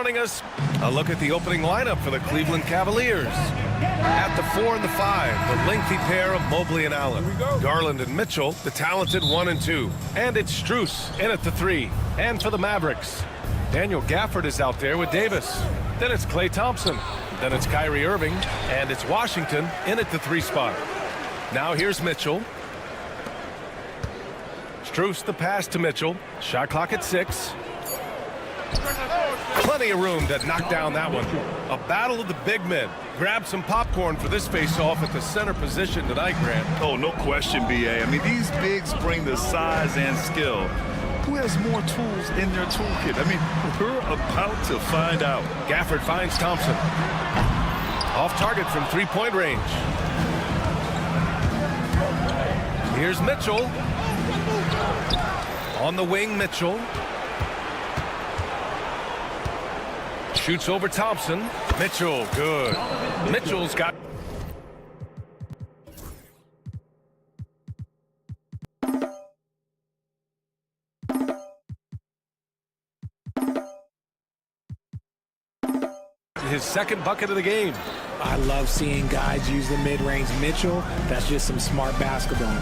joining us. A look at the opening lineup for the Cleveland Cavaliers. At the 4 and the 5, the lengthy pair of Mobley and Allen. Garland and Mitchell, the talented 1 and 2. And it's Strus in at the 3. And for the Mavericks, Daniel Gafford is out there with Davis. Then it's Klay Thompson. Then it's Kyrie Irving. And it's Washington in at the 3 spot. Now here's Mitchell. Strus the pass to Mitchell. Shot clock at 6. Plenty of room to knock down that one. A battle of the big men. Grab some popcorn for this face-off at the center position tonight, Grant. Oh, no question, B.A. I mean, these bigs bring the size and skill. Who has more tools in their toolkit? I mean, we're about to find out. Gafford finds Thompson. Off target from three-point range. Here's Mitchell. On the wing, Mitchell. Shoots over Thompson. Mitchell, good. Mitchell's got... his second bucket of the game. I love seeing guys use the mid-range. Mitchell, that's just some smart basketball.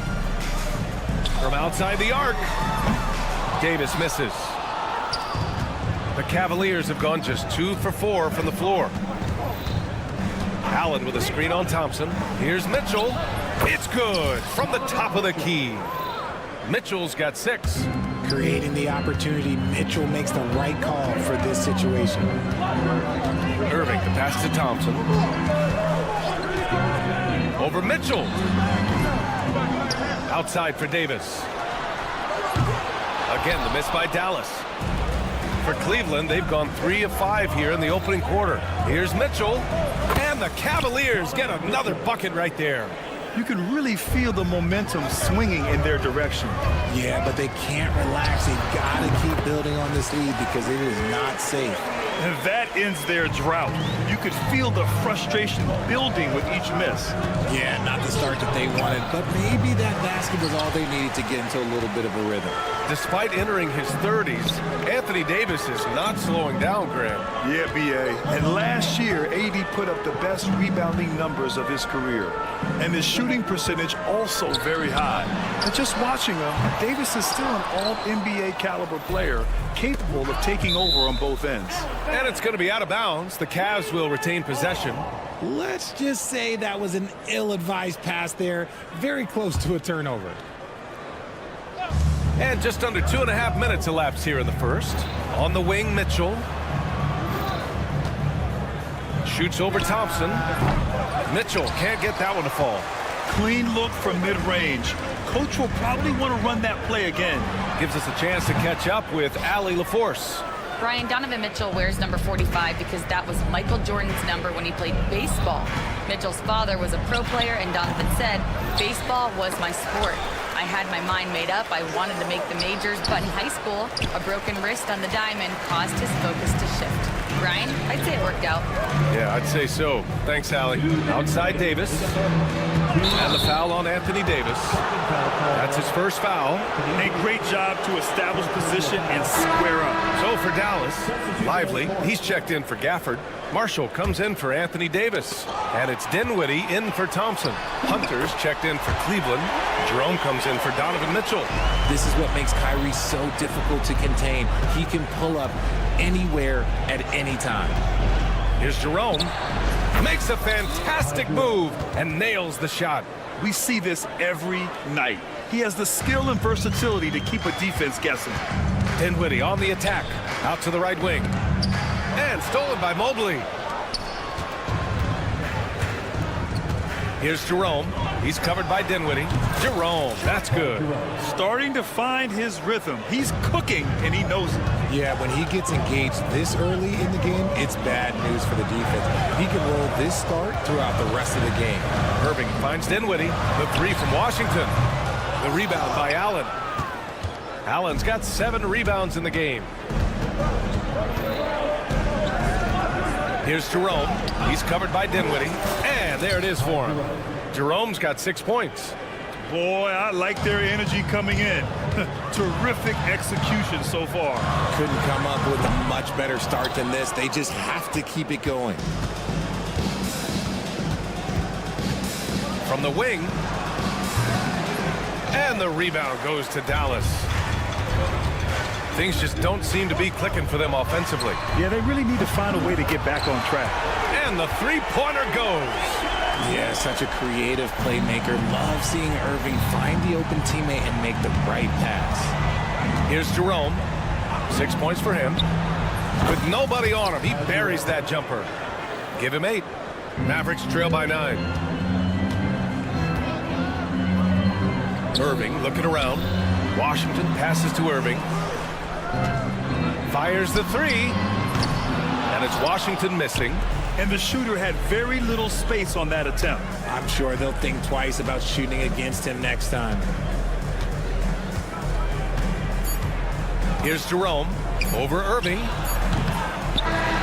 From outside the arc, Davis misses. The Cavaliers have gone just 2 for 4 from the floor. Allen with a screen on Thompson. Here's Mitchell. It's good from the top of the key. Mitchell's got 6. Creating the opportunity, Mitchell makes the right call for this situation. Irving to pass to Thompson. Over Mitchell. Outside for Davis. Again, the miss by Dallas. For Cleveland, they've gone 3 of 5 here in the opening quarter. Here's Mitchell. And the Cavaliers get another bucket right there. You can really feel the momentum swinging in their direction. Yeah, but they can't relax. They've got to keep building on this lead because it is not safe. And that ends their drought. You could feel the frustration building with each miss. Yeah, not the start that they wanted, but maybe that basket was all they needed to get into a little bit of a rhythm. Despite entering his 30s, Anthony Davis is not slowing down, Graham. Yeah, B.A. And last year, AD put up the best rebounding numbers of his career. And his shooting percentage also very high. And just watching him, Davis is still an all-NBA caliber player, capable of taking over on both ends. And it's going to be out of bounds. The Cavs will retain possession. Let's just say that was an ill-advised pass there. Very close to a turnover. And just under 2.5 minutes elapsed here in the first. On the wing, Mitchell. Shoots over Thompson. Mitchell can't get that one to fall. Clean look from mid-range. Coach will probably want to run that play again. Gives us a chance to catch up with Allie LaForce. Brian, Donovan Mitchell wears number 45 because that was Michael Jordan's number when he played baseball. Mitchell's father was a pro player, and Donovan said, "Baseball was my sport. I had my mind made up. I wanted to make the majors, but in high school, a broken wrist on the diamond caused his focus to shift." Brian, I'd say it worked out. Yeah, I'd say so. Thanks, Allie. Outside Davis. And the foul on Anthony Davis. That's his first foul. A great job to establish position and square up. So for Dallas, Lively, he's checked in for Gafford. Marshall comes in for Anthony Davis. And it's Dinwiddie in for Thompson. Hunter's checked in for Cleveland. Jerome comes in for Donovan Mitchell. This is what makes Kyrie so difficult to contain. He can pull up anywhere at any time. Here's Jerome. Makes a fantastic move and nails the shot. We see this every night. He has the skill and versatility to keep a defense guessing. Dinwiddie on the attack. Out to the right wing. And stolen by Mobley. Here's Jerome. He's covered by Dinwiddie. Jerome, that's good. Starting to find his rhythm. He's cooking, and he knows it. Yeah, when he gets engaged this early in the game, it's bad news for the defense. He can roll this start throughout the rest of the game. Irving finds Dinwiddie. The 3 from Washington. The rebound by Allen. Allen's got 7 rebounds in the game. Here's Jerome. He's covered by Dinwiddie. And there it is for him. Jerome's got 6 points. Boy, I like their energy coming in. Terrific execution so far. Couldn't come up with a much better start than this. They just have to keep it going. From the wing. And the rebound goes to Dallas. Things just don't seem to be clicking for them offensively. Yeah, they really need to find a way to get back on track. And the three-pointer goes. Yeah, such a creative playmaker. Love seeing Irving find the open teammate and make the right pass. Here's Jerome. 6 points for him. With nobody on him, he buries that jumper. Give him 8. Mavericks trail by 9. Irving looking around. Washington passes to Irving. Fires the 3. And it's Washington missing. And the shooter had very little space on that attempt. I'm sure they'll think twice about shooting against him next time. Here's Jerome over Irving.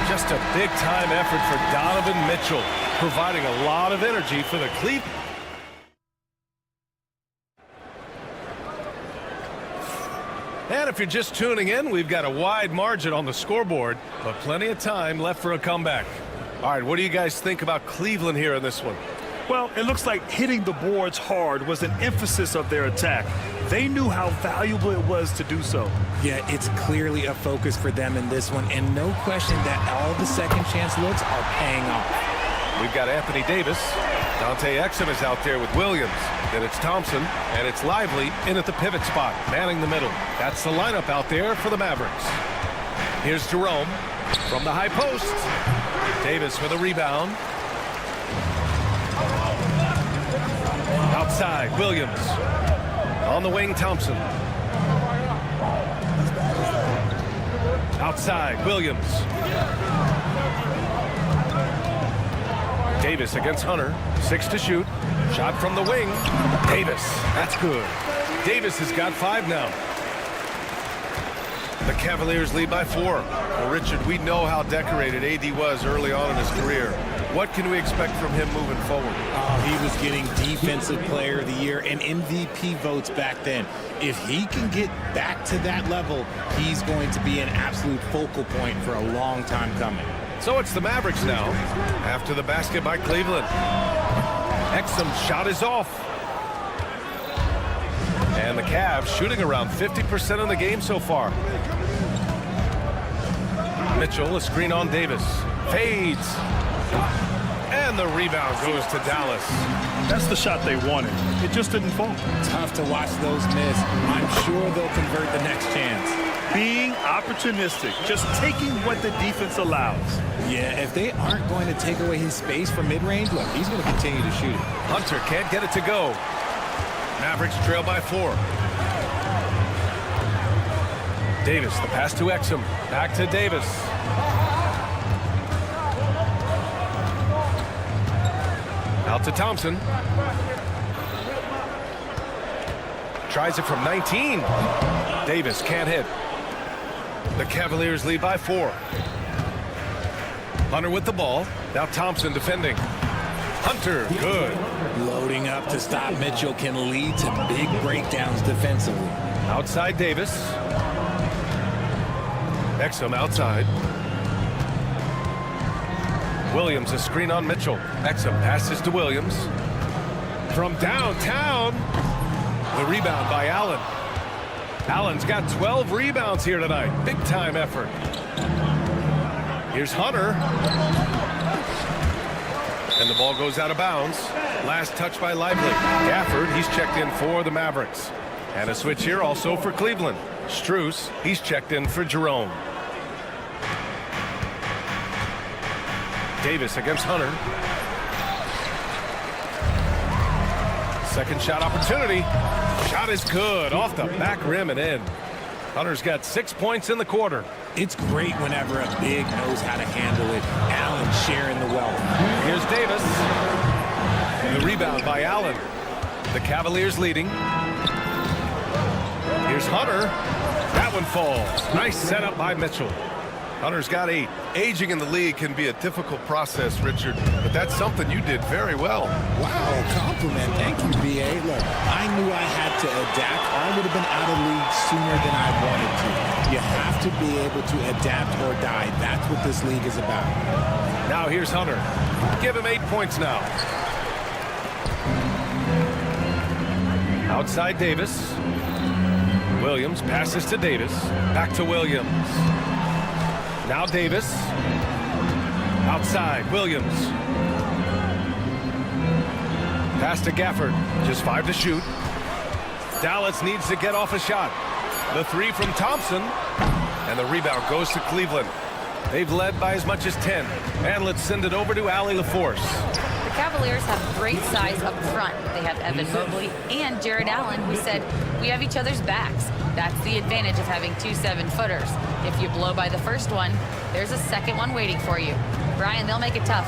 Just a big-time effort for Donovan Mitchell, providing a lot of energy for the Cleveland. And if you're just tuning in, we've got a wide margin on the scoreboard, but plenty of time left for a comeback. All right, what do you guys think about Cleveland here in this one? Well, it looks like hitting the boards hard was an emphasis of their attack. They knew how valuable it was to do so. Yeah, it's clearly a focus for them in this one, and no question that all the second chance looks are paying off. We've got Anthony Davis. Dante Exum is out there with Williams. Then it's Thompson, and it's Lively in at the pivot spot, manning the middle. That's the lineup out there for the Mavericks. Here's Jerome from the high post. Davis with a rebound. Outside, Williams. On the wing, Thompson. Outside, Williams. Davis against Hunter. 6 to shoot. Shot from the wing. Davis. That's good. Davis has got 5 now. The Cavaliers lead by 4. Well, Richard, we know how decorated AD was early on in his career. What can we expect from him moving forward? Oh, he was getting Defensive Player of the Year and MVP votes back then. If he can get back to that level, he's going to be an absolute focal point for a long time coming. So it's the Mavericks now, after the basket by Cleveland. Exum's shot is off. And the Cavs shooting around 50% in the game so far. Mitchell, a screen on Davis. Fades. And the rebound goes to Dallas. That's the shot they wanted. It just didn't fall. Tough to watch those miss. I'm sure they'll convert the next chance. Being opportunistic, just taking what the defense allows. Yeah, if they aren't going to take away his space from mid-range, look, he's going to continue to shoot it. Hunter can't get it to go. Mavericks trail by 4. Davis, the pass to Exum. Back to Davis. Out to Thompson. Tries it from 19. Davis can't hit. The Cavaliers lead by 4. Hunter with the ball. Now Thompson defending. Hunter, good. Loading up to stop Mitchell can lead to big breakdowns defensively. Outside Davis. Exum outside. Williams, a screen on Mitchell. Exum passes to Williams. From downtown. The rebound by Allen. Allen's got 12 rebounds here tonight. Big time effort. Here's Hunter. And the ball goes out of bounds. Last touch by Lively. Gafford, he's checked in for the Mavericks. And a switch here also for Cleveland. Strus, he's checked in for Jerome. Davis against Hunter. Second shot opportunity. Shot is good. Off the back rim and in. Hunter's got 6 points in the quarter. It's great whenever a big knows how to handle it. Allen sharing the wealth. Here's Davis. The rebound by Allen. The Cavaliers leading. Here's Hunter. That one falls. Nice setup by Mitchell. Hunter's got 8. Aging in the league can be a difficult process, Richard, but that's something you did very well. Wow, compliment. Thank you, B.A. Look, I knew I had to adapt. I would have been out of league sooner than I wanted to. You have to be able to adapt or die. That's what this league is about. Now here's Hunter. Give him 8 points now. Outside Davis. Williams passes to Davis. Back to Williams. Now Davis. Outside, Williams. Pass to Gafford. Just 5 to shoot. Dallas needs to get off a shot. The 3 from Thompson. And the rebound goes to Cleveland. They've led by as much as 10. And let's send it over to Allie LaForce. The Cavaliers have great size up front. They have Evan Mobley and Jared Allen, who said, "We have each other's backs." That's the advantage of having 2 7-footers. If you blow by the first one, there's a second one waiting for you. Brian, they'll make it tough.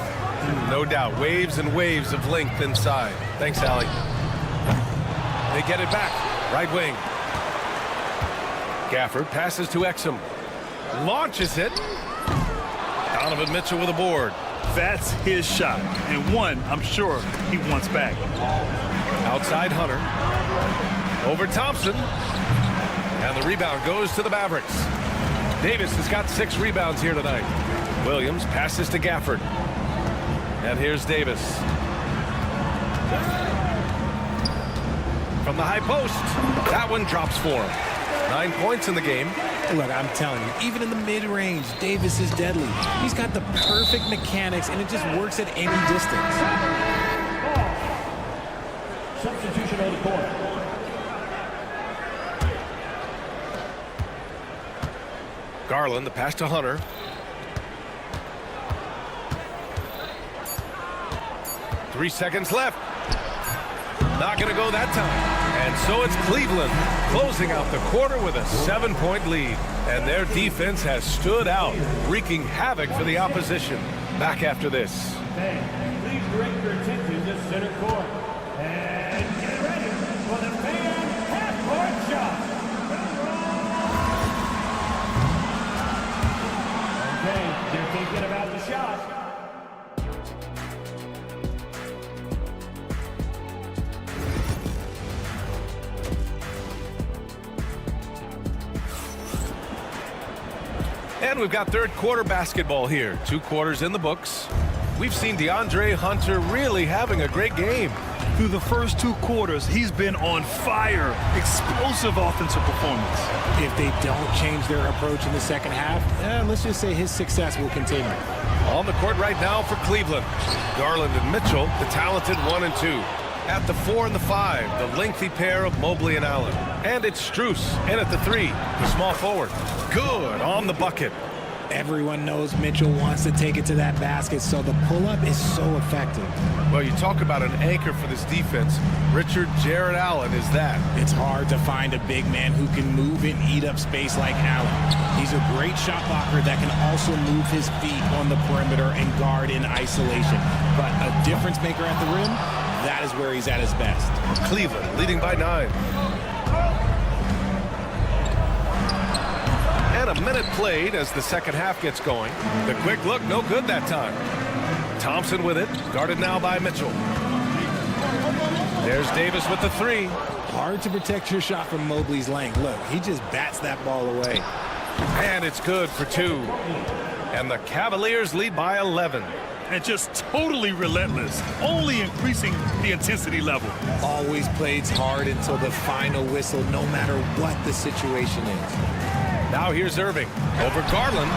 No doubt. Waves and waves of length inside. Thanks, Allie. They get it back. Right wing. Gafford passes to Exum. Launches it. Donovan Mitchell with a board. That's his shot, and one I'm sure he wants back. Outside Hunter. Over Thompson. And the rebound goes to the Mavericks. Davis has got 6 rebounds here tonight. Williams passes to Gafford. And here's Davis. From the high post. That one drops for him. 9 points in the game. Look, I'm telling you, even in the mid-range, Davis is deadly. He's got the perfect mechanics, and it just works at any distance. Substitution on the court. Garland, the pass to Hunter. Three seconds left. Not going to go that time. And so it's Cleveland closing out the quarter with a 7-point lead. And their defense has stood out, wreaking havoc for the opposition. Back after this. Please direct your attention to center court. And get ready for the fan half-court shot. Okay, they're thinking about the shot. And we've got third quarter basketball here. 2 quarters in the books. We've seen DeAndre Hunter really having a great game. Through the first 2 quarters, he's been on fire. Explosive offensive performance. If they don't change their approach in the second half, let's just say his success will continue. On the court right now for Cleveland. Garland and Mitchell, the talented 1 and 2. At the 4 and the 5, the lengthy pair of Mobley and Allen. And it's Strus. And at the 3, the small forward. Good on the bucket. Everyone knows Mitchell wants to take it to that basket, so the pull-up is so effective. Well, you talk about an anchor for this defense. Richard Jared Allen is that. It's hard to find a big man who can move and eat up space like Allen. He's a great shot blocker that can also move his feet on the perimeter and guard in isolation. But a difference maker at the rim, that is where he's at his best. Cleveland leading by 9. And a minute played as the second half gets going. The quick look, no good that time. Thompson with it, guarded now by Mitchell. There's Davis with the 3. Hard to protect your shot from Mobley's length. Look, he just bats that ball away. And it's good for 2. And the Cavaliers lead by 11. And just totally relentless, only increasing the intensity level. Always plays hard until the final whistle, no matter what the situation is. Now here's Irving over Garland.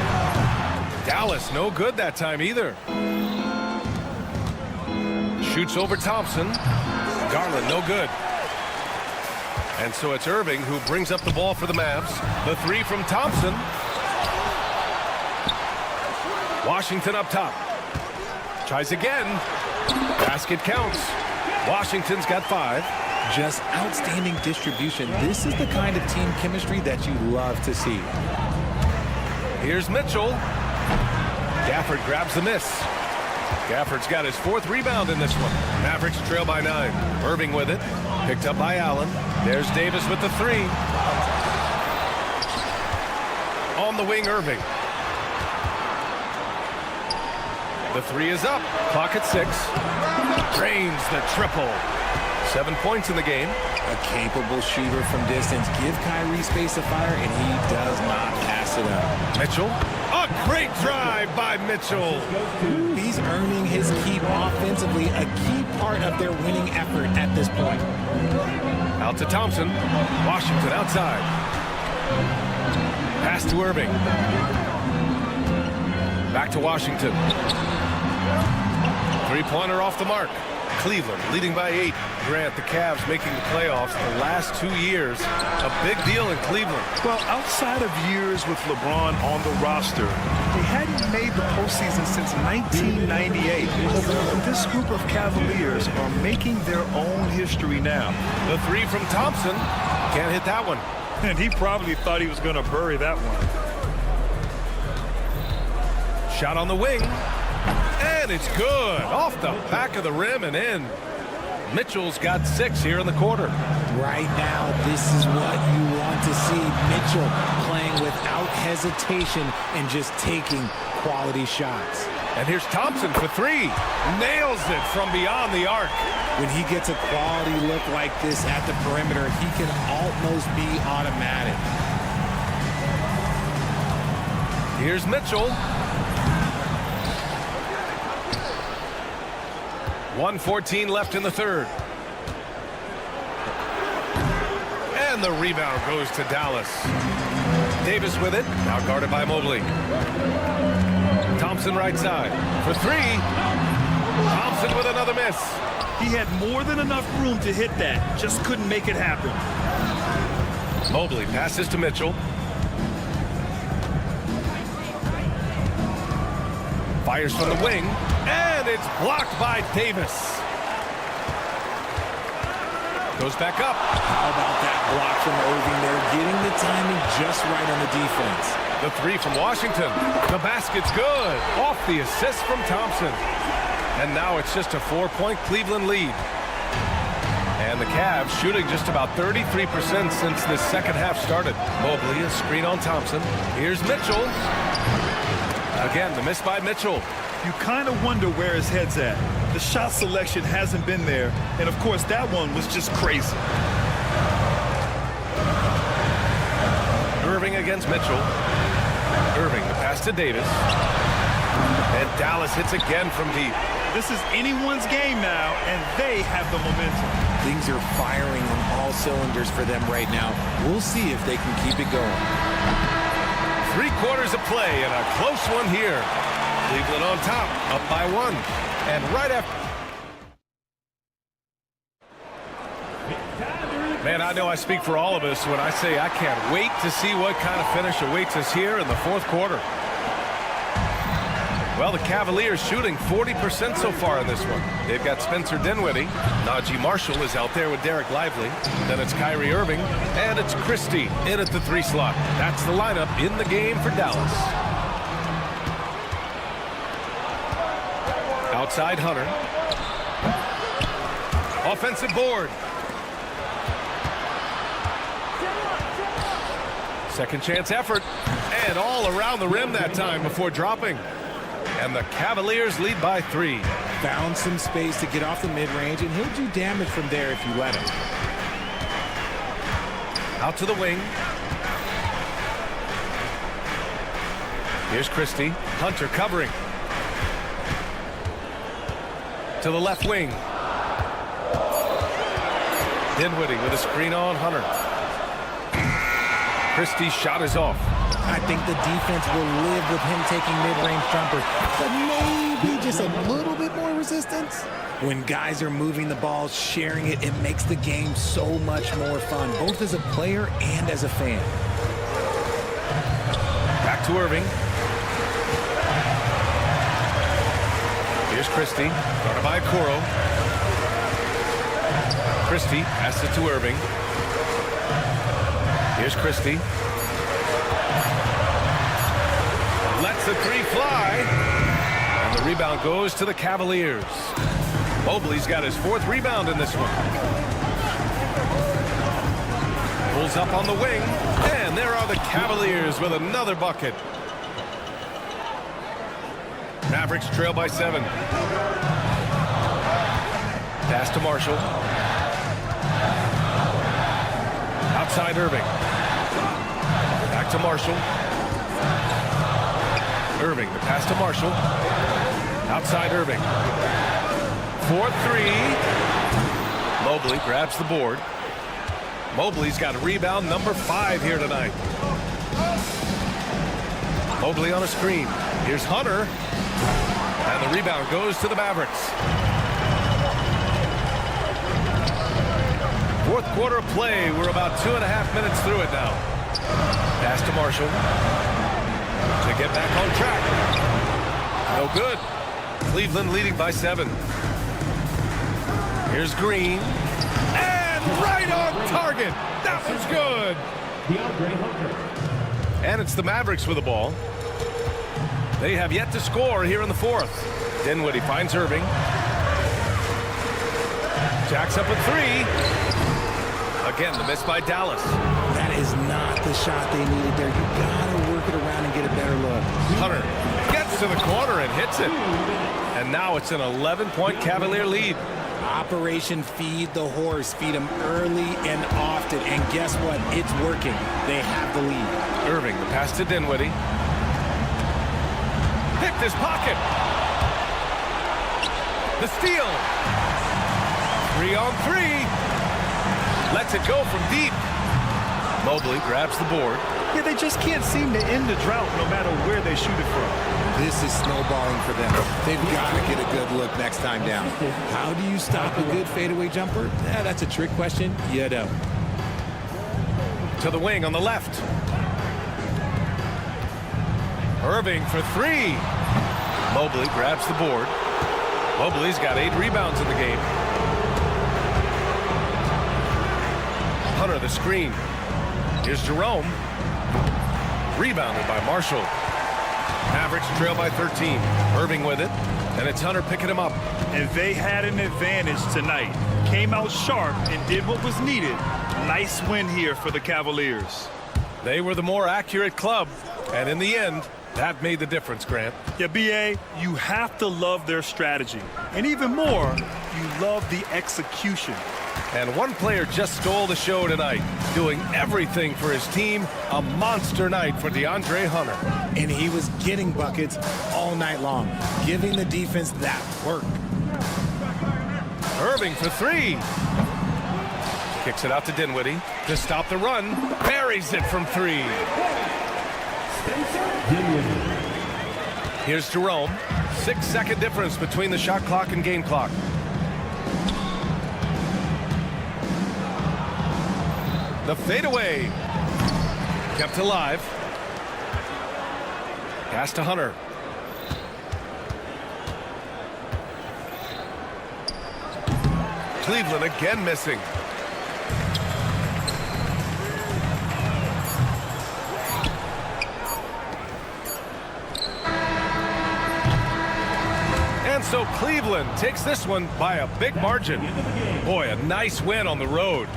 Dallas no good that time either. Shoots over Thompson. Garland no good. And so it's Irving who brings up the ball for the Mavs. The 3 from Thompson. Washington up top. Tries again. Basket counts. Washington's got 5. Just outstanding distribution. This is the kind of team chemistry that you love to see. Here's Mitchell. Gafford grabs the miss. Gafford's got his 4th rebound in this one. Mavericks trail by 9. Irving with it. Picked up by Allen. There's Davis with the 3. On the wing, Irving. The three is up. Clock at 6. Drains the triple. 7 points in the game. A capable shooter from distance. Give Kyrie space to fire, and he does not pass it up. Mitchell. A great drive by Mitchell. He's earning his keep offensively, a key part of their winning effort at this point. Out to Thompson. Washington outside. Pass to Irving. Back to Washington. Three-pointer off the mark. Cleveland leading by 8. Grant, the Cavs making the playoffs the last 2 years. A big deal in Cleveland. Well, outside of years with LeBron on the roster, they hadn't made the postseason since 1998. This group of Cavaliers are making their own history now. The three from Thompson. Can't hit that one. And he probably thought he was going to bury that one. Shot on the wing. And it's good. Off the back of the rim and in. Mitchell's got 6 here in the quarter. Right now, this is what you want to see. Mitchell playing without hesitation and just taking quality shots. And here's Thompson for 3. Nails it from beyond the arc. When he gets a quality look like this at the perimeter, he can almost be automatic. Here's Mitchell. 1:14 left in the third. And the rebound goes to Dallas. Davis with it, now guarded by Mobley. Thompson right side for 3. Thompson with another miss. He had more than enough room to hit that, just couldn't make it happen. Mobley passes to Mitchell. Fires from the wing, and it's blocked by Davis. Goes back up. How about that block from Irving there, getting the timing just right on the defense. The 3 from Washington. The basket's good. Off the assist from Thompson. And now it's just a 4-point Cleveland lead. And the Cavs shooting just about 33% since this second half started. Mobley, a screen on Thompson. Here's Mitchell. Again, the miss by Mitchell. You kind of wonder where his head's at. The shot selection hasn't been there, and of course that one was just crazy. Irving against Mitchell. Irving, the pass to Davis. And Dallas hits again from deep. This is anyone's game now, and they have the momentum. Things are firing on all cylinders for them right now. We'll see if they can keep it going. 3 quarters of play and a close one here. Cleveland on top, up by 1. And right after... Man, I know I speak for all of us when I say I can't wait to see what kind of finish awaits us here in the 4th quarter. Well, the Cavaliers shooting 40% so far in this one. They've got Spencer Dinwiddie. Najee Marshall is out there with Derek Lively. Then it's Kyrie Irving. And it's Christie in at the 3 slot. That's the lineup in the game for Dallas. Outside Hunter. Offensive board. Second chance effort. And all around the rim that time before dropping. And the Cavaliers lead by 3. Found some space to get off the mid-range, and he'll do damage from there if you let him. Out to the wing. Here's Christie. Hunter covering. To the left wing. Dinwiddie with a screen on Hunter. Christie's shot is off. I think the defense will live with him taking mid-range jumpers, but maybe just a little bit more resistance. When guys are moving the ball, sharing it, it makes the game so much more fun, both as a player and as a fan. Back to Irving. Here's Christie, guarded by Okoro. Christie passes it to Irving. Here's Christie. Lets the 3 fly. And the rebound goes to the Cavaliers. Mobley's got his 4th rebound in this one. Pulls up on the wing. And there are the Cavaliers with another bucket. Mavericks trail by 7. Pass to Marshall. Outside Irving. Back to Marshall. Irving, the pass to Marshall. Outside Irving. 4-3. Mobley grabs the board. Mobley's got rebound number 5 here tonight. Mobley on a screen. Here's Hunter. And the rebound goes to the Mavericks. Fourth quarter of play. We're about 2.5 minutes through it now. Pass to Marshall. To get back on track. No good. Cleveland leading by 7. Here's Green. And right on target. That was good. And it's the Mavericks with the ball. They have yet to score here in the 4th. Dinwiddie finds Irving. Jacks up a 3. Again, the miss by Dallas. That is not the shot they needed there. You gotta work it around and get a better look. Hunter gets to the corner and hits it. And now it's an 11-point Cavalier lead. Operation Feed the Horse. Feed them early and often. And guess what? It's working. They have the lead. Irving, the pass to Dinwiddie. Picked his pocket. The steal. 3-on-3. Lets it go from deep. Mobley grabs the board. Yeah, they just can't seem to end the drought no matter where they shoot it from. This is snowballing for them. They've got to get a good look next time down. How do you stop a good fadeaway jumper? That's a trick question. You know. To the wing on the left. Irving for 3. Mobley grabs the board. Mobley's got 8 rebounds in the game. Hunter the screen. Here's Jerome. Rebounded by Marshall. Mavericks trail by 13. Irving with it. And it's Hunter picking him up. And they had an advantage tonight. Came out sharp and did what was needed. Nice win here for the Cavaliers. They were the more accurate club. And in the end, that made the difference, Grant. Yeah, B.A., you have to love their strategy. And even more, you love the execution. And one player just stole the show tonight, doing everything for his team. A monster night for DeAndre Hunter. And he was getting buckets all night long, giving the defense that work. Irving for 3. Kicks it out to Dinwiddie to stop the run. Buries it from 3. Here's Jerome. 6-second difference between the shot clock and game clock. The fadeaway. Kept alive. Pass to Hunter. Cleveland again missing. And so Cleveland takes this one by a big margin. Boy, a nice win on the road.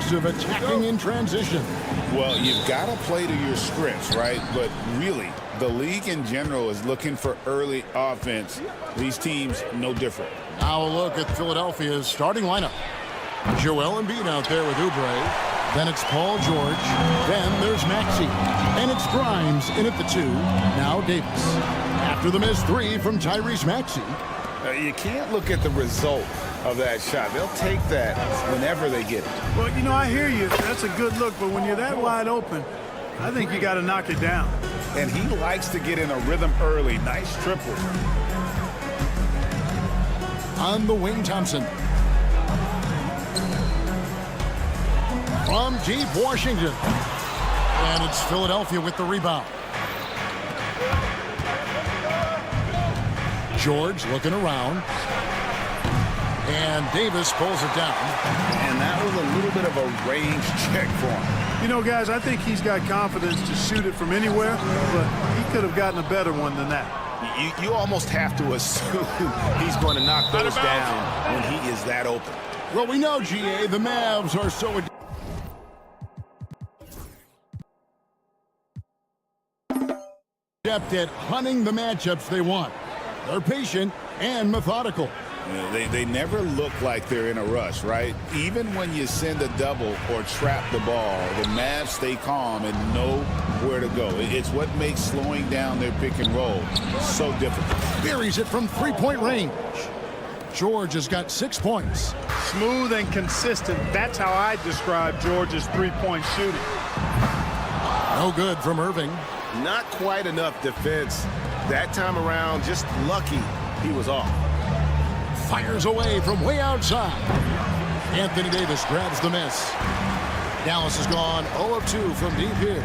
aggressive attacking in transition. Well, you've got to play to your strengths, right? But really, the league in general is looking for early offense. These teams, no different. Now a look at Philadelphia's starting lineup. Joel Embiid out there with Oubre. Then it's Paul George. Then there's Maxey. And it's Grimes in at the 2. Now Davis. After the missed 3 from Tyrese Maxey. You can't look at the result of that shot. They'll take that whenever they get it. Well, you know, I hear you. That's a good look, but when you're that wide open, I think you got to knock it down. And he likes to get in a rhythm early. Nice triple. On the wing, Thompson. From deep, Washington. And it's Philadelphia with the rebound. George looking around. And Davis pulls it down. And that was a little bit of a range check for him. You know, guys, I think he's got confidence to shoot it from anywhere, but he could have gotten a better one than that. You almost have to assume he's going to knock those down when he is that open. Well, we know, GA, the Mavs are so adept at hunting the matchups they want. They're patient and methodical. They never look like they're in a rush, right? Even when you send a double or trap the ball, the Mavs stay calm and know where to go. It's what makes slowing down their pick and roll so difficult. Buries it from three-point range. George has got 6 points. Smooth and consistent. That's how I describe George's three-point shooting. No good from Irving. Not quite enough defense. That time around, just lucky he was off. Fires away from way outside. Anthony Davis grabs the miss. Dallas has gone 0 of 2 from deep here.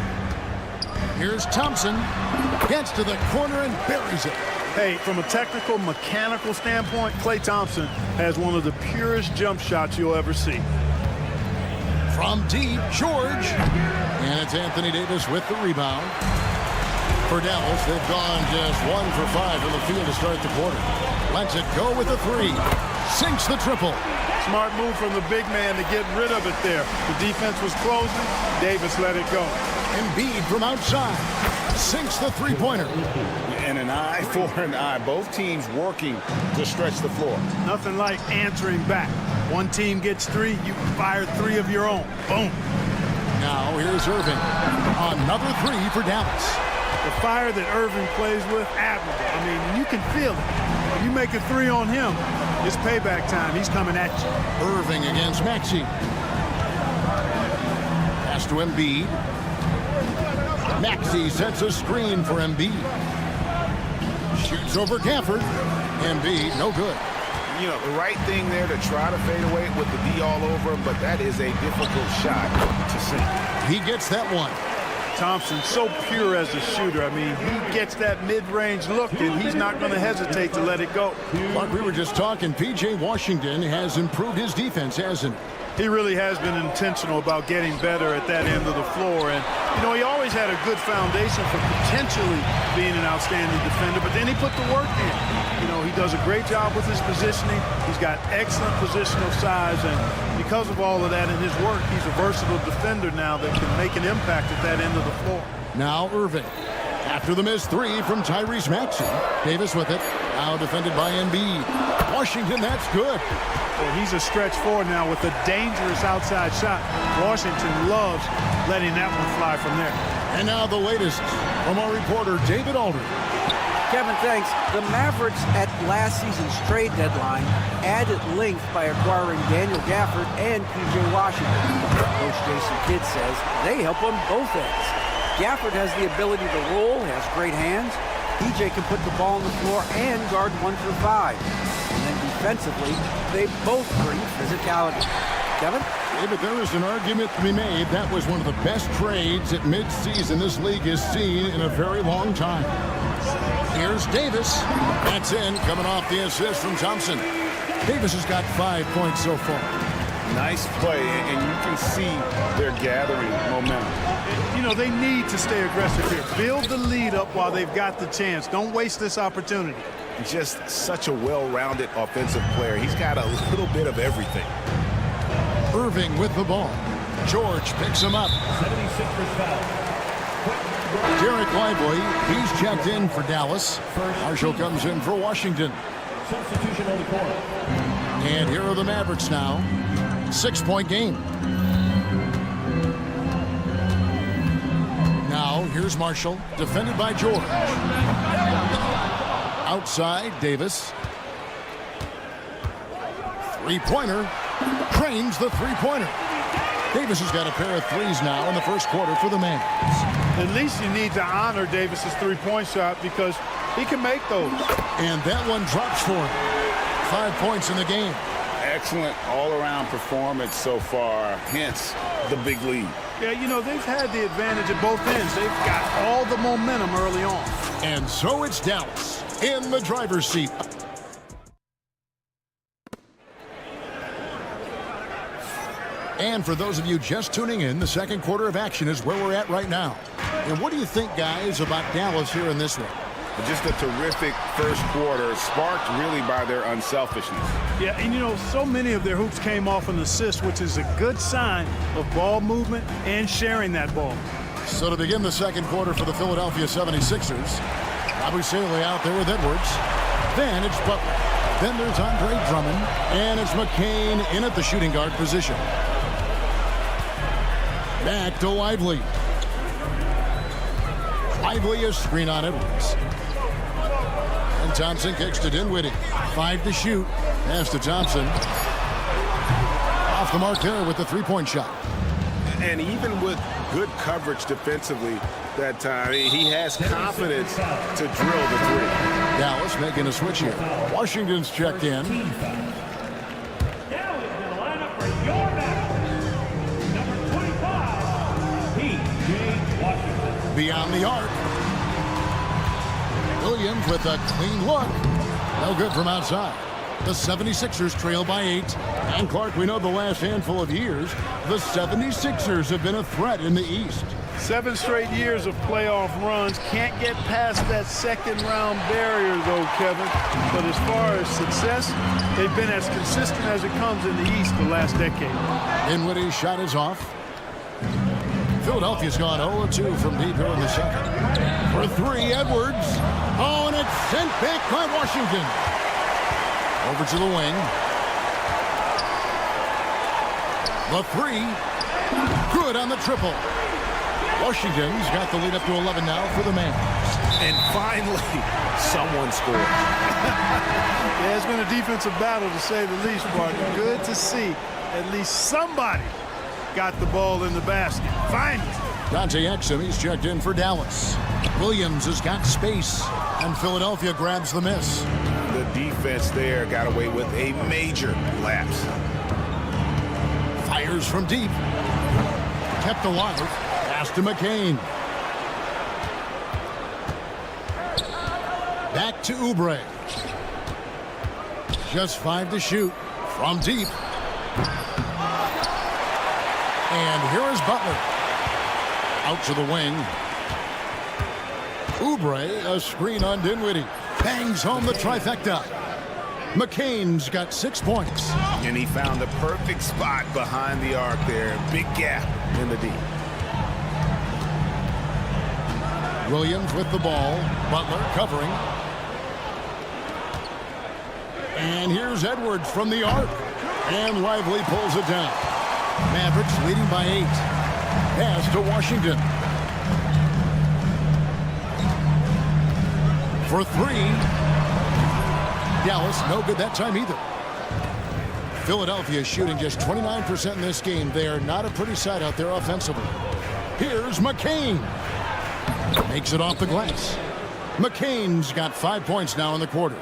Here's Thompson. Gets to the corner and buries it. Hey, from a technical, mechanical standpoint, Klay Thompson has one of the purest jump shots you'll ever see. From deep, George. And it's Anthony Davis with the rebound. For Dallas, they've gone just 1 for 5 from the field to start the quarter. Lets it go with the 3. Sinks the triple. Smart move from the big man to get rid of it there. The defense was closing. Davis let it go. Embiid from outside. Sinks the three-pointer. And an eye for an eye. Both teams working to stretch the floor. Nothing like answering back. One team gets 3, you fire 3 of your own. Boom. Now here's Irving. Another 3 for Dallas. The fire that Irving plays with, admirable. I mean, you can feel it. When you make a 3 on him, it's payback time. He's coming at you. Irving against Maxey. Pass to Embiid. Maxey sets a screen for Embiid. Shoots over Gafford. Embiid, no good. You know, the right thing there to try to fade away with the D all over him, but that is a difficult shot to sink. He gets that one. Thompson, so pure as a shooter. I mean, he gets that mid-range look, and he's not going to hesitate to let it go. Like we were just talking, P.J. Washington has improved his defense, hasn't he? He really has been intentional about getting better at that end of the floor. And, you know, he always had a good foundation for potentially being an outstanding defender, but then he put the work in. You know, he does a great job with his positioning. He's got excellent positional size, and because of all of that in his work, he's a versatile defender now that can make an impact at that end of the floor. Now Irving. After the missed 3 from Tyrese Maxey. Davis with it. Now defended by Embiid. Washington, that's good. Well, he's a stretch forward now with a dangerous outside shot. Washington loves letting that one fly from there. And now the latest from our reporter, David Aldridge. Kevin, thanks. The Mavericks at last season's trade deadline added length by acquiring Daniel Gafford and P.J. Washington. Coach Jason Kidd says they help on both ends. Gafford has the ability to roll, has great hands. P.J. can put the ball on the floor and guard 1 through 5. And then defensively, they both bring physicality. Kevin? Yeah, but there is an argument to be made. That was one of the best trades at midseason this league has seen in a very long time. Here's Davis. That's in, coming off the assist from Thompson. Davis has got 5 points so far. Nice play, and you can see they're gathering momentum. You know, they need to stay aggressive here. Build the lead up while they've got the chance. Don't waste this opportunity. Just such a well-rounded offensive player. He's got a little bit of everything. Irving with the ball. George picks him up. 76ers foul. Derek Lively, he's checked in for Dallas. Marshall comes in for Washington. Substitution on the court. And here are the Mavericks now. 6-point game. Now, here's Marshall, defended by George. Outside, Davis. Three-pointer. Cranes the three-pointer. Davis has got a pair of threes now in the first quarter for the Mavs. At least you need to honor Davis's three-point shot because he can make those. And that one drops for him. 5 points in the game. Excellent all-around performance so far, hence the big lead. Yeah, you know, they've had the advantage at both ends. They've got all the momentum early on. And so it's Dallas in the driver's seat. And for those of you just tuning in, the second quarter of action is where we're at right now. And what do you think, guys, about Dallas here in this one? Just a terrific first quarter, sparked really by their unselfishness. Yeah, and you know, so many of their hoops came off an assist, which is a good sign of ball movement and sharing that ball. So to begin the second quarter for the Philadelphia 76ers, Abu Saleh out there with Edwards. Then it's Butler. Then there's Andre Drummond. And it's McCain in at the shooting guard position. Back to Lively. Lively is screen on Edwards. And Thompson kicks to Dinwiddie. 5 to shoot. Pass to Thompson. Off the mark there with the three-point shot. And even with good coverage defensively that time, he has confidence to drill the three. Dallas making a switch here. Washington's checked in. Now is the lineup for your battle. Number 25, P.J. Washington. Beyond the arc. Williams with a clean look. No good from outside. The 76ers trail by 8. And Clark, we know the last handful of years, the 76ers have been a threat in the East. 7 straight years of playoff runs. Can't get past that second-round barrier, though, Kevin. But as far as success, they've been as consistent as it comes in the East the last decade. Dinwiddie's shot is off. Philadelphia's gone 0-2 from deep here in the second. For 3, Edwards. Oh, and it's sent back by Washington. Over to the wing. The 3. Good on the triple. Washington's got the lead up to 11 now for the Mavs. And finally, someone scored. Yeah, it's been a defensive battle, to say the least, partner. Good to see at least somebody got the ball in the basket. Finally. Dante Exum, he's checked in for Dallas. Williams has got space, and Philadelphia grabs the miss. The defense there got away with a major lapse. Fires from deep. Kept alive. Pass to McCain. Back to Oubre. Just 5 to shoot from deep. And here is Butler. Out to the wing. Oubre, a screen on Dinwiddie. Bangs home the trifecta. McCain's got 6 points. And he found the perfect spot behind the arc there. Big gap in the D. Williams with the ball. Butler covering. And here's Edwards from the arc. And Lively pulls it down. Mavericks leading by 8. Pass to Washington. For 3. Dallas, no good that time either. Philadelphia shooting just 29% in this game. They are not a pretty sight out there offensively. Here's McCain. Makes it off the glass. McCain's got 5 points now in the quarter.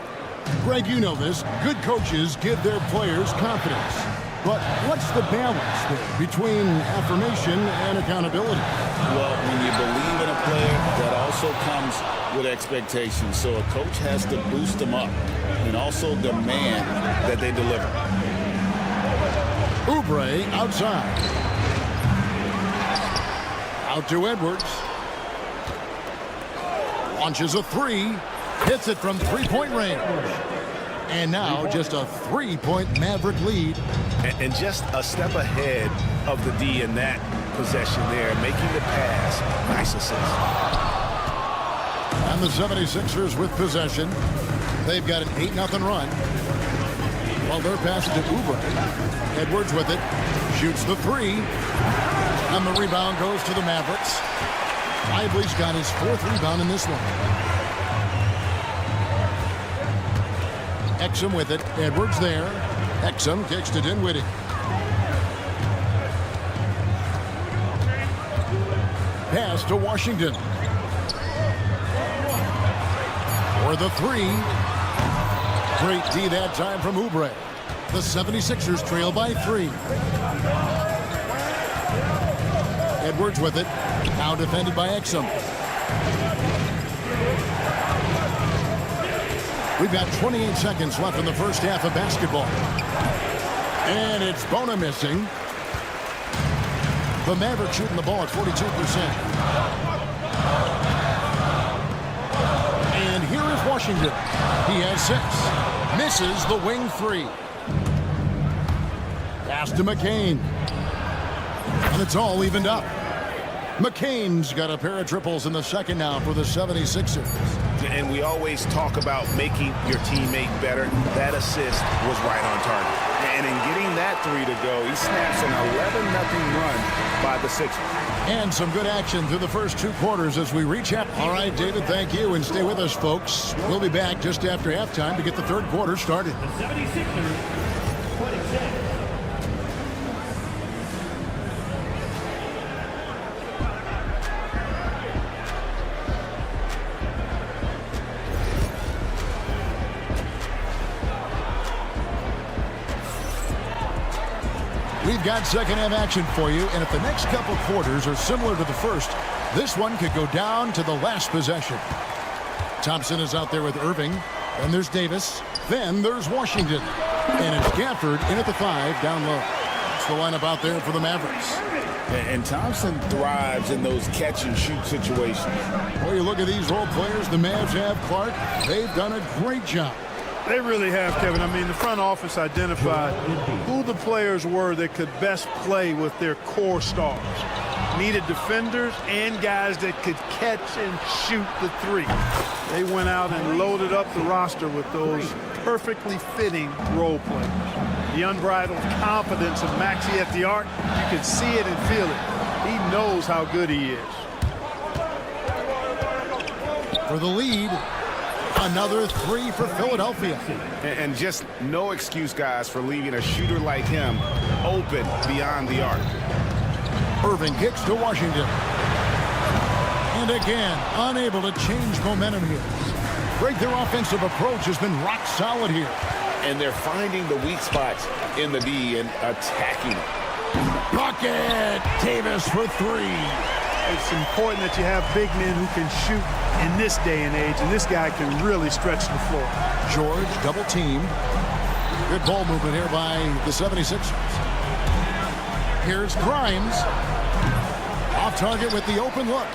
Greg, you know this. Good coaches give their players confidence. But what's the balance there between affirmation and accountability? Well, when you believe in a player, that also comes with expectations. So a coach has to boost them up and also demand that they deliver. Oubre outside. Out to Edwards. Launches a 3. Hits it from three-point range. And now just a 3-point Maverick lead And just a step ahead of the D in that possession there, making the pass. Nice assist. And the 76ers with possession. They've got an 8-0 run. While they're passing to Oubre. Edwards with it. Shoots the three. And the rebound goes to the Mavericks. Lively's got his 4th rebound in this one. Exum with it. Edwards there. Exum kicks to Dinwiddie. Pass to Washington. For the three. Great D that time from Oubre. The 76ers trail by 3. Edwards with it. Now defended by Exum. We've got 28 seconds left in the first half of basketball. And it's Bona missing. The Mavericks shooting the ball at 42%. And here is Washington. He has 6. Misses the wing 3. Pass to McCain. And it's all evened up. McCain's got a pair of triples in the second now for the 76ers. And we always talk about making your teammate better. That assist was right on target. And in getting that 3 to go, he snaps an 11-0 run by the Sixers. And some good action through the first 2 quarters as we recap. All right, David, thank you. And stay with us, folks. We'll be back just after halftime to get the 3rd quarter started. The 76ers, 26. We've got second half action for you, and if the next couple quarters are similar to the first, this one could go down to the last possession. Thompson is out there with Irving, and there's Davis, then there's Washington, and it's Gafford in at the 5 down low. That's the lineup out there for the Mavericks. And Thompson thrives in those catch-and-shoot situations. Well, you look at these role players the Mavs have, Clark. They've done a great job. They really have, Kevin. I mean, the front office identified who the players were that could best play with their core stars. Needed defenders and guys that could catch and shoot the 3. They went out and loaded up the roster with those perfectly fitting role players. The unbridled confidence of Maxey at the arc, you can see it and feel it. He knows how good he is. For the lead, another 3 for Philadelphia. And just no excuse, guys, for leaving a shooter like him open beyond the arc. Irving kicks to Washington. And again, unable to change momentum here. Greg, their offensive approach has been rock solid here. And they're finding the weak spots in the D and attacking it. Bucket! Davis for 3. It's important that you have big men who can shoot in this day and age, and this guy can really stretch the floor. George double team. Good ball movement here by the 76ers. Here's Grimes. Off target with the open look.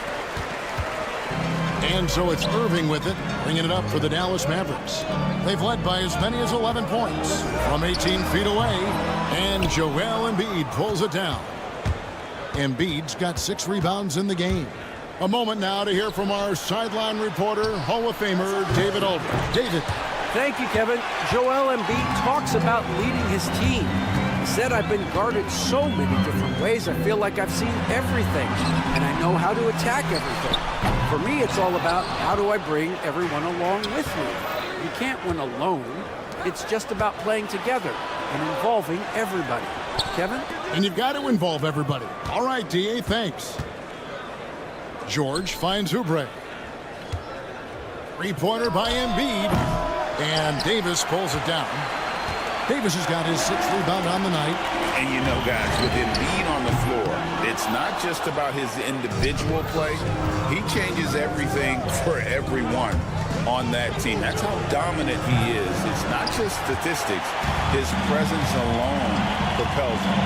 And so it's Irving with it, bringing it up for the Dallas Mavericks. They've led by as many as 11 points from 18 feet away, and Joel Embiid pulls it down. Embiid's got 6 rebounds in the game. A moment now to hear from our sideline reporter, Hall of Famer David Aldridge. David. Thank you, Kevin. Joel Embiid talks about leading his team. He said, I've been guarded so many different ways. I feel like I've seen everything, and I know how to attack everything. For me, it's all about how do I bring everyone along with me. You can't win alone. It's just about playing together and involving everybody. Kevin? And you've got to involve everybody. All right, D.A., thanks. George finds Oubre. 3-pointer by Embiid. And Davis pulls it down. Davis has got his 6th rebound on the night. And you know, guys, with Embiid on the floor, it's not just about his individual play. He changes everything for everyone on that team. That's how dominant he is. It's not just statistics. His presence alone propels him.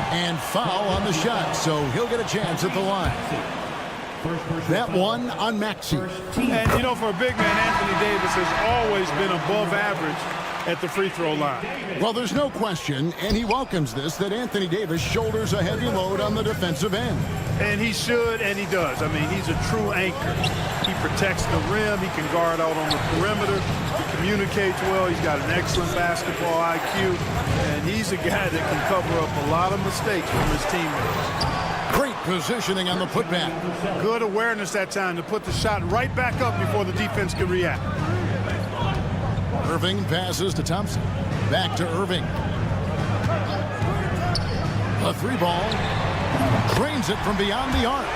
And foul on the shot, so he'll get a chance at the line. That one on Maxey. And, you know, for a big man, Anthony Davis has always been above average at the free throw line. Well, there's no question, and he welcomes this, that Anthony Davis shoulders a heavy load on the defensive end. And he should, and he does. I mean, he's a true anchor. He protects the rim. He can guard out on the perimeter. He communicates well. He's got an excellent basketball IQ. And he's a guy that can cover up a lot of mistakes from his teammates. Great positioning on the putback. Good awareness that time to put the shot right back up before the defense can react. Irving passes to Thompson. Back to Irving. A three ball. Drains it from beyond the arc.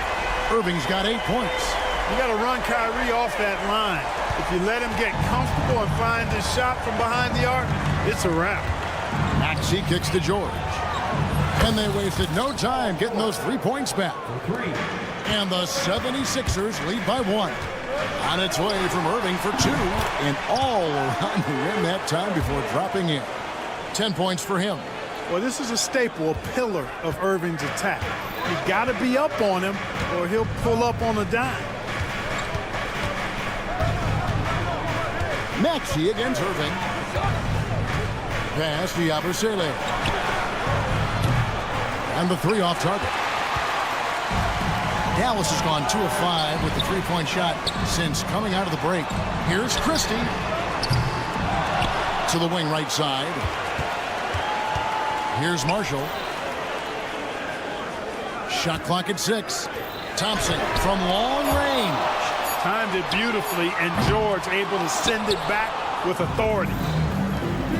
Irving's got 8 points. You got to run Kyrie off that line. If you let him get comfortable and find this shot from behind the arc, it's a wrap. Maxey kicks to George. And they wasted no time getting those 3 points back. And the 76ers lead by 1. On its way from Irving for 2. And all around the rim that time before dropping in. 10 points for him. Well, this is a staple, a pillar of Irving's attack. You got to be up on him or he'll pull up on a dime. Maxey against Irving. Pass to Yabusele. And the 3 off target. Dallas has gone 2 of 5 with the 3-point shot since coming out of the break. Here's Christie. To the wing right side. Here's Marshall. Shot clock at 6. Thompson from long range. Timed it beautifully, and George able to send it back with authority.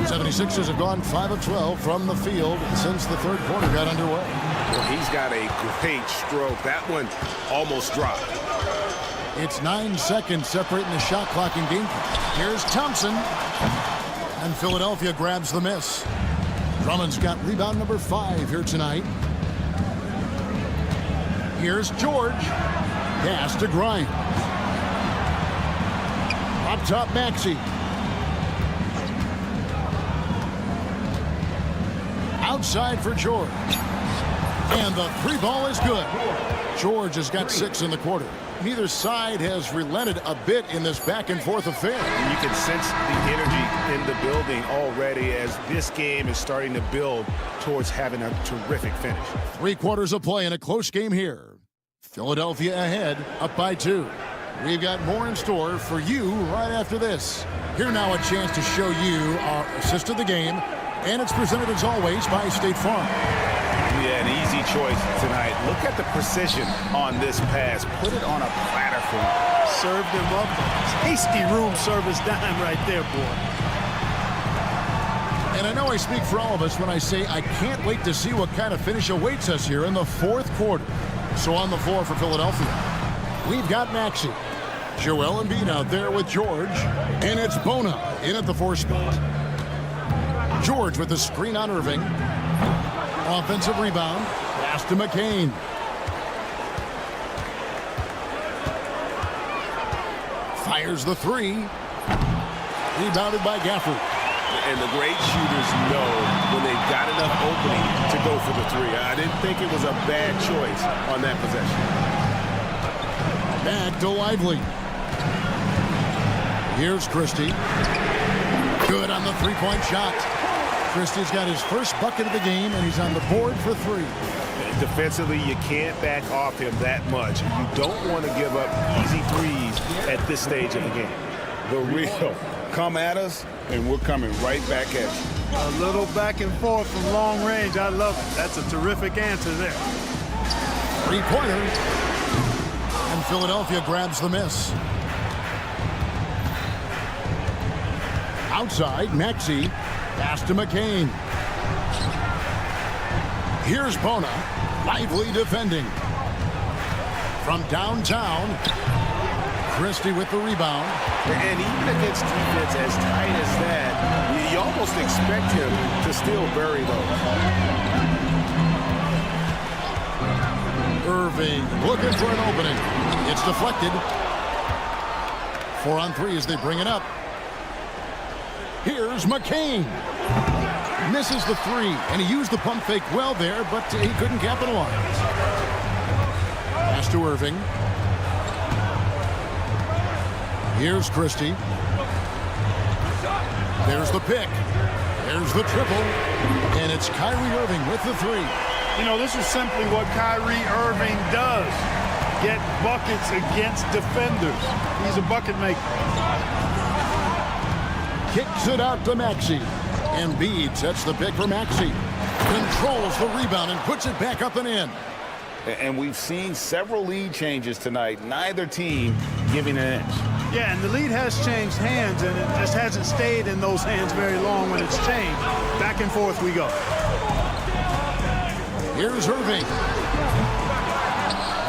76ers have gone 5 of 12 from the field since the third quarter got underway. Well, he's got a great stroke. That one almost dropped. It's 9 seconds separating the shot clock and game clock. Here's Thompson. And Philadelphia grabs the miss. Drummond's got rebound number 5 here tonight. Here's George. Pass to Grimes. Up top, Maxey. Outside for George. And the 3 ball is good. George has got 6 in the quarter. Neither side has relented a bit in this back-and-forth affair. You can sense the energy in the building already as this game is starting to build towards having a terrific finish. 3 quarters of play in a close game here. Philadelphia ahead, up by 2. We've got more in store for you right after this. Here now a chance to show you our assist of the game, and it's presented as always by State Farm. Yeah, an easy choice tonight. Look at the precision on this pass. Put it on a platter for him. Served him up. Tasty room service dime right there, boy. And I know I speak for all of us when I say I can't wait to see what kind of finish awaits us here in the fourth quarter. So on the floor for Philadelphia, we've got Maxey. Joel Embiid out there with George. And it's Bona in at the 4 spot. George with the screen on Irving. Offensive rebound. Pass to McCain. Fires the 3. Rebounded by Gafford. And the great shooters know when they've got enough opening to go for the 3. I didn't think it was a bad choice on that possession. Back to Lively. Here's Christie. Good on the 3-point shot. Christie's got his first bucket of the game, and he's on the board for 3. Defensively, you can't back off him that much. You don't want to give up easy threes at this stage of the game. The real come at us, and we're coming right back at you. A little back and forth from long range. I love it. That's a terrific answer there. 3-pointer. And Philadelphia grabs the miss. Outside, Maxey. Pass to McCain. Here's Bona. Lively defending. From downtown, Christie with the rebound. And even against defense as tight as that, you almost expect him to still bury those. Irving looking for an opening. It's deflected. 4 on 3 as they bring it up. Here's McCain. Misses the 3, and he used the pump fake well there, but he couldn't capitalize. Pass to Irving. Here's Christie. There's the pick. There's the triple. And it's Kyrie Irving with the three. You know, this is simply what Kyrie Irving does. Get buckets against defenders. He's a bucket maker. Kicks it out to Maxey. Embiid sets the pick for Maxey. Controls the rebound and puts it back up and in. And we've seen several lead changes tonight. Neither team giving an inch. Yeah, and the lead has changed hands, and it just hasn't stayed in those hands very long when it's changed. Back and forth we go. Here's Irving.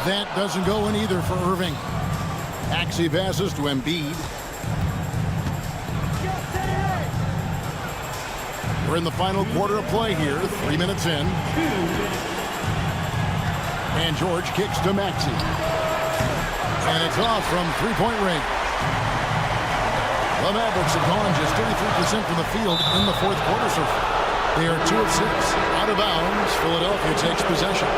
That doesn't go in either for Irving. Maxey passes to Embiid. We're in the final quarter of play here, 3 minutes in. And George kicks to Maxey. And it's off from three-point range. The Mavericks have gone just 33% from the field in the fourth quarter so far. They are 2 of 6. Out of bounds, Philadelphia takes possession.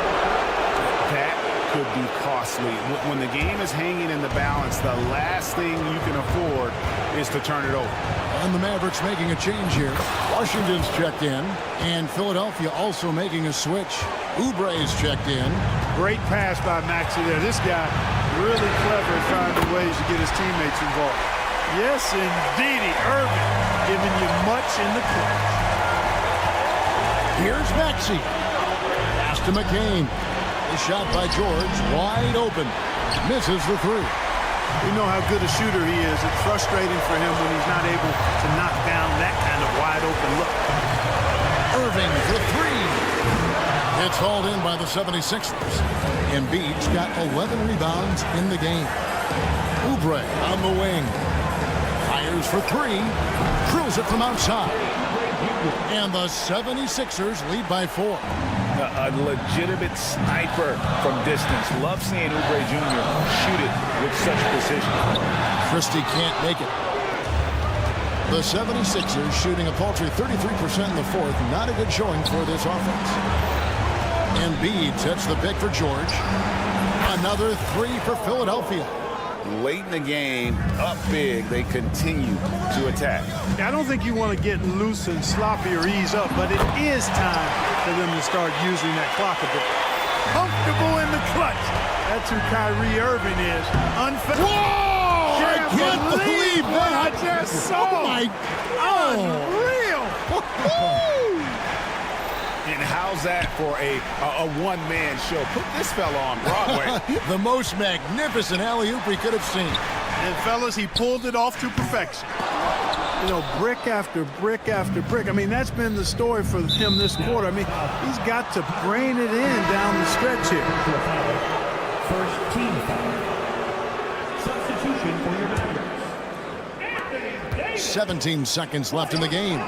That could be costly. When the game is hanging in the balance, the last thing you can afford is to turn it over. And the Mavericks making a change here. Washington's checked in, and Philadelphia also making a switch. Oubre's checked in. Great pass by Maxey there. This guy really clever at finding ways to get his teammates involved. Yes, indeedy. Irving giving you much in the clutch. Here's Maxey. Pass to McCain. The shot by George, wide open. Misses the three. We know how good a shooter he is. It's frustrating for him when he's not able to knock down that kind of wide open look. Irving for three. It's hauled in by the 76ers. Embiid's got 11 rebounds in the game. Oubre on the wing. Fires for three. Drills it from outside. And the 76ers lead by 4. A legitimate sniper from distance. Love seeing Oubre Jr. shoot it with such precision. Christie can't make it. The 76ers shooting a paltry 33% in the fourth. Not a good showing for this offense. Embiid sets the pick for George. Another three for Philadelphia. Late in the game, up big, they continue to attack. I don't think you want to get loose and sloppy or ease up, but it is time for them to start using that clock a bit. Comfortable in the clutch. That's who Kyrie Irving is. Whoa! I can't believe what that. I just saw. Oh my God. Unreal. And how's that for a one-man show? Put this fella on Broadway. The most magnificent alley-oop we could have seen. And fellas, he pulled it off to perfection. You know, brick after brick after brick. I mean, that's been the story for him this quarter. I mean, he's got to brain it in down the stretch here. First team foul. Substitution for your Mavericks. 17 seconds left in the game.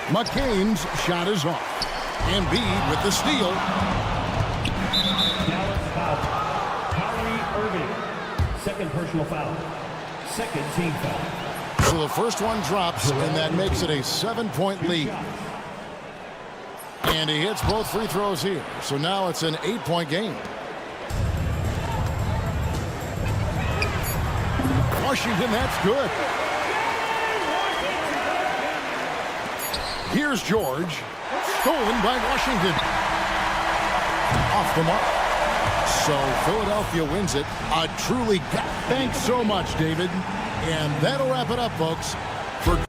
McCain's shot is off. Embiid with the steal. Dallas foul. Kyrie Irving. Second personal foul. Second team foul. So the first one drops, and that makes it a 7-point lead. And he hits both free throws here. So now it's an 8-point game. Washington, that's good. Here's George. Stolen by Washington. Off the mark. So Philadelphia wins it. Thanks so much, David. And that'll wrap it up, folks. For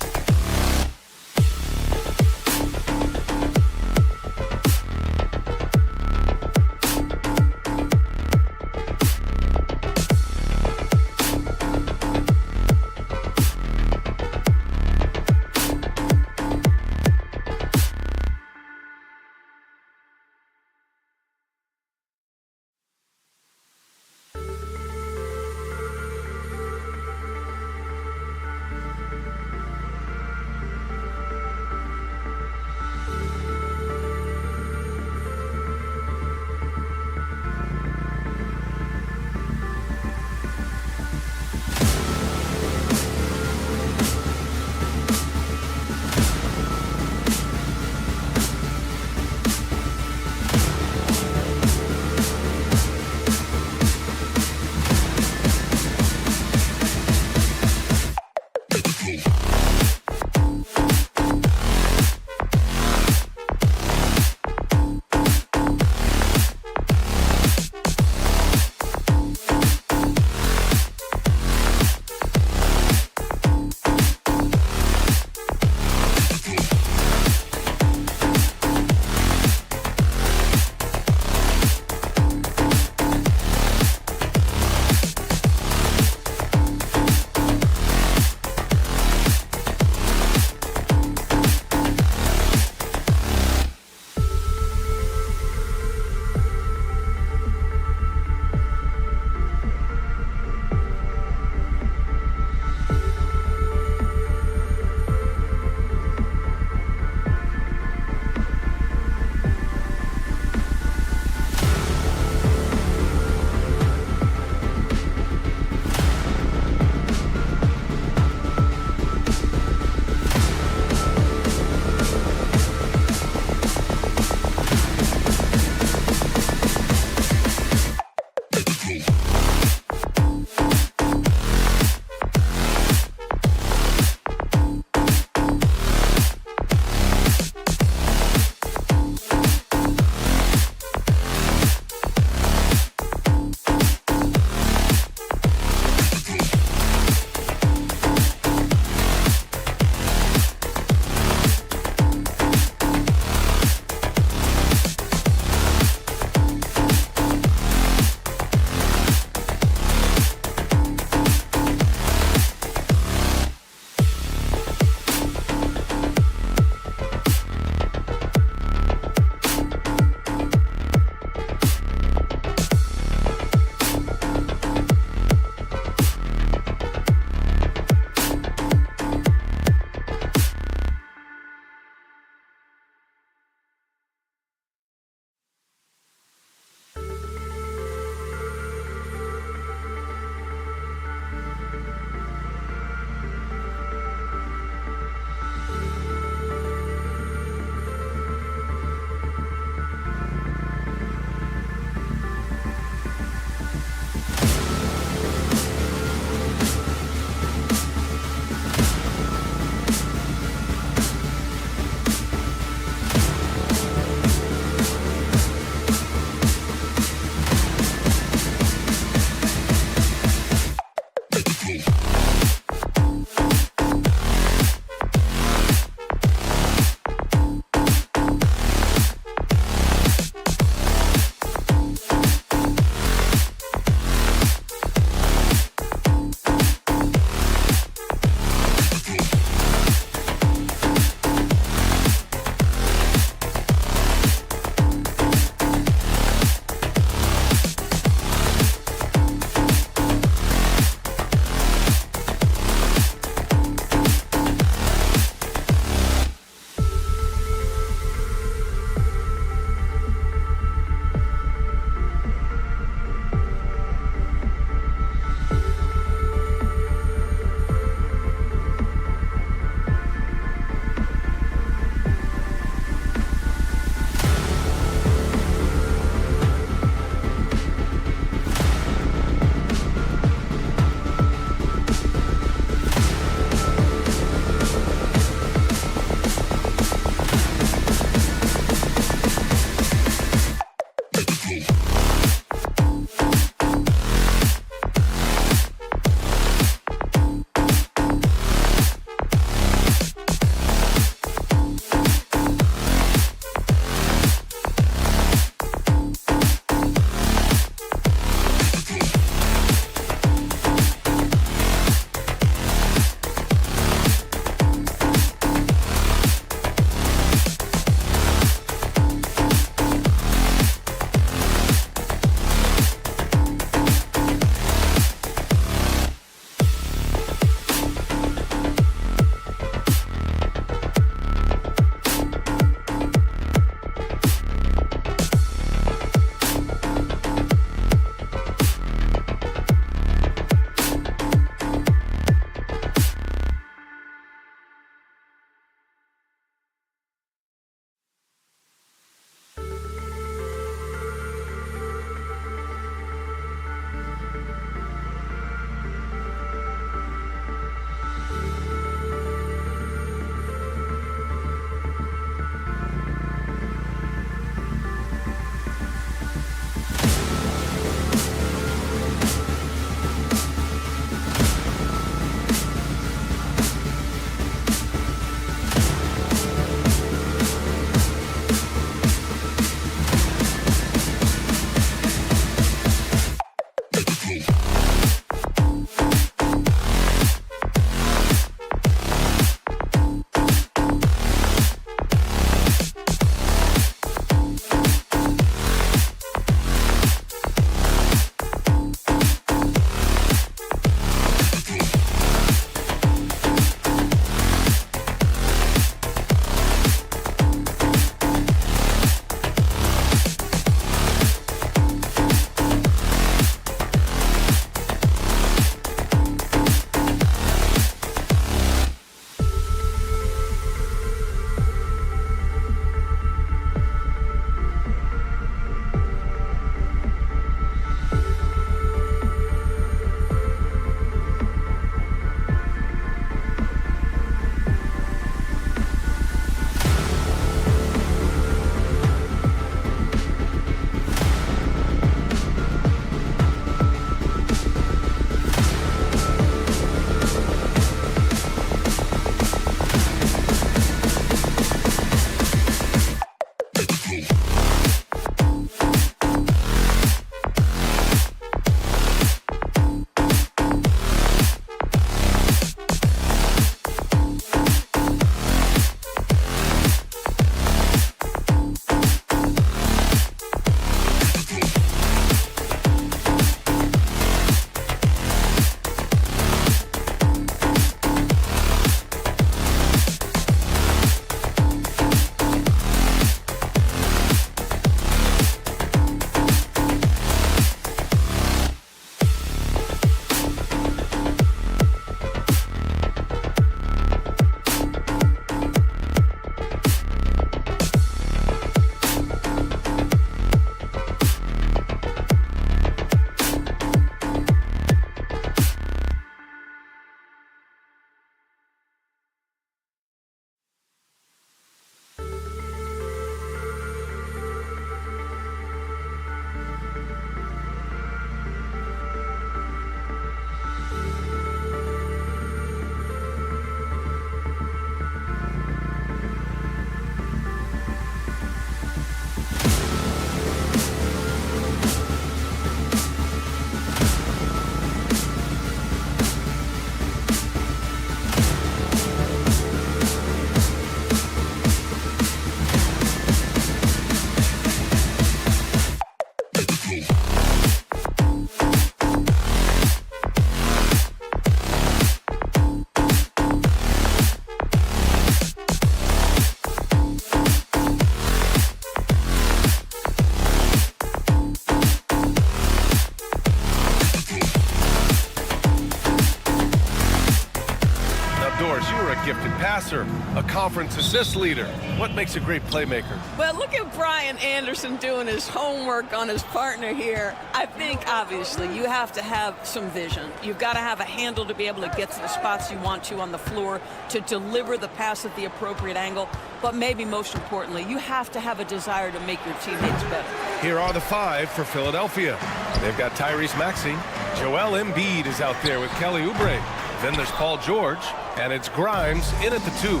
passer, a conference assist leader. What makes a great playmaker? Well, look at Brian Anderson doing his homework on his partner here. I think, obviously, you have to have some vision. You've got to have a handle to be able to get to the spots you want to on the floor, to deliver the pass at the appropriate angle. But maybe most importantly, you have to have a desire to make your teammates better. Here are the 5 for Philadelphia. They've got Tyrese Maxey. Joel Embiid is out there with Kelly Oubre. Then there's Paul George, and it's Grimes in at the 2.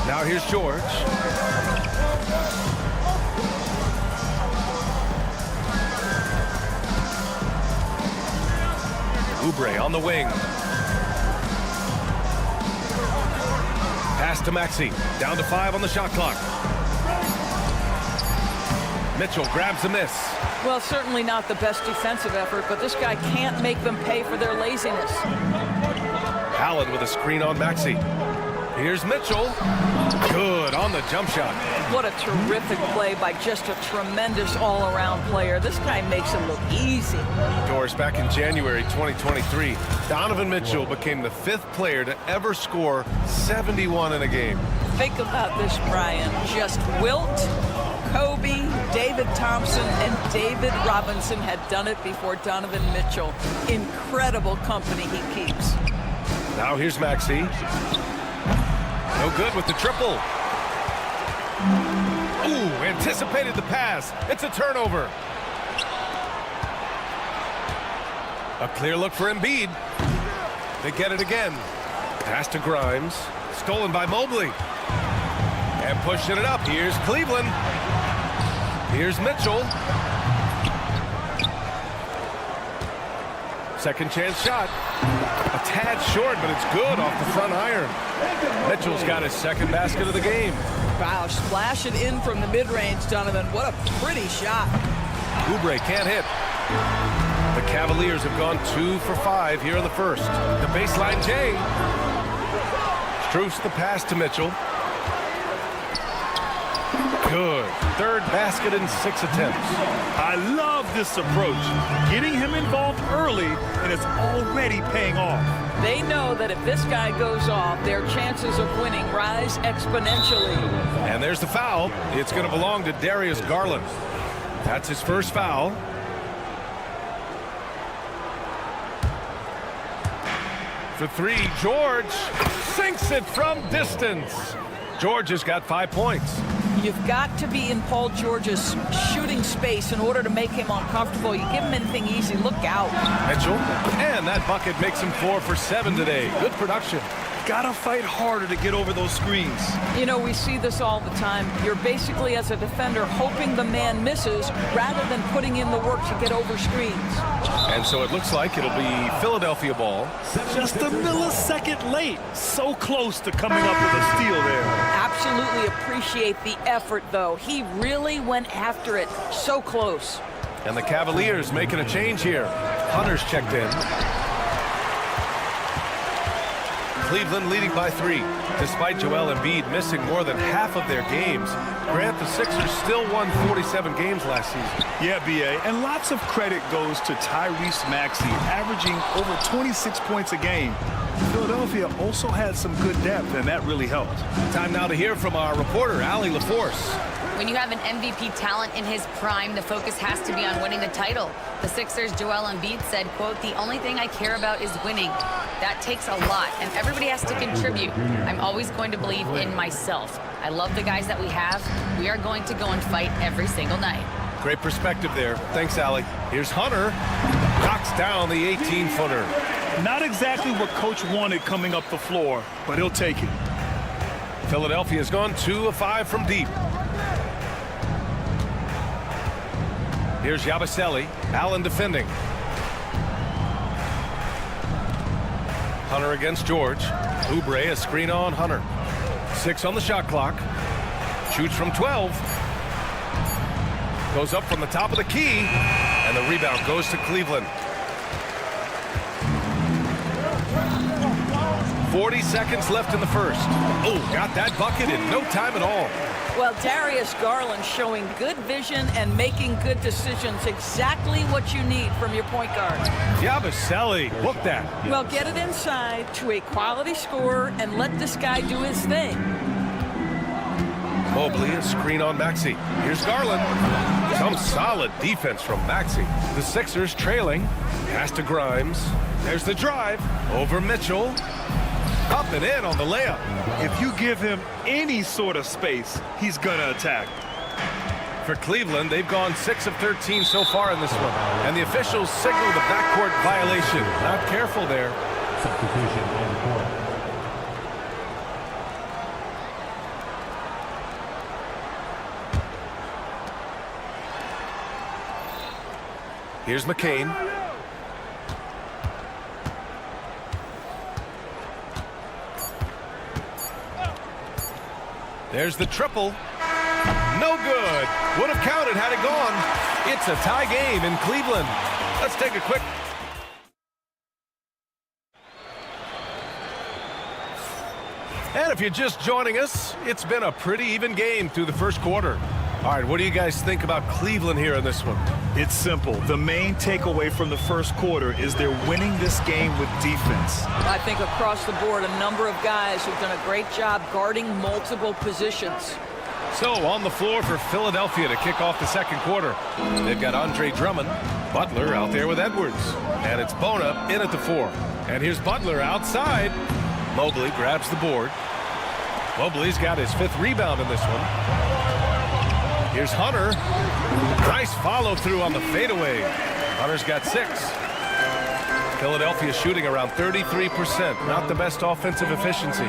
Now here's George. Oubre on the wing. Pass to Maxey. Down to 5 on the shot clock. Mitchell grabs a miss. Well, certainly not the best defensive effort, but this guy can't make them pay for their laziness. Allen with a screen on Maxey. Here's Mitchell. Good on the jump shot. What a terrific play by just a tremendous all-around player. This guy makes it look easy. Doris, back in January 2023, Donovan Mitchell became the 5th player to ever score 71 in a game. Think about this, Brian. Just Wilt, Kobe, David Thompson, and David Robinson had done it before Donovan Mitchell. Incredible company he keeps. Now here's Maxey. No good with the triple. Ooh, anticipated the pass. It's a turnover. A clear look for Embiid. They get it again. Pass to Grimes. Stolen by Mobley. And pushing it up. Here's Cleveland. Here's Mitchell. Second chance shot. A tad short, but it's good off the front iron. Mitchell's got his second basket of the game. Wow, splash it in from the mid-range, Donovan. What a pretty shot. Oubre can't hit. The Cavaliers have gone 2 for 5 here in the first. The baseline J. Strus the pass to Mitchell. Good. Third basket in 6 attempts. I love this approach. Getting him involved early, and it's already paying off. They know that if this guy goes off, their chances of winning rise exponentially. And there's the foul. It's going to belong to Darius Garland. That's his first foul. For 3, George sinks it from distance. George has got 5 points. You've got to be in Paul George's shooting space in order to make him uncomfortable. You give him anything easy, look out. Mitchell, and that bucket makes him 4 for 7 today. Good production. Gotta fight harder to get over those screens. You know, we see this all the time. You're basically, as a defender, hoping the man misses rather than putting in the work to get over screens. And so it looks like it'll be Philadelphia ball. Just a millisecond late. So close to coming up with a steal there. Absolutely appreciate the effort, though. He really went after it. So close. And the Cavaliers making a change here. Hunter's checked in. Cleveland leading by 3. Despite Joel Embiid missing more than half of their games, Grant, the Sixers still won 47 games last season. Yeah, B.A., and lots of credit goes to Tyrese Maxey, averaging over 26 points a game. Philadelphia also had some good depth, and that really helped. Time now to hear from our reporter, Allie LaForce. When you have an MVP talent in his prime, the focus has to be on winning the title. The Sixers' Joel Embiid said, quote, "The only thing I care about is winning." That takes a lot, and everybody has to contribute. I'm always going to believe in myself. I love the guys that we have. We are going to go and fight every single night. Great perspective there. Thanks, Allie. Here's Hunter. Knocks down the 18-footer. Not exactly what Coach wanted coming up the floor, but he'll take it. Philadelphia's gone 2 of 5 from deep. Here's Yabusele. Allen defending. Hunter against George. Oubre, a screen on Hunter. 6 on the shot clock. Shoots from 12. Goes up from the top of the key. And the rebound goes to Cleveland. 40 seconds left in the first. Oh, got that bucket in no time at all. Well, Darius Garland showing good vision and making good decisions. Exactly what you need from your point guard. Yabusele, book that. Well, get it inside to a quality scorer and let this guy do his thing. Mobley, a screen on Maxey. Here's Garland. Some solid defense from Maxey. The Sixers trailing. Pass to Grimes. There's the drive. Over Mitchell. Up and in on the layup. If you give him any sort of space, he's going to attack. For Cleveland, they've gone 6 of 13 so far in this one. And the officials signal the backcourt violation. Not careful there. Substitution on the court. Here's McCain. There's the triple. No good. Would have counted had it gone. It's a tie game in Cleveland. Let's take a quick. And if you're just joining us, it's been a pretty even game through the first quarter. All right, what do you guys think about Cleveland here in this one? It's simple. The main takeaway from the first quarter is they're winning this game with defense. I think across the board, a number of guys who've done a great job guarding multiple positions. So on the floor for Philadelphia to kick off the second quarter. They've got Andre Drummond, Butler out there with Edwards. And it's Bona in at the 4. And here's Butler outside. Mobley grabs the board. Mobley's got his 5th rebound in this one. Here's Hunter. Nice follow through on the fadeaway. Hunter's got 6. Philadelphia shooting around 33%. Not the best offensive efficiency.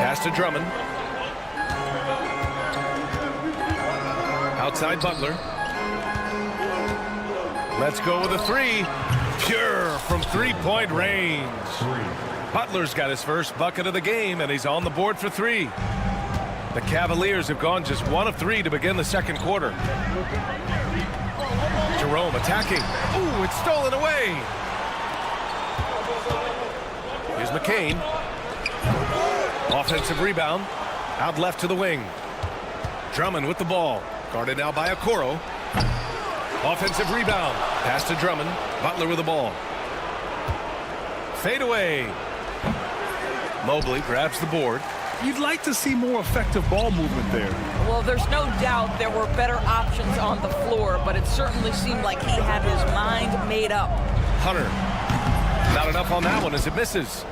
Pass to Drummond. Outside Butler. Let's go with a 3. Pure from 3-point range. Butler's got his first bucket of the game, and he's on the board for 3. The Cavaliers have gone just 1 of 3 to begin the second quarter. Jerome attacking. Ooh, it's stolen away. Here's McCain. Offensive rebound. Out left to the wing. Drummond with the ball. Guarded now by Okoro. Offensive rebound. Pass to Drummond. Butler with the ball. Fade away. Mobley grabs the board. You'd like to see more effective ball movement there. Well, there's no doubt there were better options on the floor, but it certainly seemed like he had his mind made up. Hunter. Not enough on that one as it misses.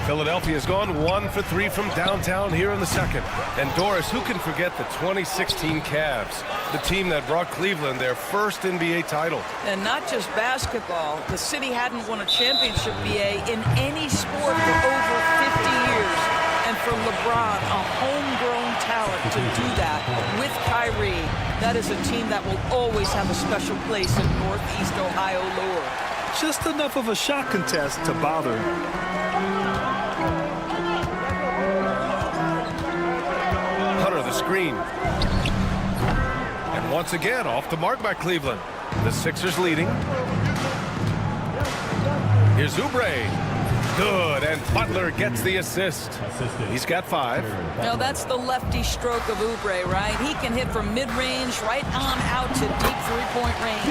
Philadelphia's gone 1 for 3 from downtown here in the second. And Doris, who can forget the 2016 Cavs, the team that brought Cleveland their first NBA title? And not just basketball. The city hadn't won a championship, BA, in any sport for over 50 years. And for LeBron, a homegrown talent to do that with Kyrie, that is a team that will always have a special place in Northeast Ohio lore. Just enough of a shot contest to bother. Hunter, the screen. And once again, off the mark by Cleveland. The Sixers leading. Here's Oubre. Good, and Butler gets the assist. He's got 5. Now that's the lefty stroke of Oubre, right? He can hit from mid-range right on out to deep three-point range.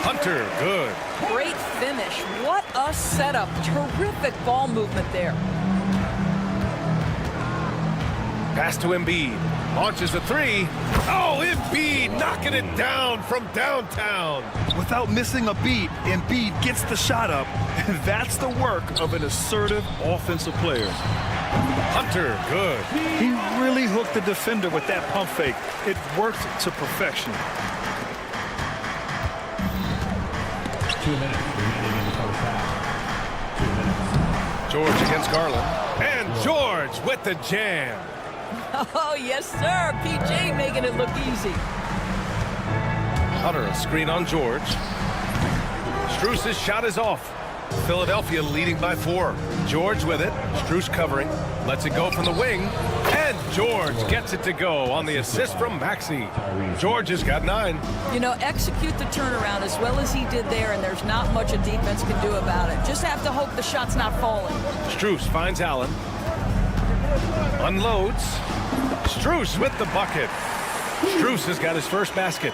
Hunter, good. Great finish. What a setup. Terrific ball movement there. Pass to Embiid. Launches a 3. Oh, Embiid knocking it down from downtown. Without missing a beat, Embiid gets the shot up. And that's the work of an assertive offensive player. Hunter, good. He really hooked the defender with that pump fake. It worked to perfection. 2 minutes remaining in the first half. 2 minutes. George against Garland. And George with the jam. Oh, yes, sir. PJ making it look easy. Hunter, a screen on George. Strus's shot is off. Philadelphia leading by 4. George with it. Strus covering. Lets it go from the wing. And George gets it to go on the assist from Maxey. George has got 9. You know, execute the turnaround as well as he did there, and there's not much a defense can do about it. Just have to hope the shot's not falling. Strus finds Allen. Unloads. Strus with the bucket. Strus has got his first basket.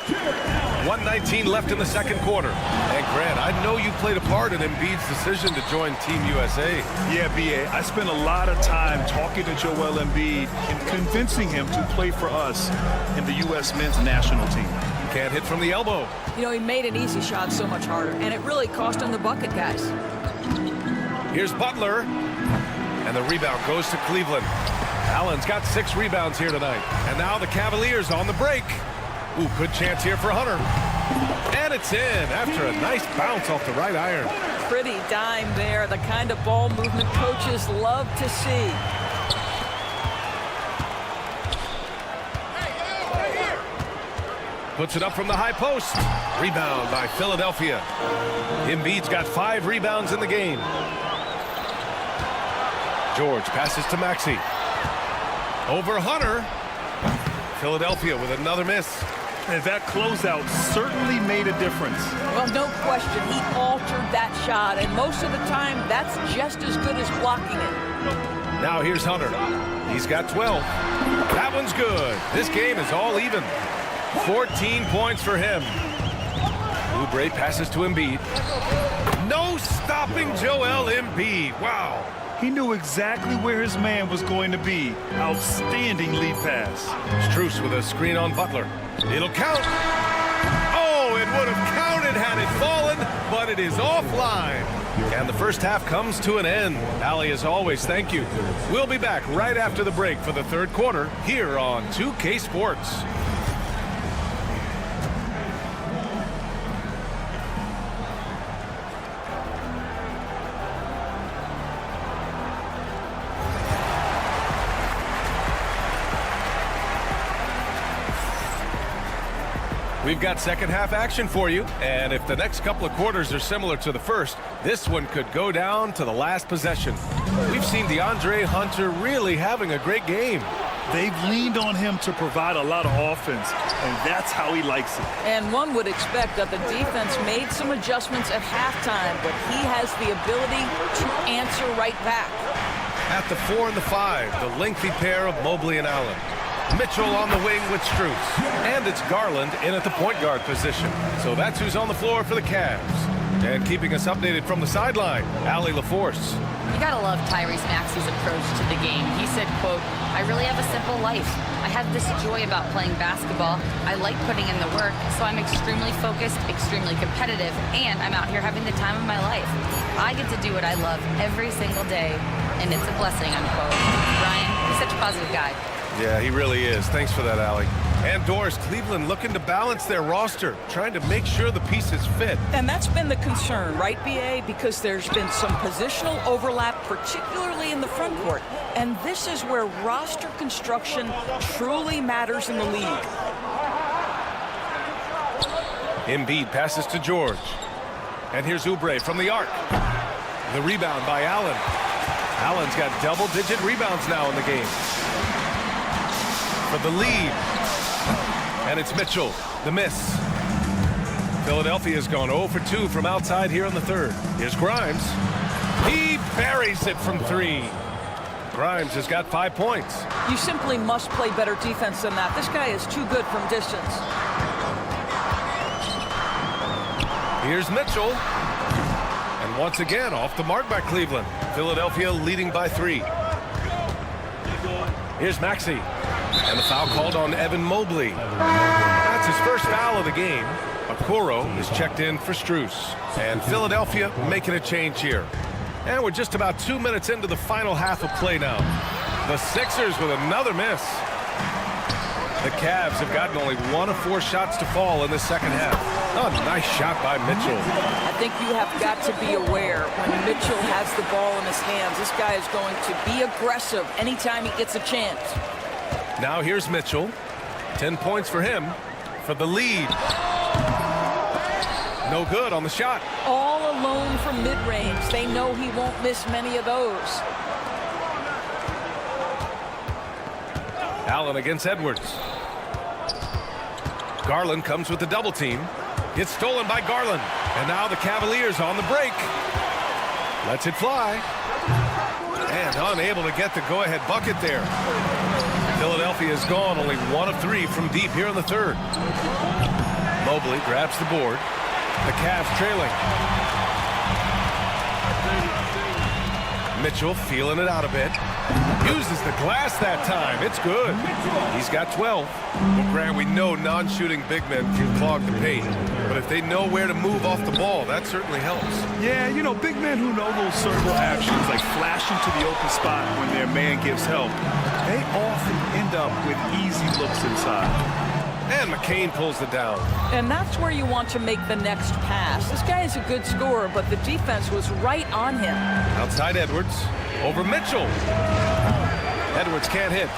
1:19 left in the second quarter. And Grant, I know you played a part in Embiid's decision to join Team USA. Yeah, B.A., I spent a lot of time talking to Joel Embiid and convincing him to play for us in the U.S. men's national team. Can't hit from the elbow. You know, he made an easy shot so much harder, and it really cost him the bucket, guys. Here's Butler. And the rebound goes to Cleveland. Allen's got 6 rebounds here tonight. And now the Cavaliers on the break. Ooh, good chance here for Hunter. And it's in after a nice bounce off the right iron. Pretty dime there, the kind of ball movement coaches love to see. Puts it up from the high post. Rebound by Philadelphia. Embiid's got 5 rebounds in the game. George passes to Maxey. Over Hunter. Philadelphia with another miss. And that closeout certainly made a difference. Well, no question, he altered that shot, and most of the time, that's just as good as blocking it. Now here's Hunter. He's got 12. That one's good. This game is all even. 14 points for him. Oubre passes to Embiid. No stopping Joel Embiid. Wow. He knew exactly where his man was going to be. Outstanding lead pass. Strus with a screen on Butler. It'll count. Oh, it would have counted had it fallen, but it is offline. And the first half comes to an end. Allie, as always, thank you. We'll be back right after the break for the third quarter here on 2K Sports. We've got second half action for you, and if the next couple of quarters are similar to the first, this one could go down to the last possession. We've seen DeAndre Hunter really having a great game. They've leaned on him to provide a lot of offense, and that's how he likes it. And one would expect that the defense made some adjustments at halftime, but he has the ability to answer right back. At the 4 and the 5, the lengthy pair of Mobley and Allen. Mitchell on the wing with Strus. And it's Garland in at the point guard position. So that's who's on the floor for the Cavs. And keeping us updated from the sideline, Allie LaForce. You gotta love Tyrese Maxey's approach to the game. He said, quote, "I really have a simple life. I have this joy about playing basketball. I like putting in the work, so I'm extremely focused, extremely competitive, and I'm out here having the time of my life. I get to do what I love every single day, and it's a blessing," unquote. Ryan, he's such a positive guy. Yeah, he really is. Thanks for that, Allie. And Doris, Cleveland looking to balance their roster, trying to make sure the pieces fit. And that's been the concern, right, B.A.? Because there's been some positional overlap, particularly in the front court. And this is where roster construction truly matters in the league. Embiid passes to George. And here's Oubre from the arc. The rebound by Allen. Allen's got double-digit rebounds now in the game. For the lead. And it's Mitchell, the miss. Philadelphia's gone 0 for 2 from outside here in the third. Here's Grimes. He buries it from 3. Grimes has got 5 points. You simply must play better defense than that. This guy is too good from distance. Here's Mitchell. And once again, off the mark by Cleveland. Philadelphia leading by 3. Here's Maxey. And the foul called on Evan Mobley. That's his first foul of the game. Okoro is checked in for Strus. And Philadelphia making a change here. And we're just about 2 minutes into the final half of play now. The Sixers with another miss. The Cavs have gotten only 1 of 4 shots to fall in the second half. Oh, nice shot by Mitchell. I think you have got to be aware when Mitchell has the ball in his hands. This guy is going to be aggressive anytime he gets a chance. Now here's Mitchell. 10 points for him for the lead. No good on the shot. All alone from mid-range. They know he won't miss many of those. Allen against Edwards. Garland comes with the double team. It's stolen by Garland. And now the Cavaliers on the break. Lets it fly. And unable to get the go-ahead bucket there. Philadelphia is gone only 1 of 3 from deep here in the third. Mobley grabs the board. The Cavs trailing. Mitchell feeling it out a bit. Uses the glass that time. It's good. He's got 12. Well, Grant, we know non-shooting big men can clog the paint. But if they know where to move off the ball, that certainly helps. Yeah, you know, big men who know those circle actions, like flashing to the open spot when their man gives help, they often end up with easy looks inside. And McCain pulls it down. And that's where you want to make the next pass. This guy is a good scorer, but the defense was right on him. Outside Edwards. Over Mitchell. Edwards can't hit.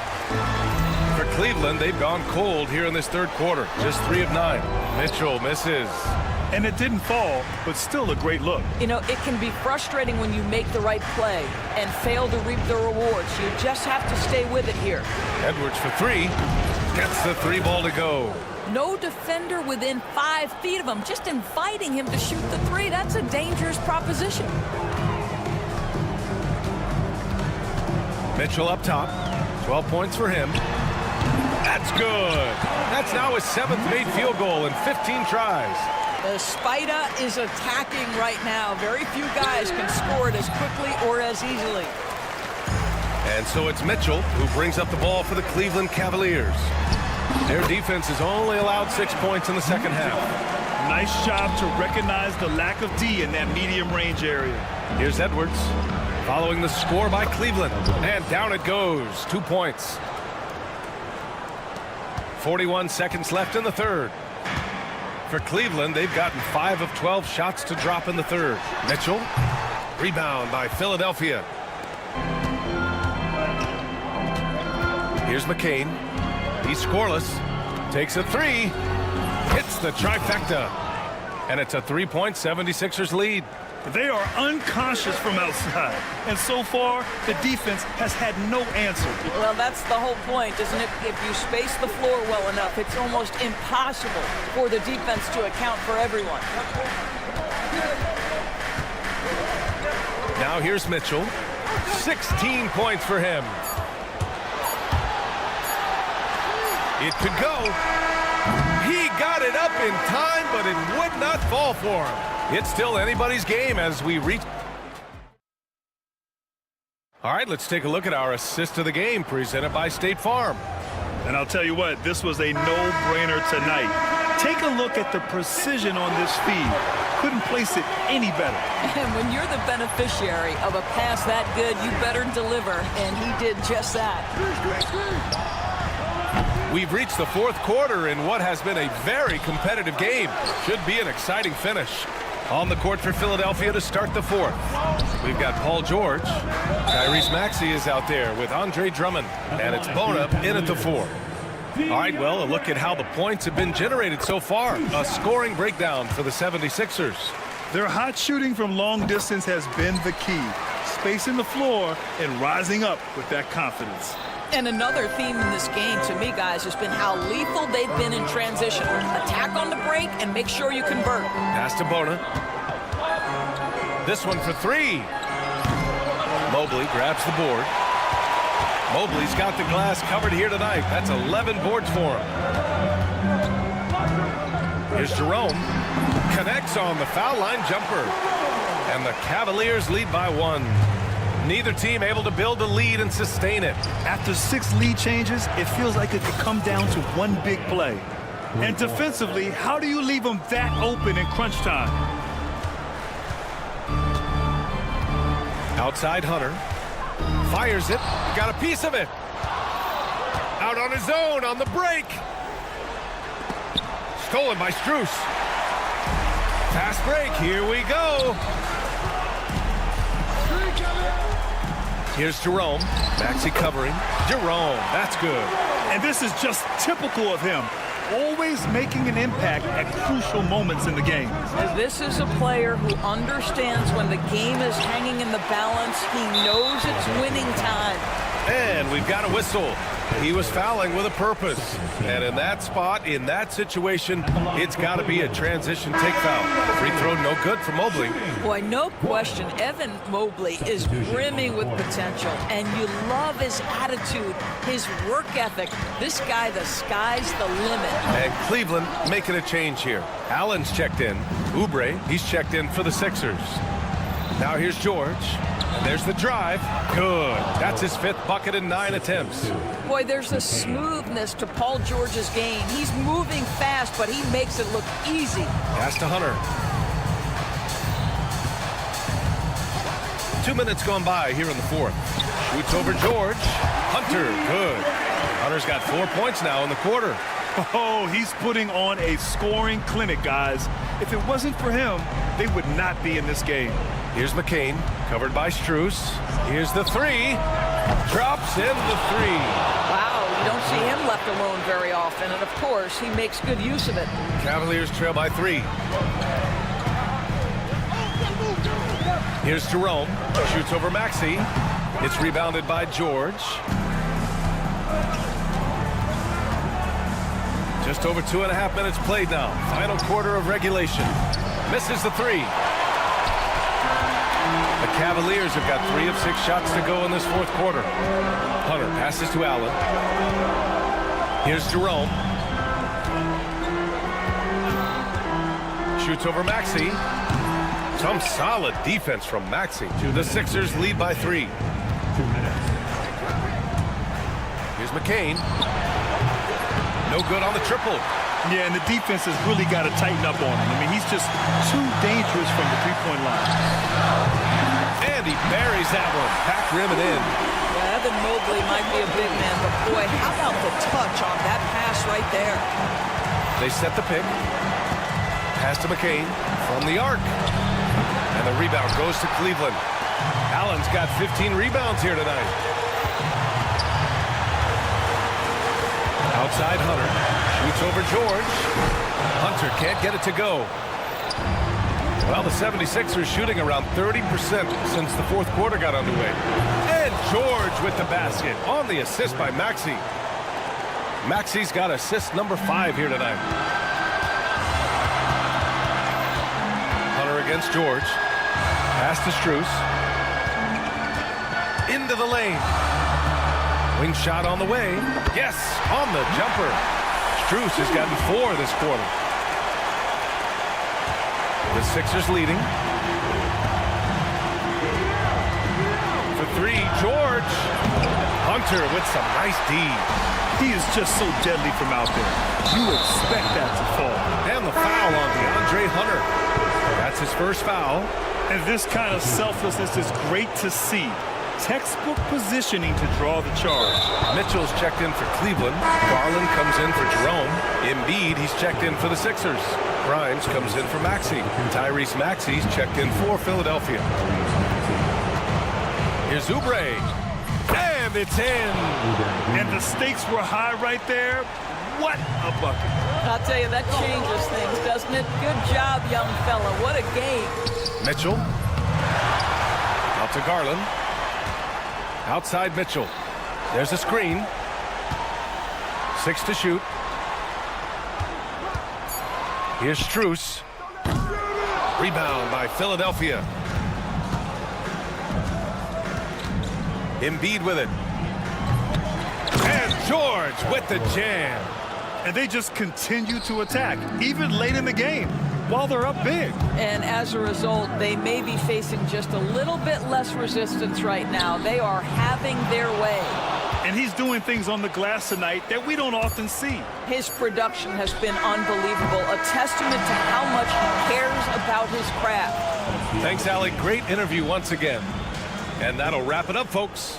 For Cleveland, they've gone cold here in this third quarter. Just 3 of 9. Mitchell misses. And it didn't fall, but still a great look. You know, it can be frustrating when you make the right play and fail to reap the rewards. You just have to stay with it here. Edwards for 3. Gets the 3 ball to go. No defender within 5 feet of him, just inviting him to shoot the 3. That's a dangerous proposition. Mitchell up top. 12 points for him. That's good. That's now his 7th made field goal in 15 tries. The Spider is attacking right now. Very few guys can score it as quickly or as easily. And so it's Mitchell who brings up the ball for the Cleveland Cavaliers. Their defense has only allowed 6 points in the second half. Nice job to recognize the lack of D in that medium range area. Here's Edwards following the score by Cleveland. And down it goes. 2 points. 41 seconds left in the third. For Cleveland, they've gotten 5 of 12 shots to drop in the third. Mitchell, rebound by Philadelphia. Here's McCain. He's scoreless. Takes a 3. Hits the trifecta. And it's a 3-point 76ers lead. They are unconscious from outside. And so far, the defense has had no answer. Well, that's the whole point, isn't it? If you space the floor well enough, it's almost impossible for the defense to account for everyone. Now here's Mitchell. 16 points for him. It could go. He got it up in time, but it would not fall for him. It's still anybody's game as we reach. All right, let's take a look at our assist of the game presented by State Farm. And I'll tell you what, this was a no-brainer tonight. Take a look at the precision on this feed. Couldn't place it any better. And when you're the beneficiary of a pass that good, you better deliver, and he did just that. We've reached the fourth quarter in what has been a very competitive game. Should be an exciting finish. On the court for Philadelphia to start the fourth. We've got Paul George. Tyrese Maxey is out there with Andre Drummond. And it's Bona in at the 4. All right, well, a look at how the points have been generated so far. A scoring breakdown for the 76ers. Their hot shooting from long distance has been the key. Spacing the floor and rising up with that confidence. And another theme in this game, to me, guys, has been how lethal they've been in transition. Attack on the break and make sure you convert. Pass to Bona. This one for 3. Mobley grabs the board. Mobley's got the glass covered here tonight. That's 11 boards for him. Here's Jerome. Connects on the foul line jumper. And the Cavaliers lead by 1. Neither team able to build a lead and sustain it. After 6 lead changes, it feels like it could come down to one big play. And defensively, how do you leave them that open in crunch time? Outside Hunter. Fires it. Got a piece of it. Out on his own on the break. Stolen by Strus. Fast break. Here we go. Here's Jerome. Maxey covering. Jerome. That's good. And this is just typical of him. Always making an impact at crucial moments in the game. This is a player who understands when the game is hanging in the balance. He knows it's winning time. And we've got a whistle. He was fouling with a purpose. And in that spot, in that situation, it's got to be a transition take foul. Free throw no good for Mobley. Boy, no question, Evan Mobley is brimming with potential, and you love his attitude, his work ethic. This guy, the sky's the limit. And Cleveland making a change here. Allen's checked in. Oubre, he's checked in for the Sixers. Now here's George. And there's the drive. Good. That's his 5th bucket in 9 attempts. Boy, there's a smoothness to Paul George's game. He's moving fast, but he makes it look easy. Pass to Hunter. 2 minutes gone by here in the 4th. Shoots over George. Hunter, good. Hunter's got 4 points now in the quarter. Oh, he's putting on a scoring clinic, guys. If it wasn't for him, they would not be in this game. Here's McCain, covered by Strus. Here's the 3. Drops in the 3. Wow, you don't see him left alone very often, and of course, he makes good use of it. Cavaliers trail by 3. Here's Jerome, shoots over Maxey. It's rebounded by George. Just over 2.5 minutes played now. Final quarter of regulation. Misses the 3. The Cavaliers have got 3 of 6 shots to go in this 4th quarter. Hunter passes to Allen. Here's Jerome. Shoots over Maxey. Some solid defense from Maxey. The Sixers lead by 3. 2 minutes. Here's McCain. No good on the triple. Yeah, and the defense has really got to tighten up on him. I mean, he's just too dangerous from the three-point line. And he buries that one. Back rim and in. Yeah, Evan Mobley might be a big man, but boy, how about the touch on that pass right there? They set the pick. Pass to McCain from the arc. And the rebound goes to Cleveland. Allen's got 15 rebounds here tonight. Outside Hunter. Shoots over George. Hunter can't get it to go. Well, the 76ers shooting around 30% since the 4th quarter got underway. And George with the basket on the assist by Maxey. Maxey's got assist number 5 here tonight. Hunter against George. Pass to Strus. Into the lane. Wing shot on the way. Yes, on the jumper. Strus has gotten 4 this quarter. The Sixers leading. For 3, George. Hunter with some nice D. He is just so deadly from out there. You expect that to fall. And the foul on DeAndre Hunter. That's his first foul. And this kind of selflessness is great to see. Textbook positioning to draw the charge. Mitchell's checked in for Cleveland. Garland comes in for Jerome. Embiid, he's checked in for the Sixers. Grimes comes in for Maxey. Tyrese Maxey's checked in for Philadelphia. Here's Oubre. And it's in. And the stakes were high right there. What a bucket. I'll tell you, that changes things, doesn't it? Good job, young fella. What a game. Mitchell. Out to Garland. Outside Mitchell. There's a screen. 6 to shoot. Here's Strus. Rebound by Philadelphia. Embiid with it. And George with the jam. And they just continue to attack, even late in the game, while they're up big. And as a result, they may be facing just a little bit less resistance right now. They are having their way. And he's doing things on the glass tonight that we don't often see. His production has been unbelievable, a testament to how much he cares about his craft. Thanks, Allie. Great interview once again. And that'll wrap it up, folks.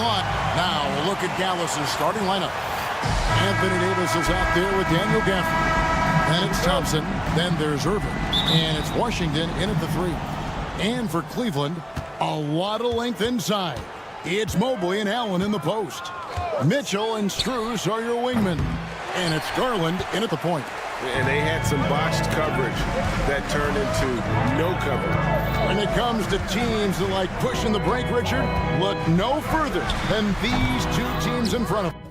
caught. Now a look at Dallas's starting lineup. Anthony Davis is out there with Daniel Gafford. Then it's Thompson. Then there's Irving. And it's Washington in at the 3. And for Cleveland, a lot of length inside. It's Mobley and Allen in the post. Mitchell and Strus are your wingmen. And it's Garland in at the point. And they had some botched coverage that turned into no coverage. When it comes to teams that like pushing the break, Richard, look no further than these two teams in front of them.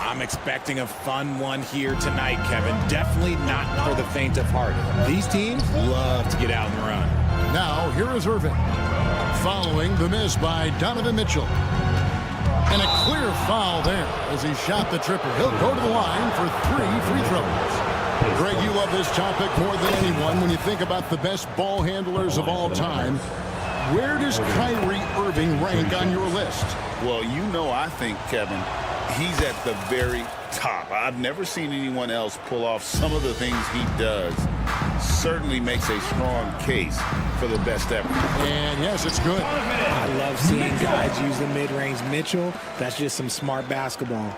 I'm expecting a fun one here tonight, Kevin. Definitely not for the faint of heart. These teams love to get out and run. Now, here is Irving. Following the miss by Donovan Mitchell. And a clear foul there as he shot the triple. He'll go to the line for 3 free throws. Greg, you love this topic more than anyone when you think about the best ball handlers of all time. Where does Kyrie Irving rank on your list? Well, you know, I think, Kevin, he's at the very top. I've never seen anyone else pull off some of the things he does. Certainly makes a strong case for the best ever. And yes, it's good. I love seeing guys use the mid-range. Mitchell, that's just some smart basketball.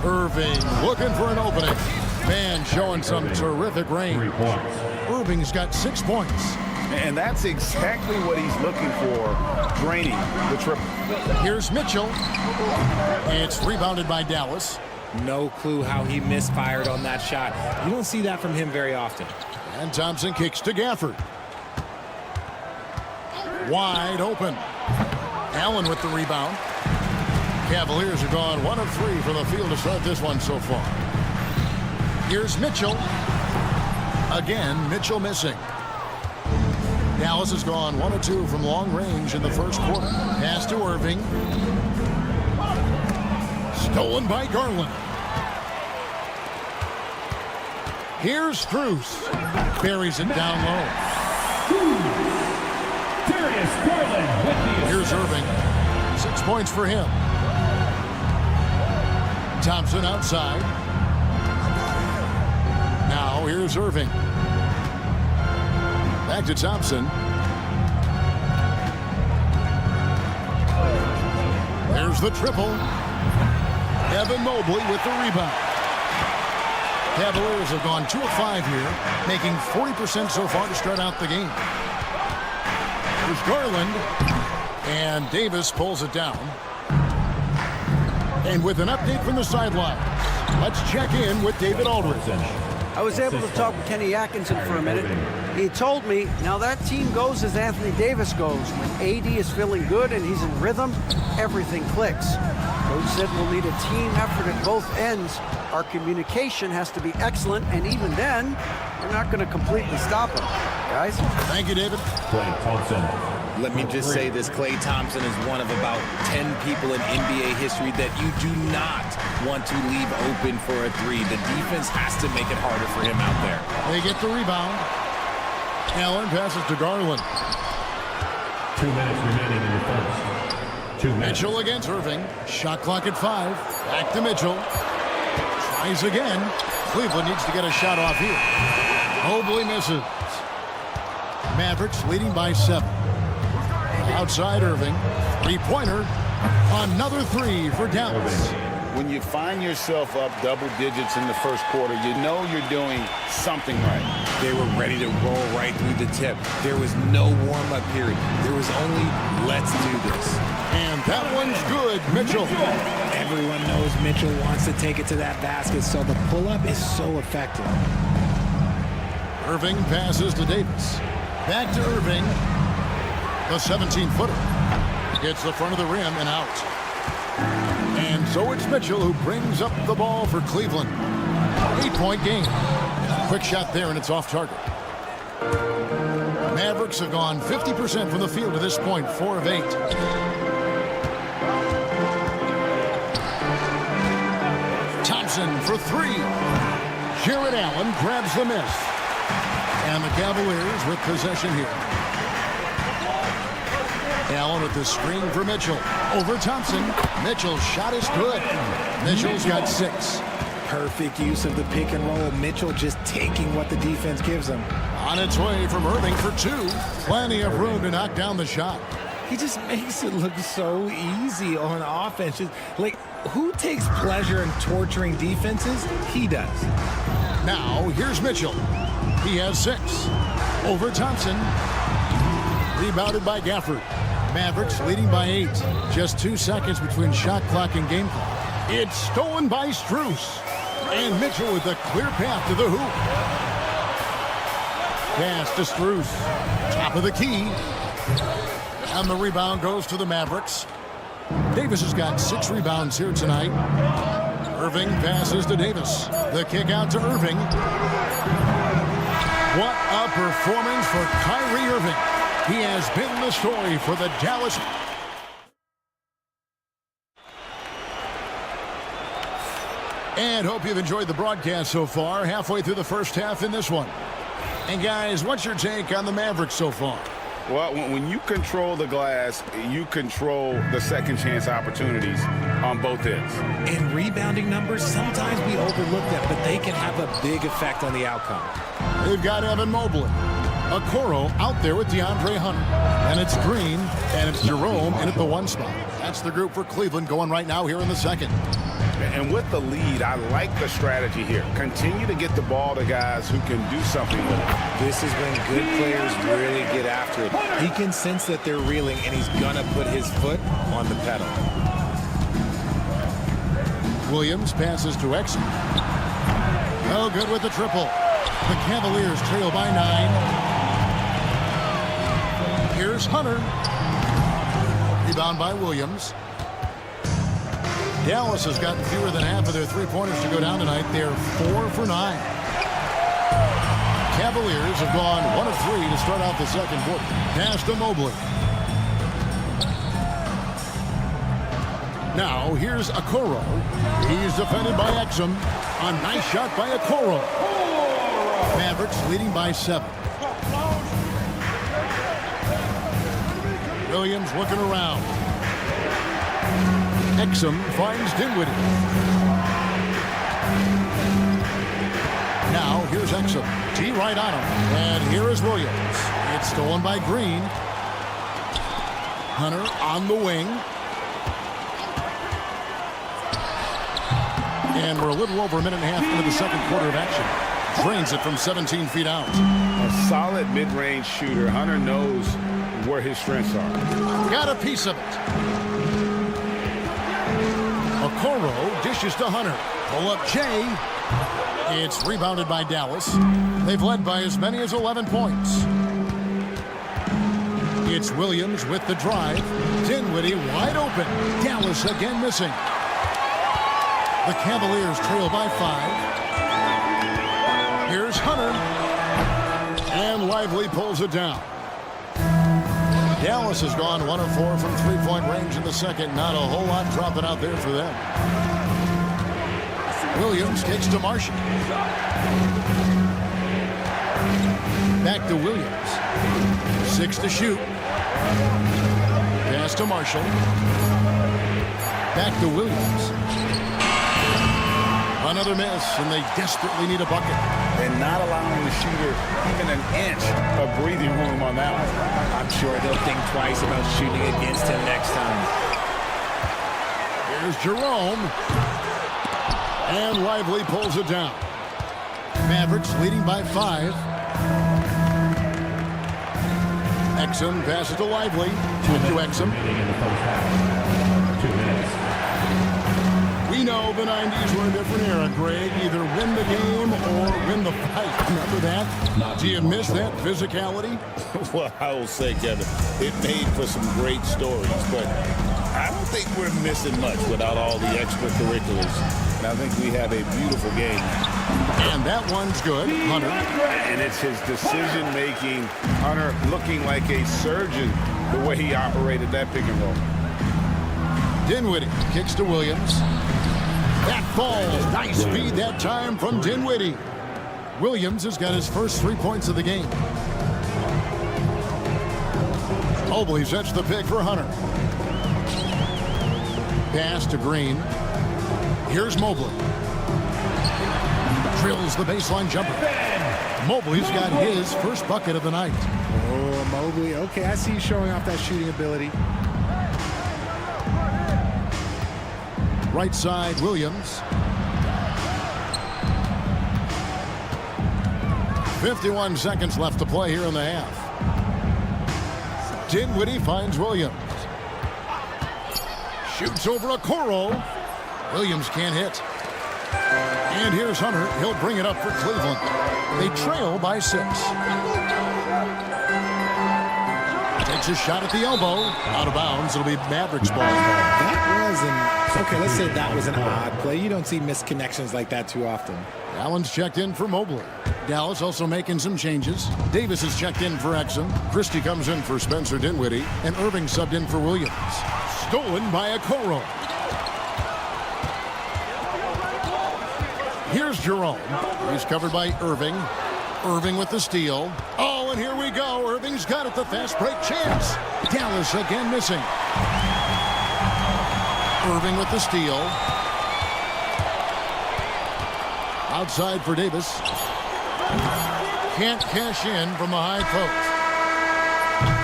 Irving looking for an opening. Man showing some terrific range. Irving's got 6 points. And that's exactly what he's looking for, draining the triple. Here's Mitchell. It's rebounded by Dallas. No clue how he misfired on that shot. You don't see that from him very often. And Thompson kicks to Gafford. Wide open. Allen with the rebound. Cavaliers have gone 1 of 3 from the field to start this one so far. Here's Mitchell. Again, Mitchell missing. Dallas has gone 1 of 2 from long range in the first quarter. Pass to Irving. Stolen by Garland. Here's Strus. Buries it down low. Darius Garland with the Here's Irving. 6 points for him. Thompson outside. Now here's Irving. Back to Thompson. There's the triple. Evan Mobley with the rebound. Cavaliers have gone 2 of 5 here, making 40% so far to start out the game. There's Garland. And Davis pulls it down. And with an update from the sideline, let's check in with David Aldridge. I was able to talk with Kenny Atkinson for a minute. He told me, now that team goes as Anthony Davis goes. When AD is feeling good and he's in rhythm, everything clicks. Coach said we'll need a team effort at both ends. Our communication has to be excellent, and even then, we're not going to completely stop him. Guys? Thank you, David. Klay Thompson. Let me just say this, Klay Thompson is one of about 10 people in NBA history that you do not want to leave open for a 3. The defense has to make it harder for him out there. They get the rebound. Allen passes to Garland. 2 minutes remaining in the first. 2 minutes. Mitchell against Irving. Shot clock at 5. Back to Mitchell. Tries again. Cleveland needs to get a shot off here. Mobley misses. Mavericks leading by 7. Outside Irving. 3-pointer. Another 3 for Dallas. When you find yourself up double digits in the first quarter, you know you're doing something right. They were ready to roll right through the tip. There was no warm-up period. There was only, let's do this. And that one's good, Mitchell. Everyone knows Mitchell wants to take it to that basket, so the pull-up is so effective. Irving passes to Davis. Back to Irving. The 17-footer. Gets the front of the rim and out. And so it's Mitchell who brings up the ball for Cleveland. 8-point game. Quick shot there, and it's off target. Mavericks have gone 50% from the field to this point, 4 of 8. Thompson for 3. Jared Allen grabs the miss. And the Cavaliers with possession here. Allen with the screen for Mitchell. Over Thompson. Mitchell's shot is good. Mitchell's got 6. Perfect use of the pick and roll. Mitchell just taking what the defense gives him. On its way from Irving for two. Plenty of room to knock down the shot. He just makes it look so easy on offense. Just, like, who takes pleasure in torturing defenses? He does. Now, here's Mitchell. He has 6. Over Thompson. Rebounded by Gafford. Mavericks leading by 8. Just 2 seconds between shot clock and game clock. It's stolen by Strus. And Mitchell with a clear path to the hoop. Pass to Strus. Top of the key. And the rebound goes to the Mavericks. Davis has got 6 rebounds here tonight. Irving passes to Davis. The kick out to Irving. What a performance for Kyrie Irving. He has been the story for the Dallas. And hope you've enjoyed the broadcast so far. Halfway through the first half in this one. And guys, what's your take on the Mavericks so far? Well, when you control the glass, you control the second chance opportunities on both ends. And rebounding numbers, sometimes we overlook that, but they can have a big effect on the outcome. They've got Evan Mobley. Okoro out there with DeAndre Hunter. And it's Green, and it's Jerome in at the 1 spot. That's the group for Cleveland going right now here in the second. And with the lead, I like the strategy here. Continue to get the ball to guys who can do something with it. This is when good players really get after it. He can sense that they're reeling, and he's going to put his foot on the pedal. Williams passes to Exum. No good with the triple. The Cavaliers trail by 9. Here's Hunter. Rebound by Williams. Dallas has gotten fewer than half of their three-pointers to go down tonight. They're 4 for 9. Cavaliers have gone 1 of 3 to start out the second quarter. Pass to Mobley. Now here's Okoro. He's defended by Exum. A nice shot by Okoro. Mavericks leading by 7. Williams looking around. Exum finds Dinwiddie. Now here's Exum. T right on him. And here is Williams. It's stolen by Green. Hunter on the wing. And we're a little over a minute and a half into the second quarter of action. Drains it from 17 feet out. A solid mid-range shooter. Hunter knows where his strengths are. Got a piece of it. Okoro dishes to Hunter. Pull up Jay. It's rebounded by Dallas. They've led by as many as 11 points. It's Williams with the drive. Dinwiddie wide open. Dallas again missing. The Cavaliers trail by 5. Here's Hunter. And Lively pulls it down. Dallas has gone 1 of 4 from three-point range in the second. Not a whole lot dropping out there for them. Williams kicks to Marshall. Back to Williams. 6 to shoot. Pass to Marshall. Back to Williams. Another miss, and they desperately need a bucket. And not allowing the shooter even an inch of breathing room on that one. I'm sure they'll think twice about shooting against him next time. Here's Jerome. And Lively pulls it down. Mavericks leading by 5. Exum passes to Lively. To Exum. We know the 90s were a different era, Greg. Either win the game or win the fight. Remember that? Do you miss that physicality? Well, I will say, Kevin, it made for some great stories, but I don't think we're missing much without all the extracurriculars. And I think we have a beautiful game. And that one's good. Hunter. And it's his decision-making. Hunter looking like a surgeon the way he operated that pick and roll. Dinwiddie kicks to Williams. That ball, nice speed that time from Dinwiddie. Williams has got his first 3 points of the game. Mobley sets the pick for Hunter. Pass to Green. Here's Mobley. Drills the baseline jumper. Mobley's got his first bucket of the night. Oh, Mobley. Okay, I see you showing off that shooting ability. Right side, Williams. 51 seconds left to play here in the half. Dinwiddie finds Williams. Shoots over Okoro. Williams can't hit. And here's Hunter. He'll bring it up for Cleveland. They trail by 6. Takes a shot at the elbow. Out of bounds. It'll be Mavericks ball. That was okay, let's say that was an odd play. You don't see missed connections like that too often. Allen's checked in for Mobley. Dallas also making some changes. Davis is checked in for Exum. Christie comes in for Spencer Dinwiddie. And Irving subbed in for Williams. Stolen by Okoro. Here's Jerome. He's covered by Irving. Irving with the steal. Oh, and here we go. Irving's got it. The fast break chance. Dallas again missing. Irving with the steal. Outside for Davis. Can't cash in from the high post.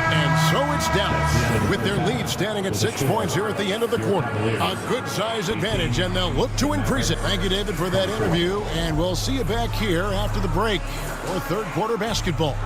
And so it's Dallas with their lead standing at 6 points here at the end of the quarter. A good size advantage, and they'll look to increase it. Thank you, David, for that interview, and we'll see you back here after the break for third quarter basketball.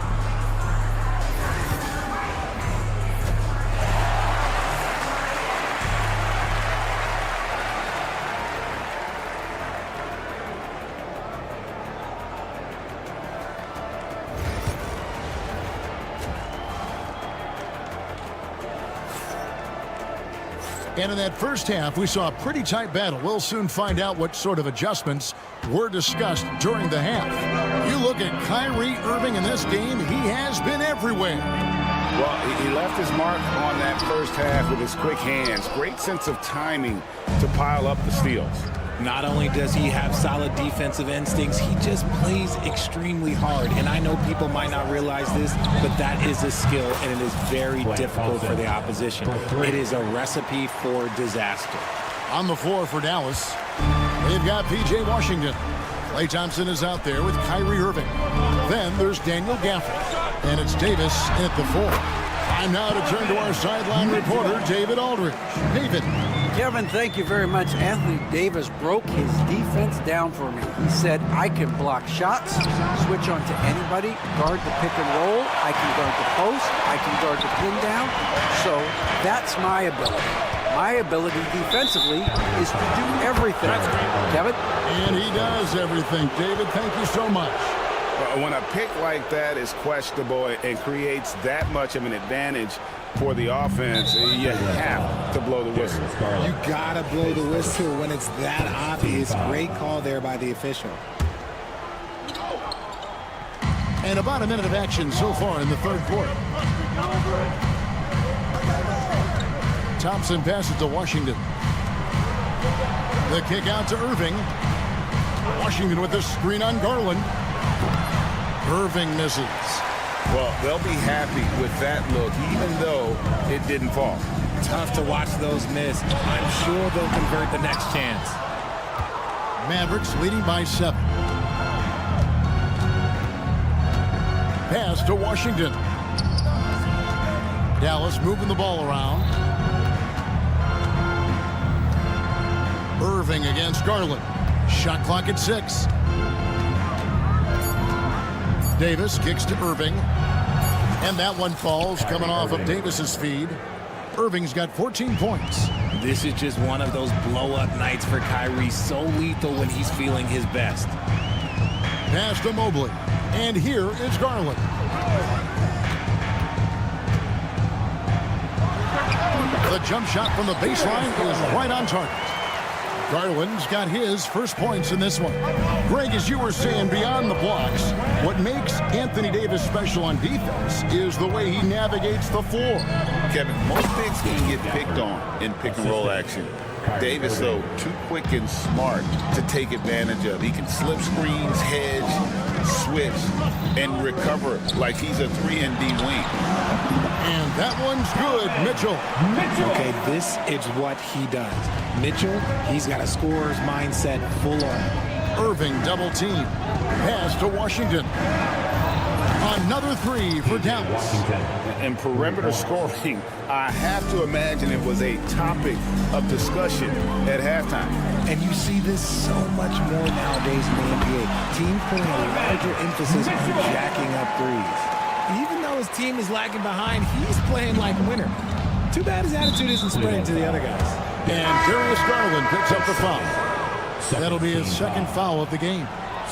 And in that first half, we saw a pretty tight battle. We'll soon find out what sort of adjustments were discussed during the half. You look at Kyrie Irving in this game, he has been everywhere. Well, he left his mark on that first half with his quick hands. Great sense of timing to pile up the steals. Not only does he have solid defensive instincts, he just plays extremely hard. And I know people might not realize this, but that is a skill, and it is very difficult for the opposition. It is a recipe for disaster. On the floor for Dallas, they've got P.J. Washington. Klay Thompson is out there with Kyrie Irving. Then there's Daniel Gafford, and it's Davis in at the 4. Time now to turn to our sideline reporter, David Aldridge. David. Kevin, thank you very much. Anthony Davis broke his defense down for me. He said, I can block shots, switch on to anybody, guard the pick and roll, I can guard the post, I can guard the pin down. So that's my ability. My ability defensively is to do everything. Kevin? And he does everything. David, thank you so much. When a pick like that is questionable and creates that much of an advantage for the offense, you have to blow the whistle. You gotta blow the whistle when it's that obvious. Great call there by the official. And about a minute of action so far in the third quarter. Thompson passes to Washington. The kick out to Irving. Washington with the screen on Garland. Irving misses. Well, they'll be happy with that look, even though it didn't fall. Tough to watch those miss. I'm sure they'll convert the next chance. Mavericks leading by 7. Pass to Washington. Dallas moving the ball around. Irving against Garland. Shot clock at 6. Davis kicks to Irving. And that one falls, coming off of Davis's feed. Irving's got 14 points. This is just one of those blow-up nights for Kyrie. So lethal when he's feeling his best. Pass to Mobley. And here is Garland. The jump shot from the baseline is right on target. Garland's got his first points in this one. Greg, as you were saying, beyond the blocks, what makes Anthony Davis special on defense is the way he navigates the floor. Kevin, most bigs can get picked on in pick and roll action. Davis, though, too quick and smart to take advantage of. He can slip screens, hedge, switch, and recover like he's a 3-and-D wing. And that one's good, Mitchell. Okay, this is what he does. Mitchell, he's got a scorer's mindset full on. Irving double team. Pass to Washington. Another three for Dallas. And perimeter scoring, I have to imagine it was a topic of discussion at halftime. And you see this so much more nowadays in the NBA. Teams putting a larger emphasis on jacking up threes. Even though his team is lagging behind, he's playing like a winner. Too bad his attitude isn't spreading to the other guys. And Darius Garland picks up the foul. That'll be his second foul of the game.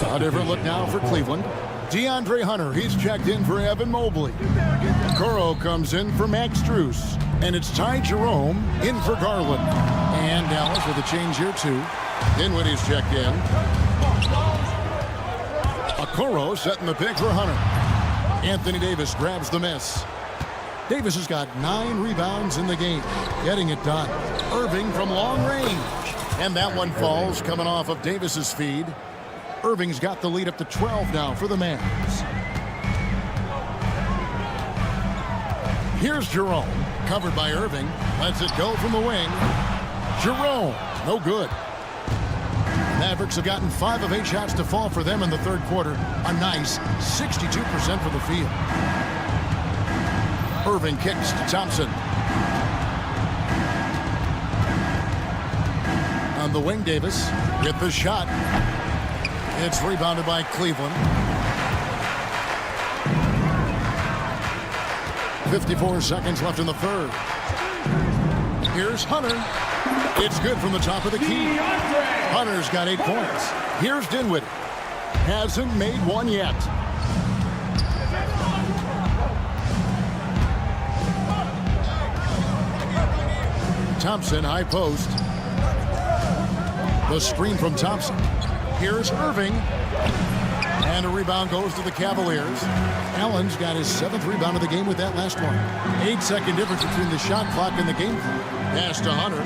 A different look now for Cleveland. DeAndre Hunter, he's checked in for Evan Mobley. Okoro comes in for Max Strus. And it's Ty Jerome in for Garland. And Dallas with a change here too. Dinwiddie's checked in. Okoro setting the pick for Hunter. Anthony Davis grabs the miss. Davis has got 9 rebounds in the game. Getting it done. Irving from long range. And that one falls coming off of Davis's feed. Irving's got the lead up to 12 now for the Mavs. Here's Jerome, covered by Irving. Lets it go from the wing. Jerome, no good. Mavericks have gotten 5 of 8 shots to fall for them in the third quarter. A nice 62% for the field. Irving kicks to Thompson. On the wing, Davis with the shot. It's rebounded by Cleveland. 54 seconds left in the third. Here's Hunter. It's good from the top of the key. Hunter's got 8 points. Here's Dinwiddie. Hasn't made one yet. Thompson, high post. The screen from Thompson. Here's Irving. And a rebound goes to the Cavaliers. Allen's got his 7th rebound of the game with that last one. 8-second difference between the shot clock and the game clock. Pass to Hunter.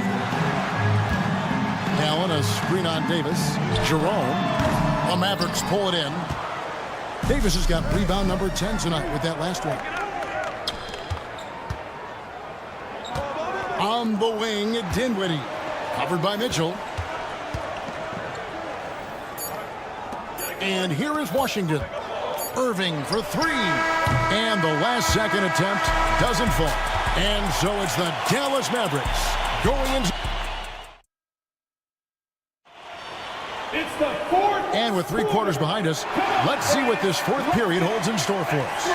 Allen, a screen on Davis. Jerome. The Mavericks pull it in. Davis has got rebound number 10 tonight with that last one. On the wing, Dinwiddie. Covered by Mitchell. And here is Washington. Irving for 3. And the last second attempt doesn't fall. And so it's the Dallas Mavericks going into... It's the fourth. And with 3 quarters behind us, let's see what this fourth period holds in store for us.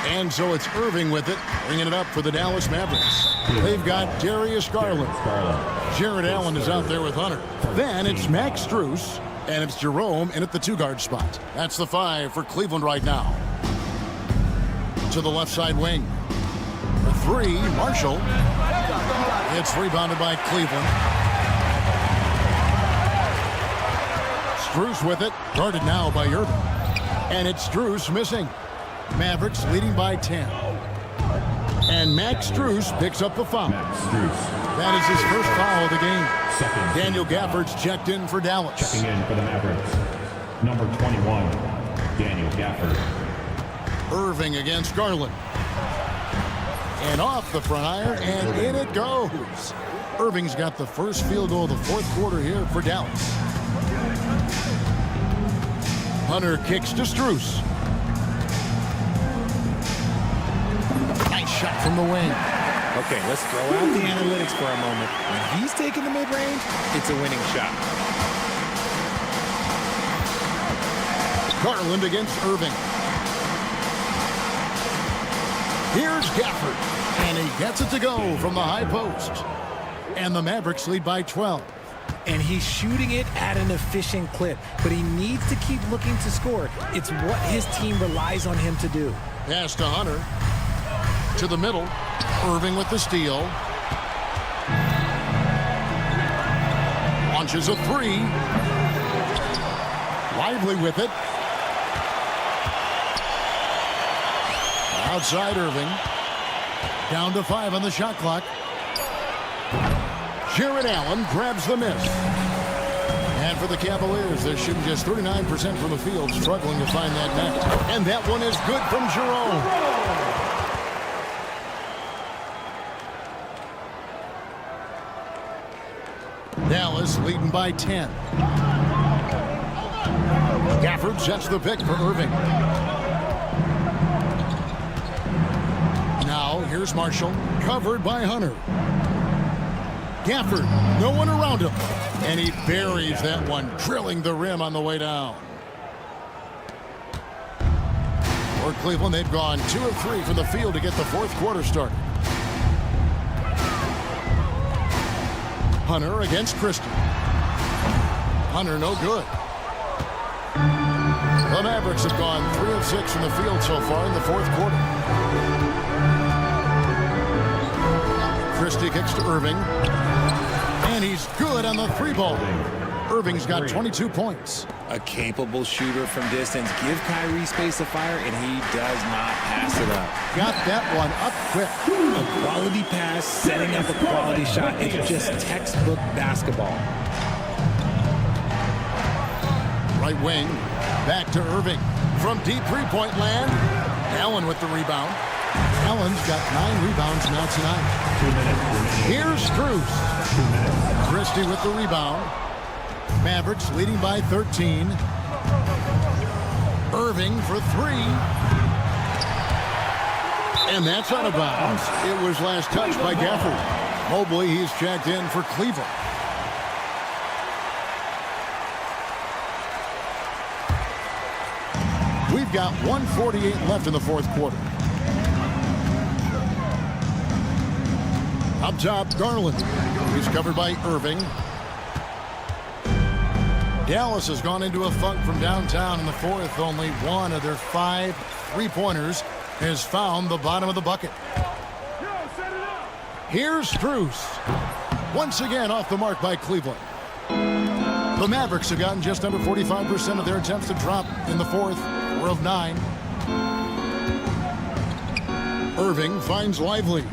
And so it's Irving with it, bringing it up for the Dallas Mavericks. They've got Darius Garland. Jared Allen is out there with Hunter. Then it's Max Strus, and it's Jerome in at the 2-guard spot. That's the 5 for Cleveland right now. To the left side wing. For 3, Marshall. It's rebounded by Cleveland. Strus with it, guarded now by Irving. And it's Strus missing. Mavericks leading by 10. And Max Strus picks up the foul. That is his first foul of the game. Daniel Gafford's checked in for Dallas. Checking in for the Mavericks, number 21, Daniel Gafford. Irving against Garland. And off the front iron, and in it goes. Irving's got the first field goal of the fourth quarter here for Dallas. Hunter kicks to Strus. Nice shot from the wing. Okay, let's throw out the analytics for a moment. When he's taking the mid-range, it's a winning shot. Garland against Irving. Here's Gafford, and he gets it to go from the high post. And the Mavericks lead by 12. And he's shooting it at an efficient clip, but he needs to keep looking to score. It's what his team relies on him to do. Pass to Hunter. To the middle. Irving with the steal. Launches a 3. Lively with it. Outside Irving. Down to 5 on the shot clock. Jared Allen grabs the miss. And for the Cavaliers, they're shooting just 39% from the field, struggling to find that net. And that one is good from Jerome. Dallas leading by 10. Gafford sets the pick for Irving. Now here's Marshall, covered by Hunter. Gafford, no one around him. And he buries that one, drilling the rim on the way down. For Cleveland, they've gone 2 of 3 from the field to get the fourth quarter started. Hunter against Christie. Hunter no good. The Mavericks have gone 3 of 6 from the field so far in the fourth quarter. Christie kicks to Irving. And he's good on the 3-ball. Irving's got 22 points. A capable shooter from distance. Give Kyrie space to fire, and he does not pass it up. Got that one up quick. A quality pass, setting up a quality shot. It's just textbook basketball. Right wing, back to Irving. From deep three-point land, Allen with the rebound. Allen's got 9 rebounds now tonight. Here's Strus. Christie with the rebound. Mavericks leading by 13. Irving for 3. And that's out of bounds. It was last touched by Gafford. Mobley, he's checked in for Cleveland. We've got 1:48 left in the fourth quarter. Up top, Garland. He's covered by Irving. Dallas has gone into a funk from downtown in the fourth. Only one of their 5 3-pointers has found the bottom of the bucket. Here's Strus. Once again off the mark by Cleveland. The Mavericks have gotten just under 45% of their attempts to drop in the fourth. 4 of 9. Irving finds Lively.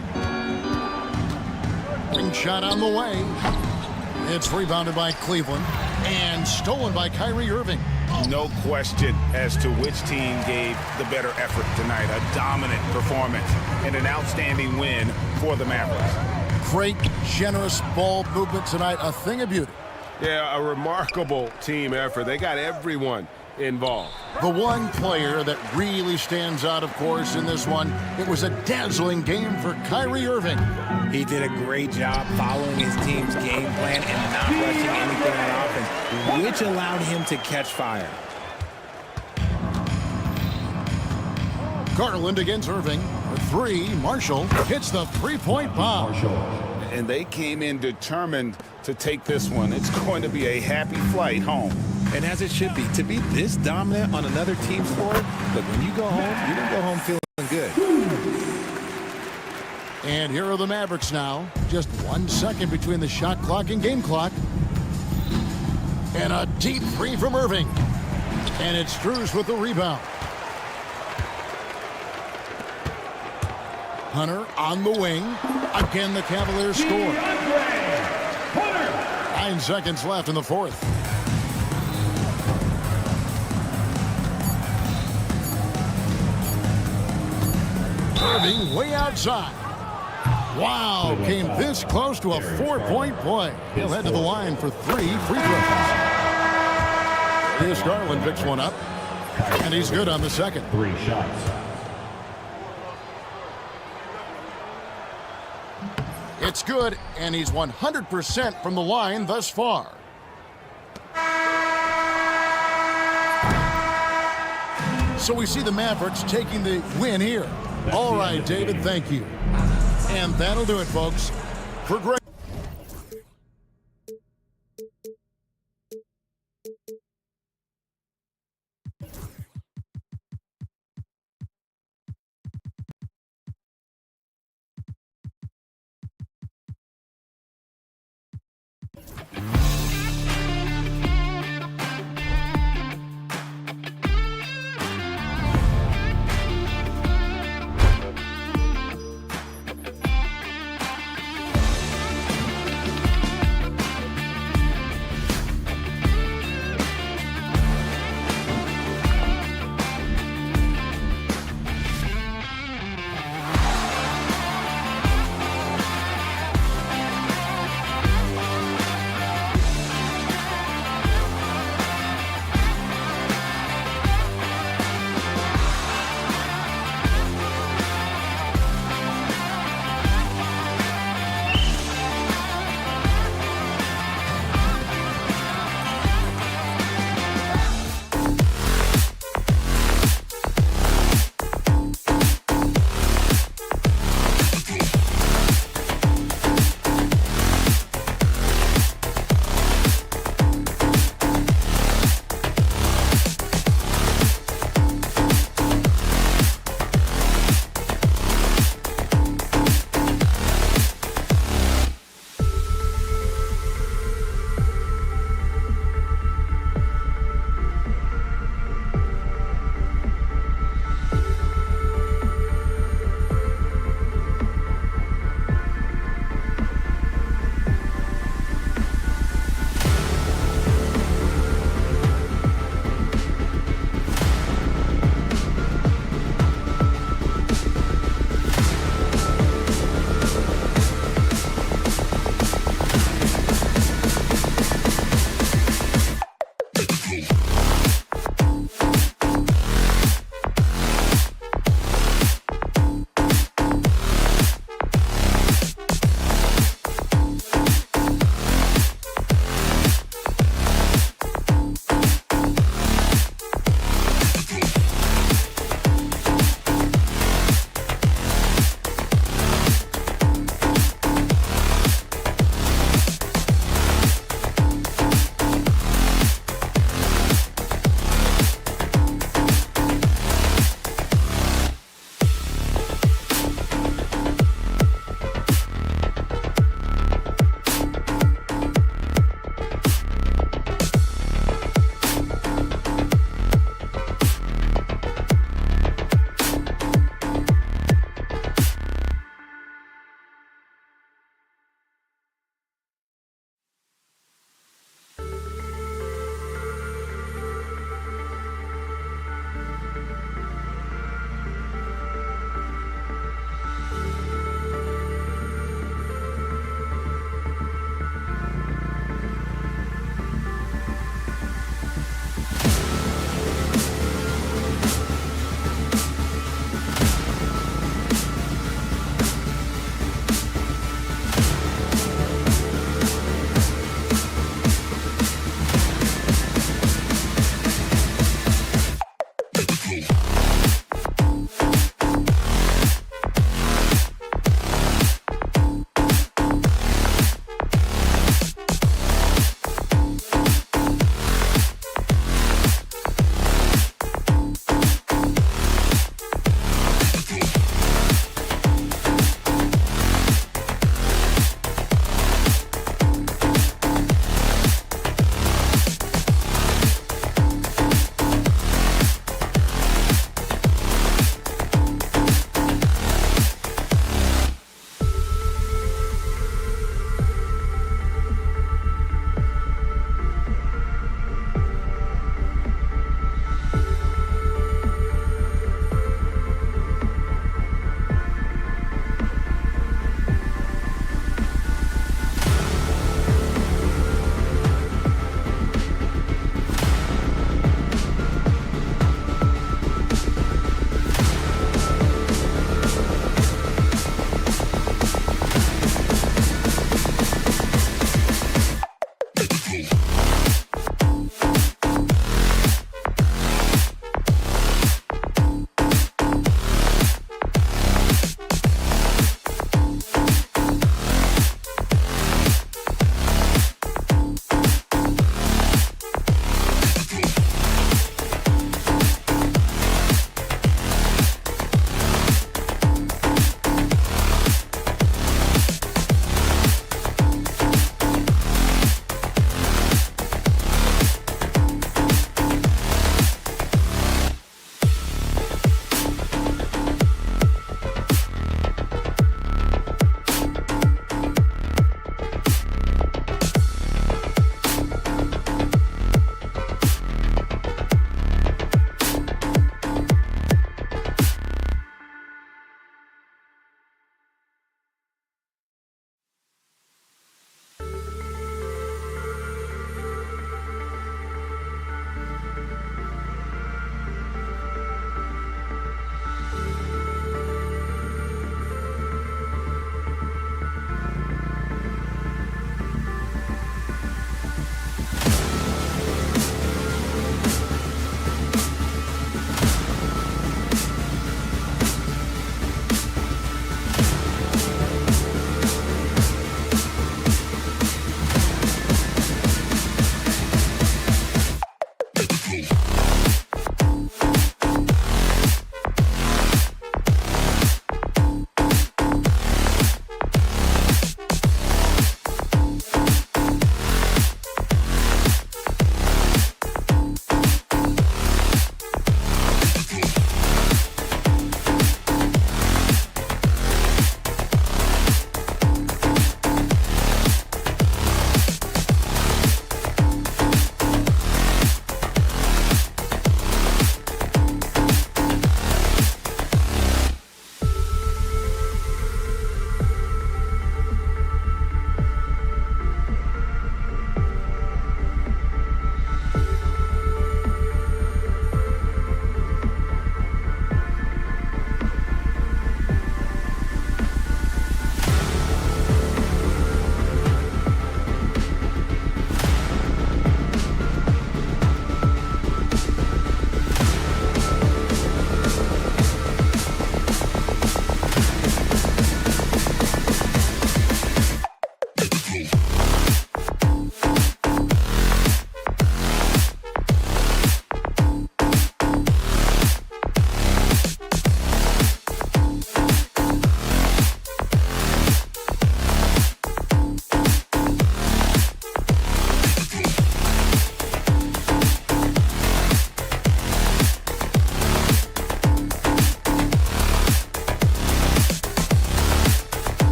Ring shot on the way. It's rebounded by Cleveland and stolen by Kyrie Irving. No question as to which team gave the better effort tonight. A dominant performance and an outstanding win for the Mavericks. Great, generous ball movement tonight. A thing of beauty. Yeah, a remarkable team effort. They got everyone involved. The one player that really stands out, of course, in this one, it was a dazzling game for Kyrie Irving. He did a great job following his team's game plan and not rushing anything on offense, which allowed him to catch fire. Garland against Irving. For 3, Marshall hits the 3-point bomb. And they came in determined to take this one. It's going to be a happy flight home. And as it should be, to be this dominant on another team's floor, look, when you go home, you don't go home feeling good. And here are the Mavericks now. Just 1 second between the shot clock and game clock. And a deep 3 from Irving. And it's Strus with the rebound. Hunter on the wing. Again, the Cavaliers score. 9 seconds left in the fourth. Irving way outside. Wow, came this close to a 4-point play. He'll head to the line for 3 free throws. Here's Garland picks one up, and he's good on the second. 3 shots. It's good, and he's 100% from the line thus far. So we see the Mavericks taking the win here. All right, David, thank you. And that'll do it, folks. For Greg.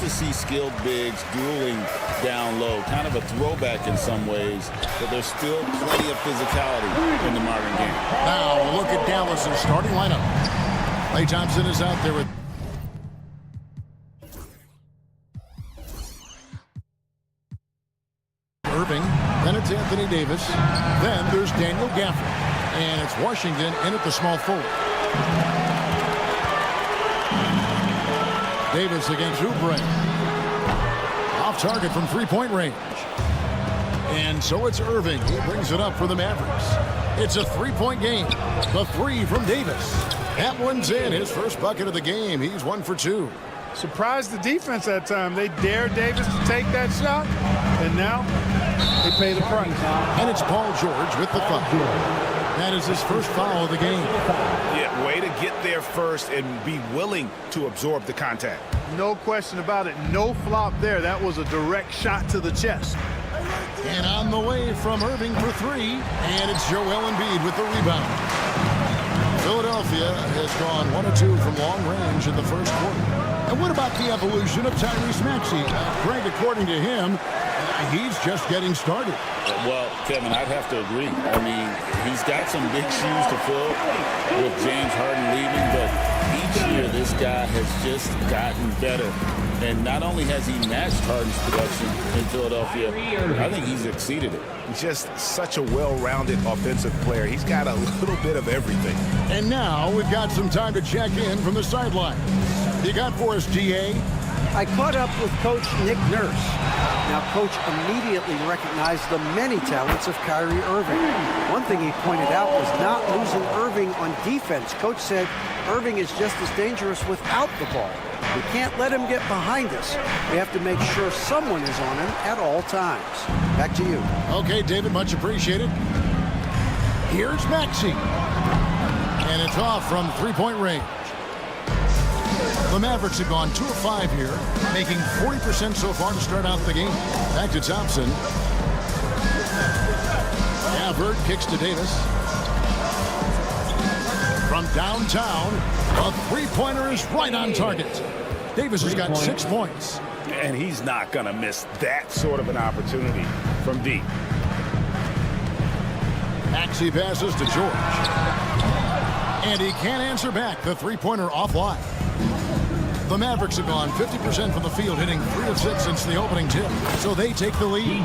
to see skilled bigs dueling down low. Kind of a throwback in some ways, but there's still plenty of physicality in the modern game. Now look at Dallas' starting lineup. Klay Thompson is out there with Irving, then it's Anthony Davis, then there's Daniel Gafford, and it's Washington in at the small forward. Davis against Oubre. Off target from three-point range. And so it's Irving. He brings it up for the Mavericks. It's a three-point game. The three from Davis. That one's in. His first bucket of the game. He's 1 for 2. Surprised the defense that time. They dared Davis to take that shot, and now they pay the price. And it's Paul George with the foul. That is his first foul of the game. Yeah, way to get there first and be willing to absorb the contact. No question about it. No flop there. That was a direct shot to the chest. And on the way from Irving for three, and it's Joel Embiid with the rebound. Philadelphia has gone 1 of 2 from long range in the first quarter. And what about the evolution of Tyrese Maxey? Greg, according to him, he's just getting started. Well, Kevin, I'd have to agree. I mean, he's got some big shoes to fill with James Harden leaving, but each year this guy has just gotten better. And not only has he matched Harden's production in Philadelphia, I think he's exceeded it. He's just such a well-rounded offensive player. He's got a little bit of everything. And now we've got some time to check in from the sideline. You got for us, DA? I caught up with Coach Nick Nurse. Now, Coach immediately recognized the many talents of Kyrie Irving. One thing he pointed out was not losing Irving on defense. Coach said Irving is just as dangerous without the ball. We can't let him get behind us. We have to make sure someone is on him at all times. Back to you. Okay, David, much appreciated. Here's Maxey. And it's off from three-point range. The Mavericks have gone 2 of 5 here, making 40% so far to start out the game. Back to Thompson. Gafford kicks to Davis. From downtown, a three-pointer is right on target. Davis has got 6 points. And he's not going to miss that sort of an opportunity from deep. Maxey passes to George. And he can't answer back. The three-pointer offline. The Mavericks have gone 50% from the field, hitting 3 of 6 since the opening tip. So they take the lead.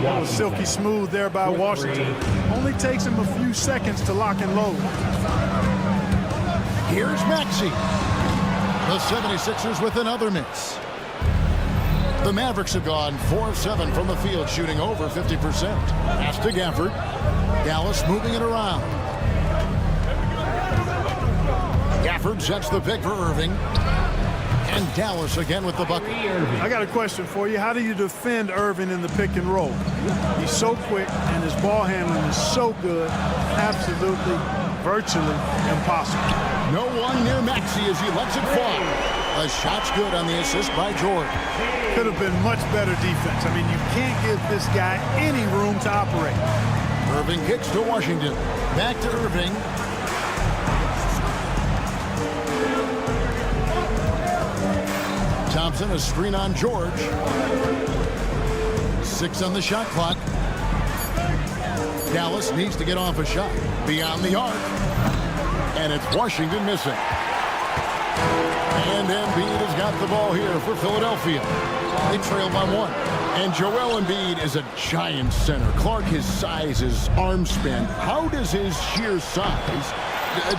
That was silky smooth there by Washington. Only takes him a few seconds to lock and load. Here's Maxey. The 76ers with another miss. The Mavericks have gone 4 of 7 from the field, shooting over 50%. Pass to Gafford. Dallas moving it around. Gafford sets the pick for Irving. And Dallas again with the bucket. I got a question for you. How do you defend Irving in the pick and roll? He's so quick and his ball handling is so good. Absolutely, virtually impossible. No one near Maxey as he lets it fly. The shot's good on the assist by George. Could have been much better defense. I mean, you can't give this guy any room to operate. Irving kicks to Washington. Back to Irving. Thompson, a screen on George. 6 on the shot clock. Dallas needs to get off a shot. Beyond the arc. And it's Washington missing. And Embiid has got the ball here for Philadelphia. They trail by 1. And Joel Embiid is a giant center. Clark, his size, his arm span. How does his sheer size,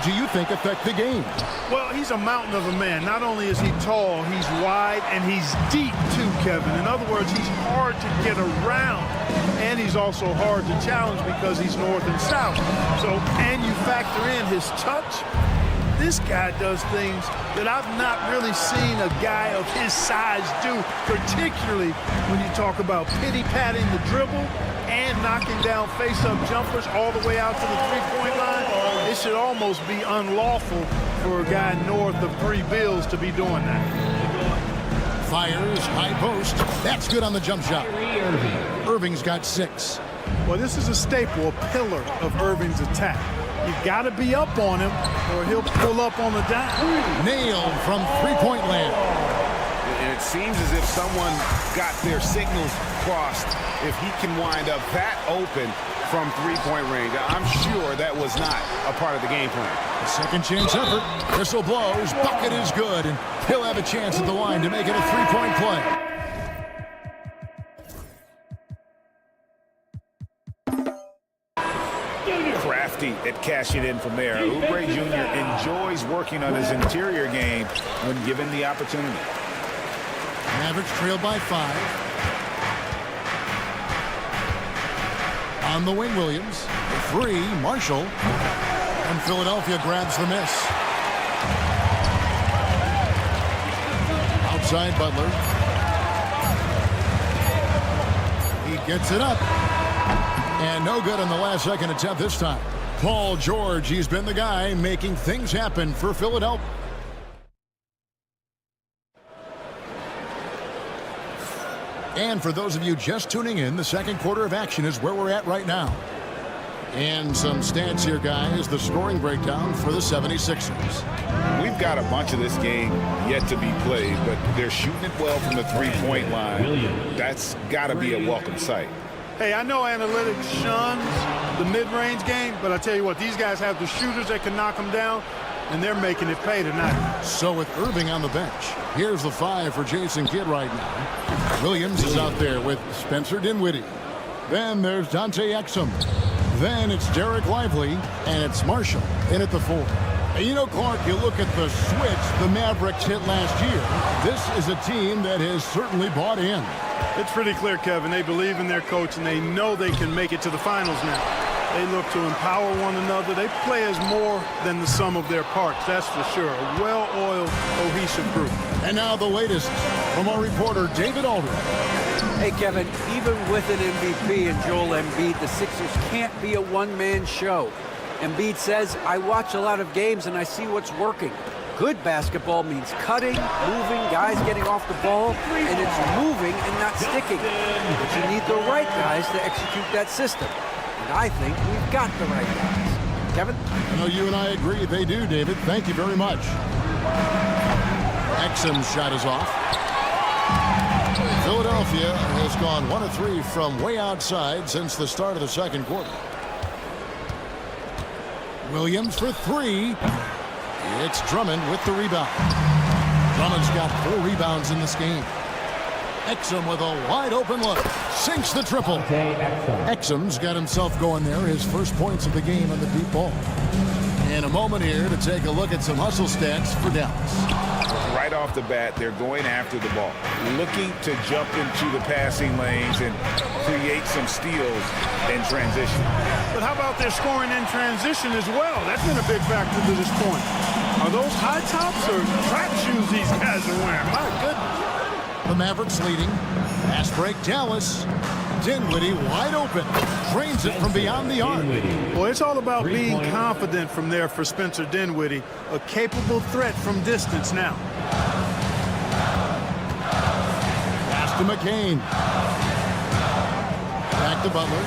do you think, affect the game? Well, he's a mountain of a man. Not only is he tall, he's wide, and he's deep too, Kevin. In other words, he's hard to get around. And he's also hard to challenge because he's north and south. So, and you factor in his touch. This guy does things that I've not really seen a guy of his size do, particularly when you talk about pity-patting the dribble and knocking down face-up jumpers all the way out to the three-point line. It should almost be unlawful for a guy north of 3 bills to be doing that. Fires, high post. That's good on the jump shot. Irving's got 6. Well, this is a staple, a pillar of Irving's attack. You've got to be up on him or he'll pull up on the dime. Nailed from three-point land. It seems as if someone got their signals crossed if he can wind up that open from three-point range. I'm sure that was not a part of the game plan. Second chance effort. Whistle blows. Bucket is good, and he'll have a chance at the line to make it a three-point play. Crafty at cashing in from there. Oubre Jr. enjoys working on his interior game when given the opportunity. Mavericks trail by 5. On the wing, Williams. 3, Marshall. And Philadelphia grabs the miss. Outside Butler. He gets it up. And no good on the last second attempt this time. Paul George, he's been the guy making things happen for Philadelphia. And for those of you just tuning in, the second quarter of action is where we're at right now. And some stats here, guys. The scoring breakdown for the 76ers. We've got a bunch of this game yet to be played, but they're shooting it well from the three-point line. That's got to be a welcome sight. Hey, I know analytics shuns the mid-range game, but I tell you what, these guys have the shooters that can knock them down, and they're making it pay tonight. So with Irving on the bench, here's the 5 for Jason Kidd right now. Williams is out there with Spencer Dinwiddie. Then there's Dante Exum. Then it's Derek Lively, and it's Marshall in at the 4. And you know, Clark, you look at the switch the Mavericks hit last year. This is a team that has certainly bought in. It's pretty clear, Kevin. They believe in their coach, and they know they can make it to the finals now. They look to empower one another. They play as more than the sum of their parts, that's for sure. A well-oiled, cohesive group. And now the latest from our reporter, David Aldridge. Hey, Kevin, even with an MVP and Joel Embiid, the Sixers can't be a one-man show. Embiid says, I watch a lot of games and I see what's working. Good basketball means cutting, moving, guys getting off the ball, and it's moving and not sticking. But you need the right guys to execute that system. And I think we've got the right guys. Kevin? I know you and I agree. They do, David. Thank you very much. Exum's shot is off. Philadelphia has gone 1 of 3 from way outside since the start of the second quarter. Williams for 3. It's Drummond with the rebound. Drummond's got 4 rebounds in this game. Exum with a wide open look. Sinks the triple. Exum's got himself going there. His first points of the game on the deep ball. In a moment here to take a look at some hustle stats for Dallas. Right off the bat, they're going after the ball, looking to jump into the passing lanes and create some steals in transition. But how about their scoring in transition as well? That's been a big factor to this point. Are those high tops or track shoes these guys are wearing? My goodness. The Mavericks leading. Pass break, Dallas. Dinwiddie wide open. Drains it from beyond the arc. Well, it's all about being confident from there for Spencer Dinwiddie. A capable threat from distance now. Pass to McCain. Back to Butler.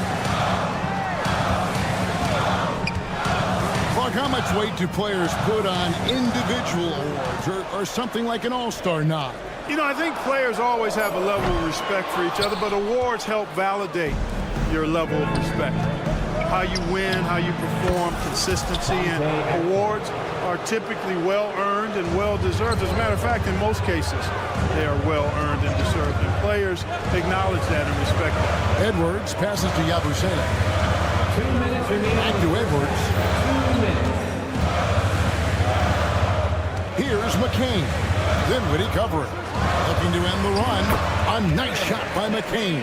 Clark, how much weight do players put on individual awards or something like an all-star nod? You know, I think players always have a level of respect for each other, but awards help validate your level of respect. How you win, how you perform, consistency, and awards are typically well-earned and well-deserved. As a matter of fact, in most cases, they are well-earned and deserved, and players acknowledge that and respect that. Edwards passes to Yabusele. 2 minutes remaining. Back to Edwards. 2 minutes. Here's McCain. Dinwiddie covering. Looking to end the run. A nice shot by McCain.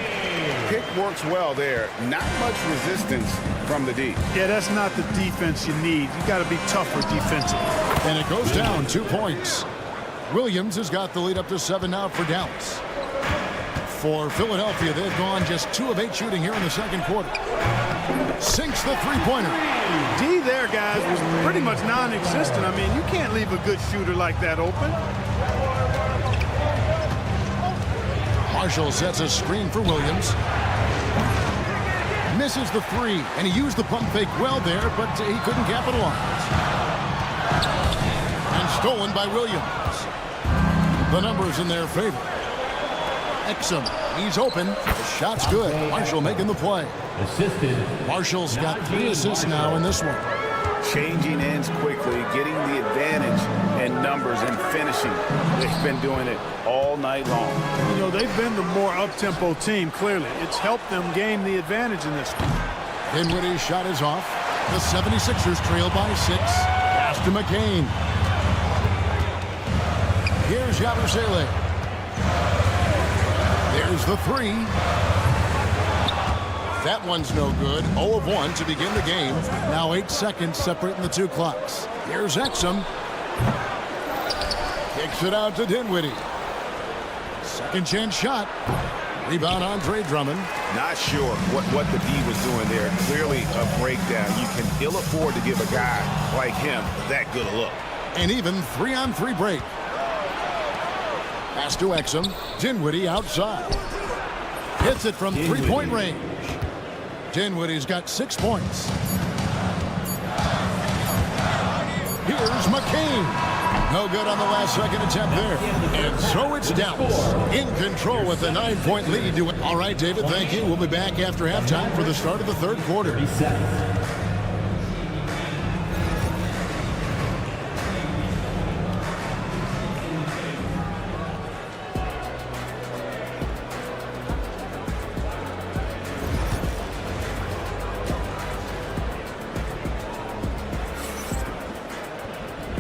Pick works well there. Not much resistance from the D. Yeah, that's not the defense you need. You got to be tougher defensively. And it goes down 2 points. Williams has got the lead up to 7 now for Dallas. For Philadelphia, they've gone just 2 of 8 shooting here in the second quarter. Sinks the three-pointer. D there, guys, was pretty much non-existent. I mean, you can't leave a good shooter like that open. Marshall sets a screen for Williams. Misses the 3, and he used the pump fake well there, but he couldn't capitalize. And stolen by Williams. The numbers in their favor. Exum. He's open. The shot's good. Marshall making the play. Assisted. Marshall's got 3 assists now in this one. Changing ends quickly, getting the advantage in numbers and finishing. They've been doing it all night long. You know, they've been the more up-tempo team, clearly. It's helped them gain the advantage in this one. Dinwiddie's shot is off. The 76ers trail by 6. Pass to McCain. Here's Yabusele. There's the 3. That one's no good. 0 of 1 to begin the game. Now 8 seconds separating the 2 clocks. Here's Exum. Kicks it out to Dinwiddie. Second chance shot. Rebound Andre Drummond. Not sure what the D was doing there. Clearly a breakdown. You can ill afford to give a guy like him that good a look. An even 3-on-3 break. Pass to Exum. Dinwiddie outside. Hits it from three-point range. Dinwiddie's got 6 points. Here's McCain. No good on the last second attempt there. And so it's Dallas in control with a 9-point lead. All right, David, thank you. We'll be back after halftime for the start of the third quarter.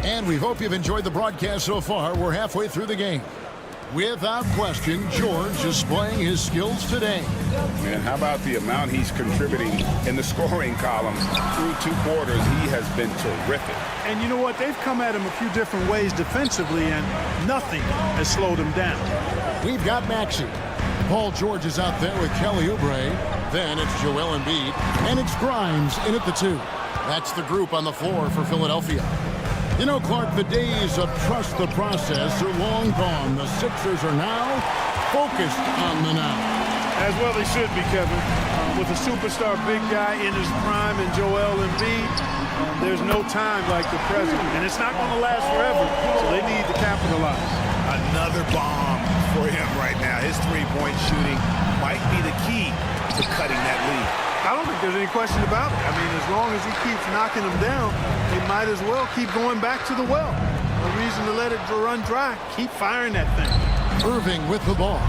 And we hope you've enjoyed the broadcast so far. We're halfway through the game. Without question, George is displaying his skills today. And how about the amount he's contributing in the scoring column? Through 2 quarters, he has been terrific. And you know what? They've come at him a few different ways defensively, and nothing has slowed him down. We've got Maxey. Paul George is out there with Kelly Oubre. Then it's Joel Embiid. And it's Grimes in at the 2. That's the group on the floor for Philadelphia. You know, Clark, the days of trust the process are long gone. The Sixers are now focused on the now. As well they should be, Kevin. With a superstar big guy in his prime and Joel Embiid, there's no time like the present. And it's not going to last forever, so they need to capitalize. Another bomb for him right now. His three-point shooting might be the key to cutting that lead. I don't think there's any question about it. I mean, as long as he keeps knocking them down, they might as well keep going back to the well. No reason to let it run dry. Keep firing that thing. Irving with the ball.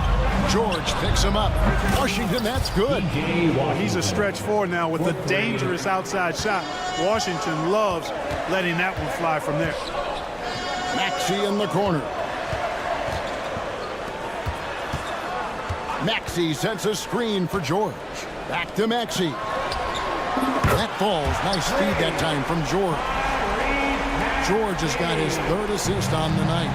George picks him up. Washington, that's good. He's a stretch forward now with a dangerous outside shot. Washington loves letting that one fly from there. Maxey in the corner. Maxey sends a screen for George. Back to Maxey. That falls. Nice feed that time from George. George has got his 3rd assist on the night.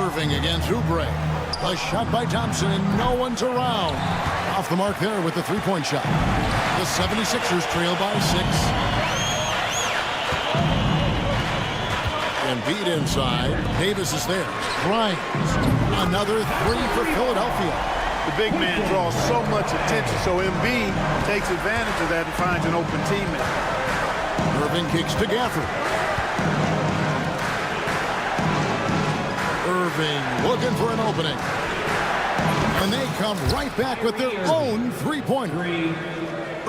Irving against Oubre. A shot by Thompson, and no one's around. Off the mark there with the 3-point shot. The 76ers trail by 6. Embiid inside. Davis is there. Grimes. Another 3 for Philadelphia. The big man draws so much attention, so Embiid takes advantage of that and finds an open teammate. Irving kicks to Gafford. Irving looking for an opening. And they come right back with their own 3-pointer.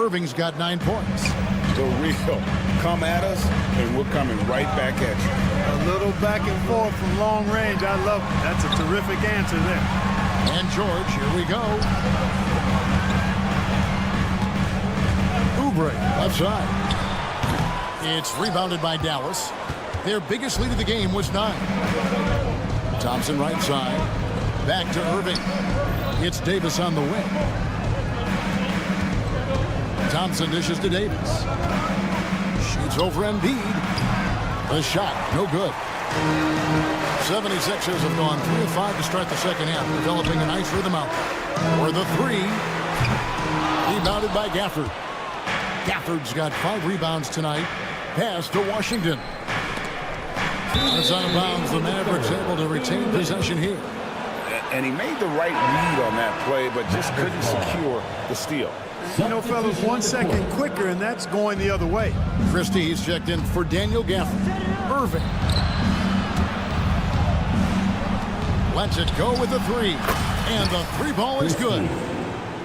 Irving's got 9 points. The real come at us, and we're coming right back at you. A little back and forth from long range. I love it. That's a terrific answer there. And George, here we go. Oubre, left side. It's rebounded by Dallas. Their biggest lead of the game was 9. Thompson right side. Back to Irving. It's Davis on the wing. Thompson dishes to Davis. Shoots over Embiid. The shot, no good. 76ers have gone 3 of 5 to start the second half, developing a nice rhythm out. For the 3. Rebounded by Gafford. Gafford's got 5 rebounds tonight. Pass to Washington. It's out of bounds. The Mavericks able to retain possession here. And he made the right read on that play, but just couldn't secure the steal. You know, fellas, 1 second quicker, and that's going the other way. Christie's checked in for Daniel Gafford. Irving. Lets it go with the three. And the three ball is good.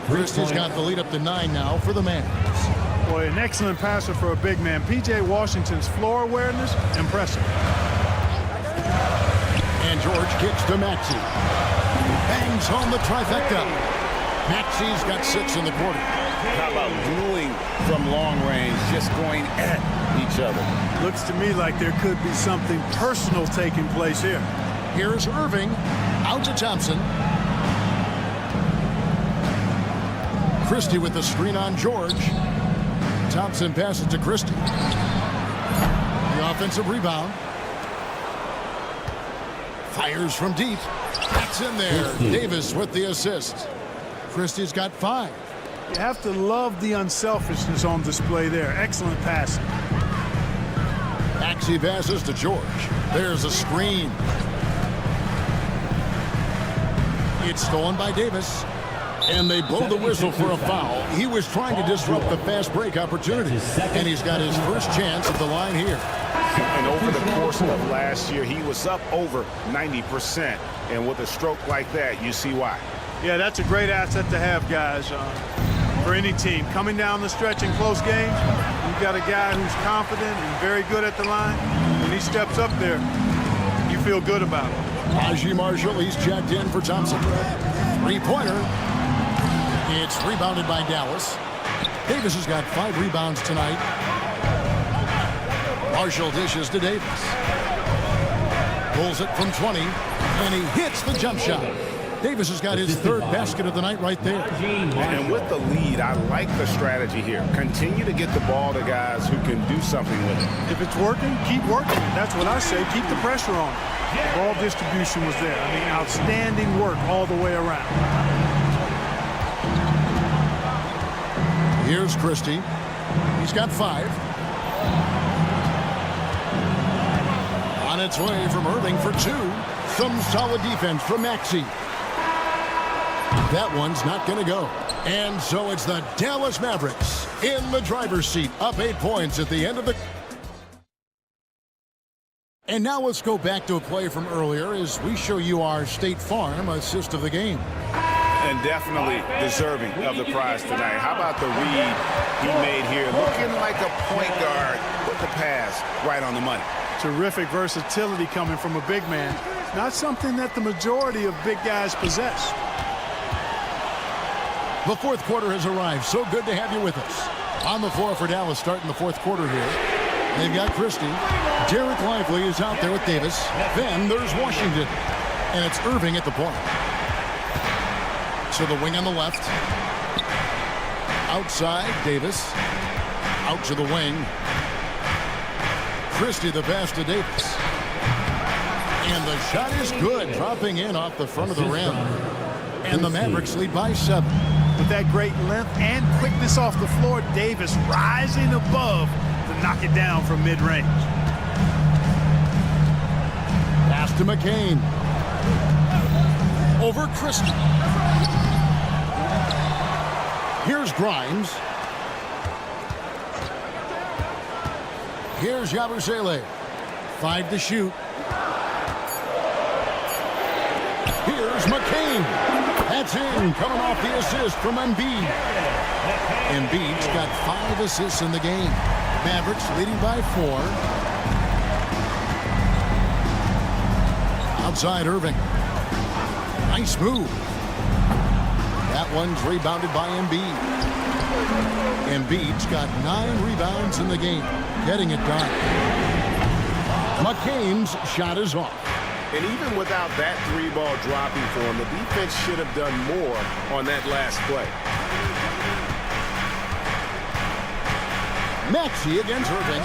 Christie's got the lead up to 9 now for the Mavs. Boy, an excellent passer for a big man. P.J. Washington's floor awareness, impressive. And George kicks to Maxey. Bangs home the trifecta. Maxey's got 6 in the quarter. How about dueling from long range, just going at each other? Looks to me like there could be something personal taking place here. Here's Irving. Out to Thompson. Christie with the screen on George. Thompson passes to Christie. The offensive rebound. Fires from deep. That's in there. Davis with the assist. Christie's got 5. You have to love the unselfishness on display there. Excellent passing. Maxey passes to George. There's a screen. It's stolen by Davis. And they blow the whistle for a foul. He was trying to disrupt the fast break opportunity. And he's got his first chance at the line here. And over the course of last year, he was up over 90%. And with a stroke like that, you see why. Yeah, that's a great asset to have, guys, for any team. Coming down the stretch in close games, you've got a guy who's confident and very good at the line. When he steps up there, you feel good about it. Najee Marshall, he's checked in for Thompson. Three-pointer. It's rebounded by Dallas. Davis has got 5 rebounds tonight. Marshall dishes to Davis. Pulls it from 20, and he hits the jump shot. Davis has got his 3rd basket of the night right there. And with the lead, I like the strategy here. Continue to get the ball to guys who can do something with it. If it's working, keep working it. That's what I say. Keep the pressure on. The ball distribution was there. I mean, outstanding work all the way around. Here's Christie. He's got 5. On its way from Irving for 2. Some solid defense from Maxey. That one's not going to go. And so it's the Dallas Mavericks in the driver's seat, up 8 points at the end of the... And now let's go back to a play from earlier as we show you our State Farm assist of the game. And definitely deserving of the prize tonight. How about the read he made here? Looking like a point guard. Put the pass right on the money. Terrific versatility coming from a big man. Not something that the majority of big guys possess. The 4th quarter has arrived. So good to have you with us. On the floor for Dallas starting the 4th quarter here. They've got Christie. Derek Lively is out there with Davis. Then there's Washington. And it's Irving at the point. So the wing on the left. Outside, Davis. Out to the wing. Christie the pass to Davis. And the shot is good. Dropping in off the front of the rim. And the Mavericks lead by 7. With that great length and quickness off the floor, Davis rising above to knock it down from mid-range. Pass to McCain. Over Christie. Here's Grimes. Here's Yabusele. 5 to shoot. Here's McCain. That's in, coming off the assist from Embiid. Embiid's got 5 assists in the game. Mavericks leading by 4. Outside Irving. Nice move. That one's rebounded by Embiid. Embiid's got 9 rebounds in the game. Getting it done. McCain's shot is off. And even without that 3-ball dropping for him, the defense should have done more on that last play. Maxey against Irving.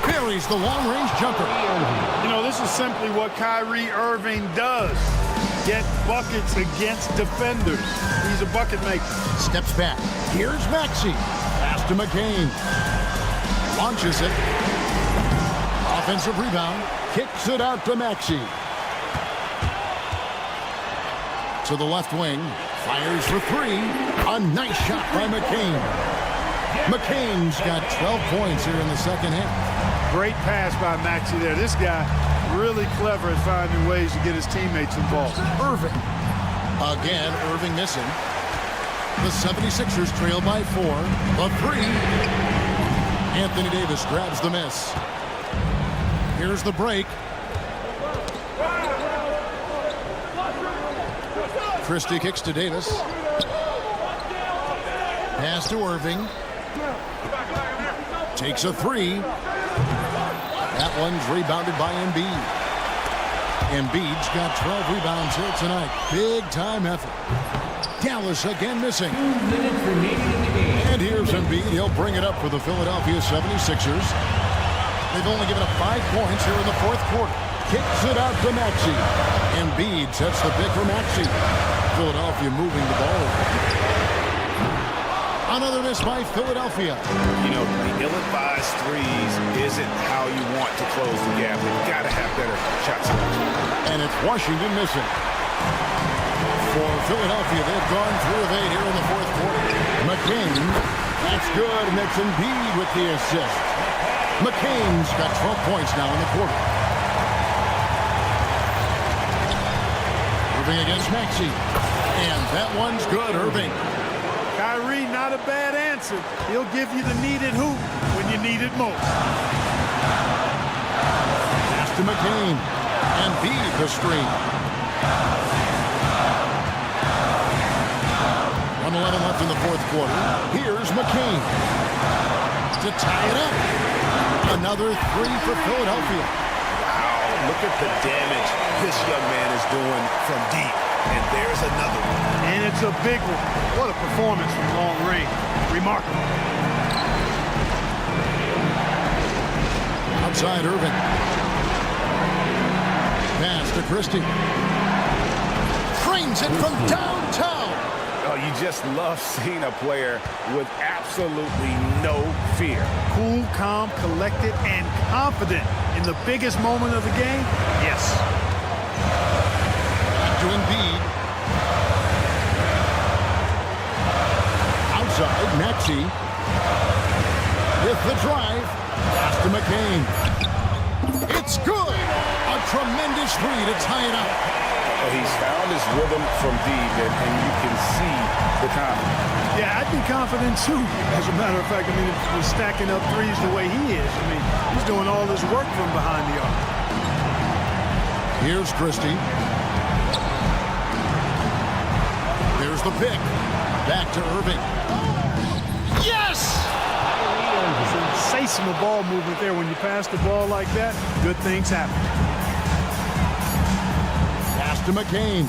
Buries the long-range jumper. You know, this is simply what Kyrie Irving does. Get buckets against defenders. He's a bucket maker. Steps back. Here's Maxey. Pass to McCain. Launches it. Offensive rebound. Kicks it out to Maxey. To the left wing. Fires for 3. A nice shot by McCain. McCain's got 12 points here in the second half. Great pass by Maxey there. This guy Really clever at finding ways to get his teammates involved. Irving. Again, Irving missing. The 76ers trail by 4. The 3. Anthony Davis grabs the miss. Here's the break. Christie kicks to Davis. Pass to Irving. Takes a 3. That one's rebounded by Embiid. Embiid's got 12 rebounds here tonight. Big time effort. Dallas again missing. 2 minutes remaining in the game. And here's Embiid. He'll bring it up for the Philadelphia 76ers. They've only given up 5 points here in the fourth quarter. Kicks it out to Maxey. Embiid sets the pick for Maxey. Philadelphia moving the ball. Another miss by Philadelphia. You know, the ill-advised threes isn't how you want to close the gap. You've got to have better shot selection. And it's Washington missing. For Philadelphia, they've gone 3 of 8 here in the fourth quarter. McCain, that's good, and that's Embiid with the assist. McCain's got 12 points now in the quarter. Irving against Maxey. And that one's good, Irving. Kyrie, not a bad answer. He'll give you the needed hoop when you need it most. Pass to McCain. And Embiid the screen. 1:11 left in the fourth quarter. Here's McCain to tie it up. Another 3 for Philadelphia. Wow, look at the damage this young man is doing from deep. And there's another one. And it's a big one. What a performance from long range. Remarkable. Outside Irving. Pass to Christie. Frames it from downtown. Oh, you just love seeing a player with absolutely no fear. Cool, calm, collected, and confident in the biggest moment of the game? Yes. To Embiid. Outside, Maxey. With the drive. Pass to McCain. It's good. A tremendous 3 to tie it up. Well, he's found his rhythm from deep, and you can see the confidence. Yeah, I'd be confident too. As a matter of fact, I mean, if he's stacking up threes the way he is, I mean, he's doing all this work from behind the arc. Here's Christie. There's the pick. Back to Irving. Yes! Sensational ball movement there. When you pass the ball like that, good things happen. Pass to McCain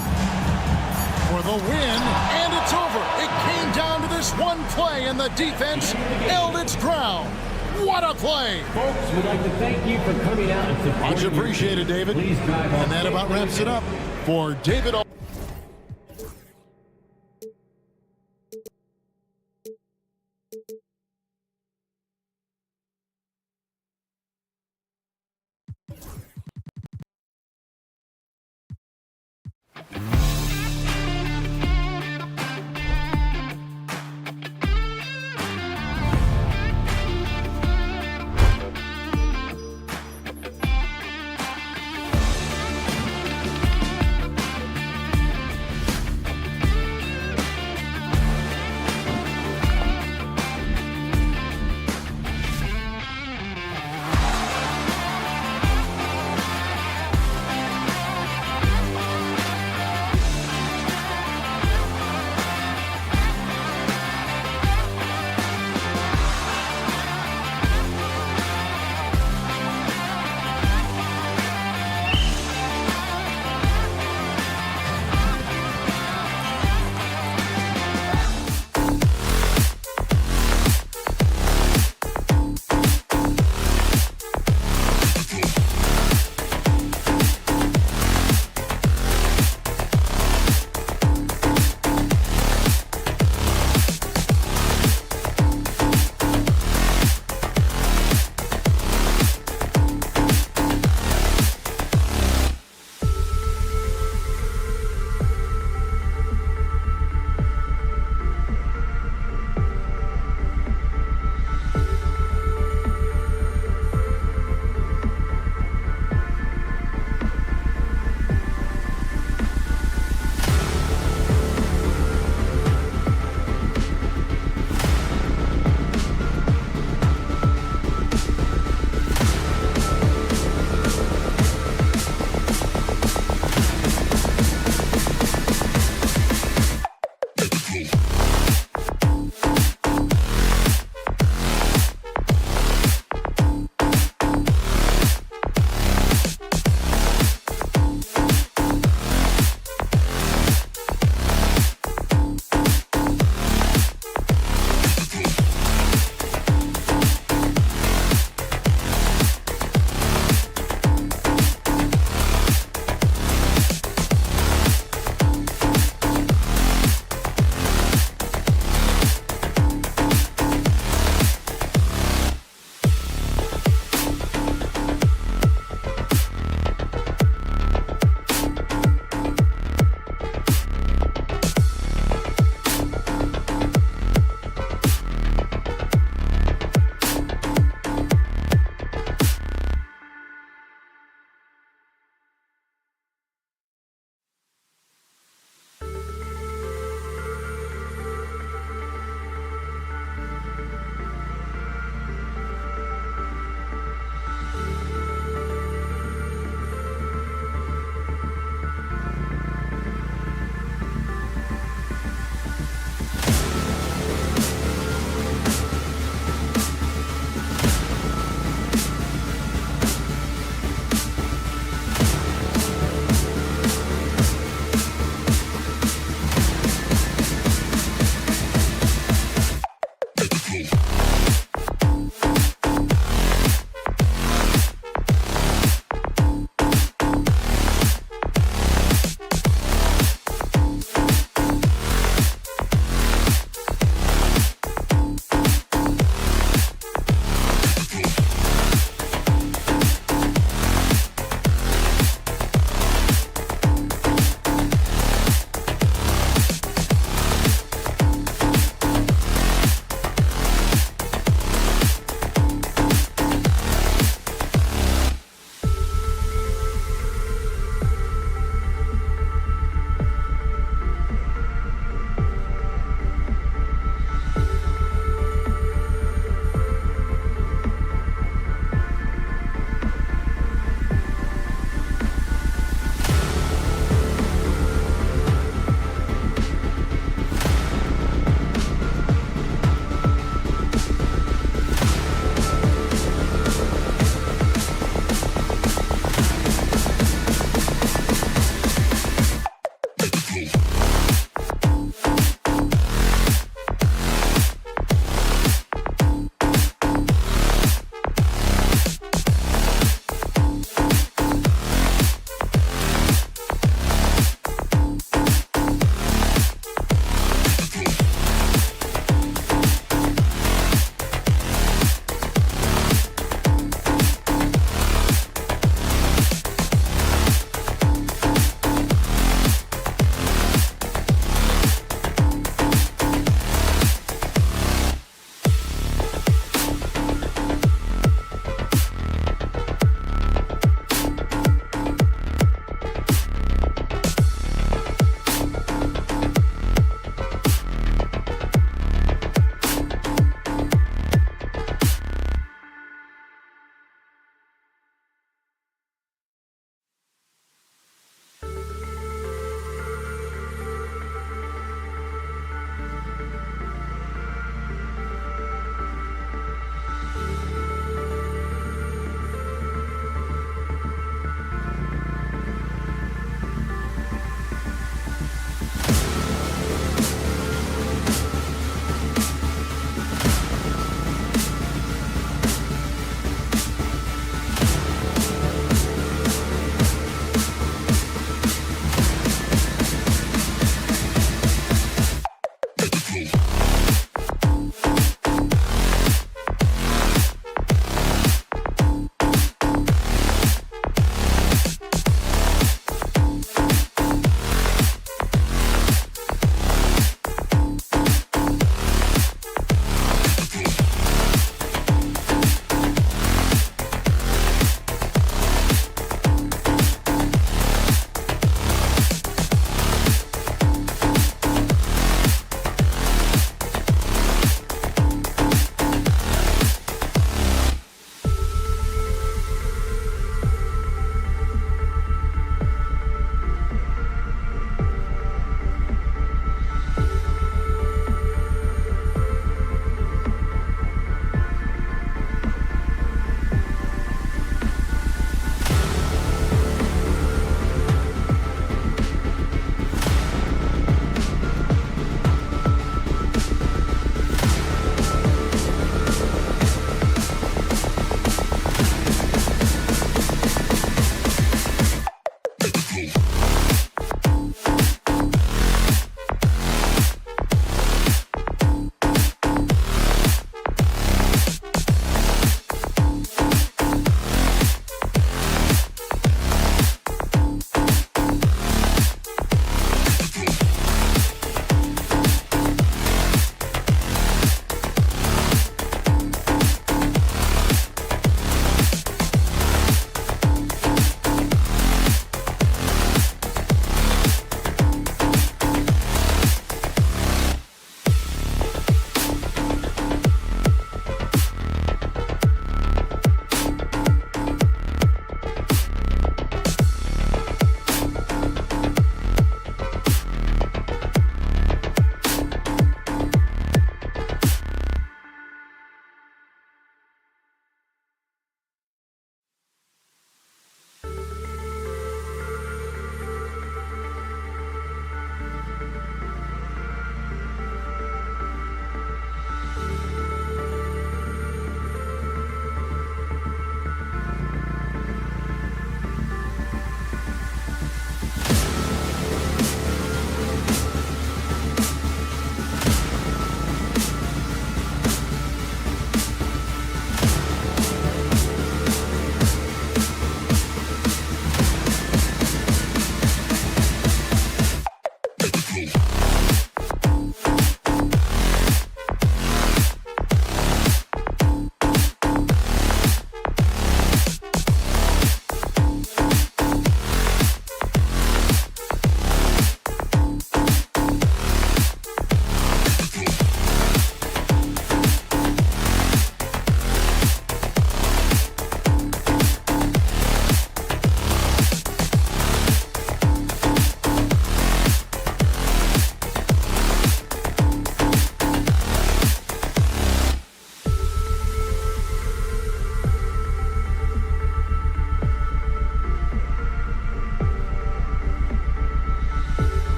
for the win, and it's over. It came down to this one play, and the defense held its ground. What a play! Folks, we'd like to thank you for coming out and supporting. Much appreciated, David. Please drive on. And that about wraps it up for David.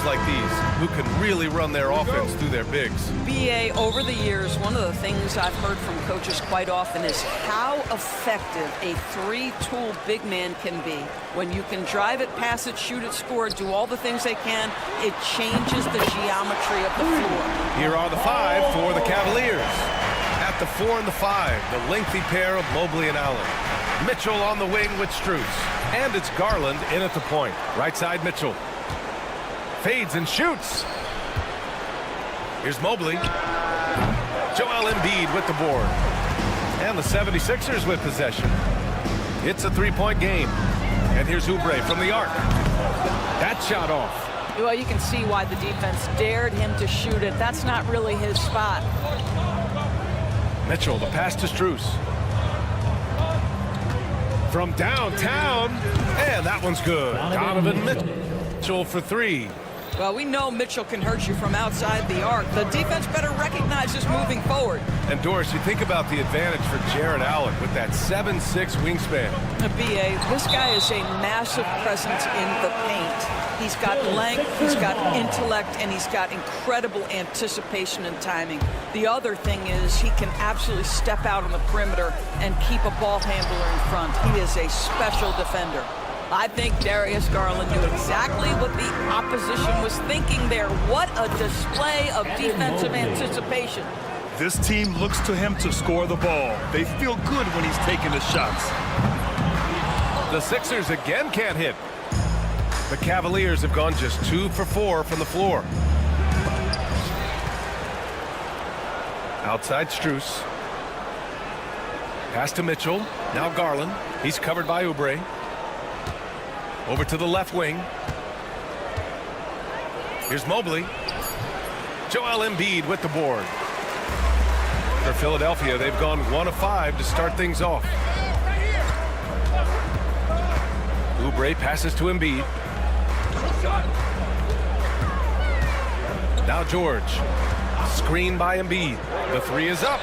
guards like these who can really run their offense through their bigs. BA, over the years, one of the things I've heard from coaches quite often is how effective a three-tool big man can be. When you can drive it, pass it, shoot it, score it, do all the things they can, it changes the geometry of the floor. Here are the 5 for the Cavaliers. At the 4 and the 5, the lengthy pair of Mobley and Allen. Mitchell on the wing with Strus. And it's Garland in at the point. Right side Mitchell. Fades and shoots. Here's Mobley. Joel Embiid with the board. And the 76ers with possession. It's a three-point game. And here's Oubre from the arc. That shot off. Well, you can see why the defense dared him to shoot it. That's not really his spot. Mitchell, the pass to Strus. From downtown, and that one's good. Donovan Mitchell for 3. Well, we know Mitchell can hurt you from outside the arc. The defense better recognize this moving forward. And Doris, you think about the advantage for Jared Allen with that 7'6" wingspan. BA, this guy is a massive presence in the paint. He's got length, he's got intellect, and he's got incredible anticipation and timing. The other thing is he can absolutely step out on the perimeter and keep a ball handler in front. He is a special defender. I think Darius Garland knew exactly what the opposition was thinking there. What a display of defensive anticipation. This team looks to him to score the ball. They feel good when he's taking the shots. The Sixers again can't hit. The Cavaliers have gone just 2 for 4 from the floor. Outside Strus. Pass to Mitchell. Now Garland. He's covered by Oubre. Over to the left wing. Here's Mobley. Joel Embiid with the board. For Philadelphia, they've gone 1 of 5 to start things off. Oubre passes to Embiid. Now George. Screen by Embiid. The 3 is up.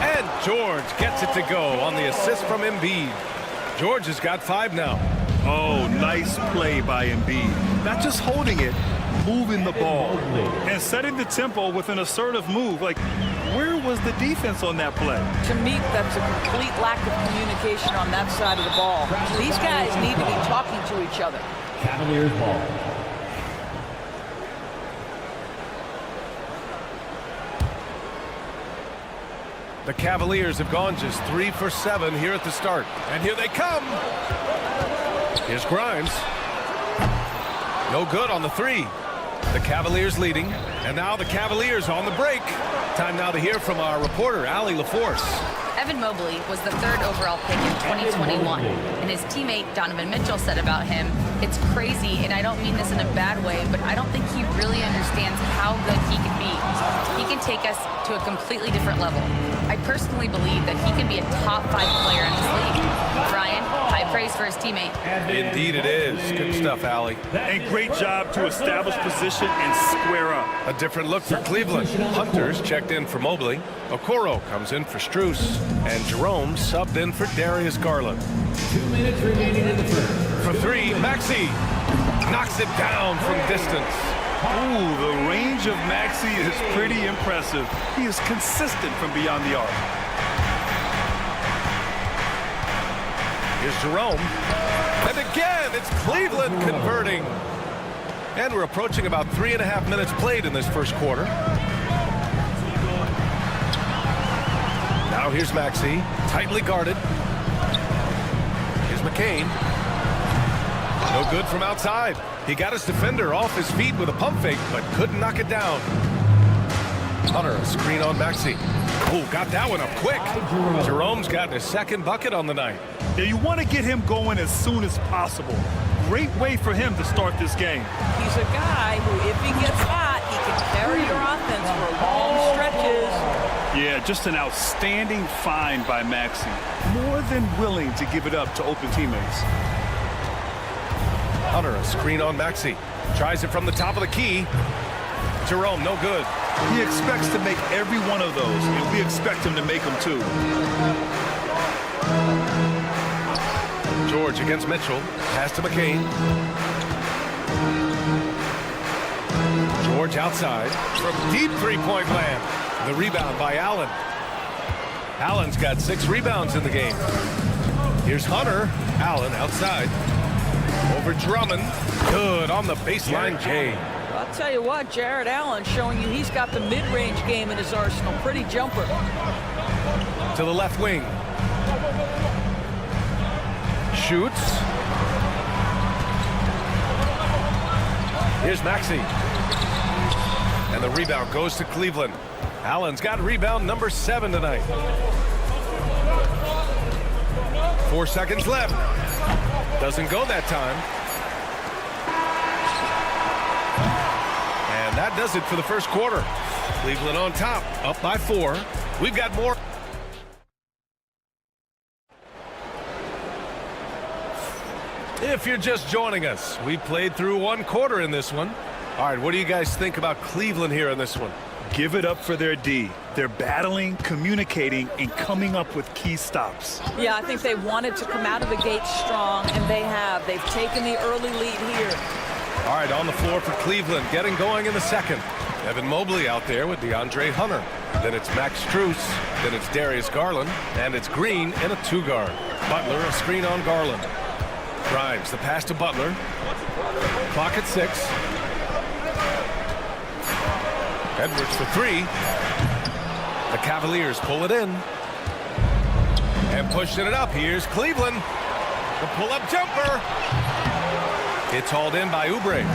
And George gets it to go on the assist from Embiid. George has got 5 now. Oh, nice play by Embiid. Not just holding it, moving the ball. And setting the tempo with an assertive move. Like, where was the defense on that play? To me, that's a complete lack of communication on that side of the ball. These guys need to be talking to each other. Cavaliers ball. The Cavaliers have gone just 3 for 7 here at the start. And here they come. Here's Grimes. No good on the 3. The Cavaliers leading. And now the Cavaliers on the break. Time now to hear from our reporter, Allie LaForce. Evan Mobley was the 3rd overall pick in 2021, and his teammate Donovan Mitchell said about him, "It's crazy, and I don't mean this in a bad way, but I don't think he really understands how good he can be. He can take us to a completely different level. I personally believe that he can be a top 5 player in this league." Brian, high praise for his teammate. Indeed it is. Good stuff, Allie. And great job to establish position and square up. A different look for Cleveland. Hunters checked in for Mobley. Okoro comes in for Strus. And Jerome subbed in for Darius Garland. 2 minutes remaining in the first. For 3, Maxey knocks it down from distance. Ooh, the range of Maxey is pretty impressive. He is consistent from beyond the arc. Here's Jerome. And again, it's Cleveland converting. And we're approaching about 3.5 minutes played in this first quarter. Now here's Maxey, tightly guarded. Here's McCain. No good from outside. He got his defender off his feet with a pump fake, but couldn't knock it down. Hunter, a screen on Maxey. Oh, got that one up quick. Jerome's gotten his 2nd bucket on the night. Yeah, you want to get him going as soon as possible. Great way for him to start this game. He's a guy who, if he gets hot, he can carry your offense for long stretches. Yeah, just an outstanding find by Maxey. More than willing to give it up to open teammates. Hunter, a screen on Maxey. Tries it from the top of the key. Jerome, no good. He expects to make every one of those, and we expect him to make them too. George against Mitchell. Pass to McCain. George outside from deep three-point land. The rebound by Allen. Allen's got 6 rebounds in the game. Here's Hunter. Allen outside. Over Drummond. Good on the baseline, Jay. I'll tell you what, Jared Allen showing you he's got the mid-range game in his arsenal. Pretty jumper. To the left wing. Shoots. Here's Maxey. And the rebound goes to Cleveland. Allen's got rebound number 7 tonight. 4 seconds left. Doesn't go that time. And that does it for the first quarter. Cleveland on top, up by 4. We've got more. If you're just joining us, we played through 1 quarter in this one. All right, what do you guys think about Cleveland here in this one? Give it up for their D. They're battling, communicating, and coming up with key stops. Yeah, I think they wanted to come out of the gate strong, and they have. They've taken the early lead here. All right, on the floor for Cleveland, getting going in the second. Evan Mobley out there with DeAndre Hunter. Then it's Max Strus. Then it's Darius Garland. And it's Green in a 2-guard. Butler, a screen on Garland. Grimes, the pass to Butler. Clock at 6. Edwards for 3. The Cavaliers pull it in. And pushing it up. Here's Cleveland. The pull-up jumper. It's hauled in by Oubre.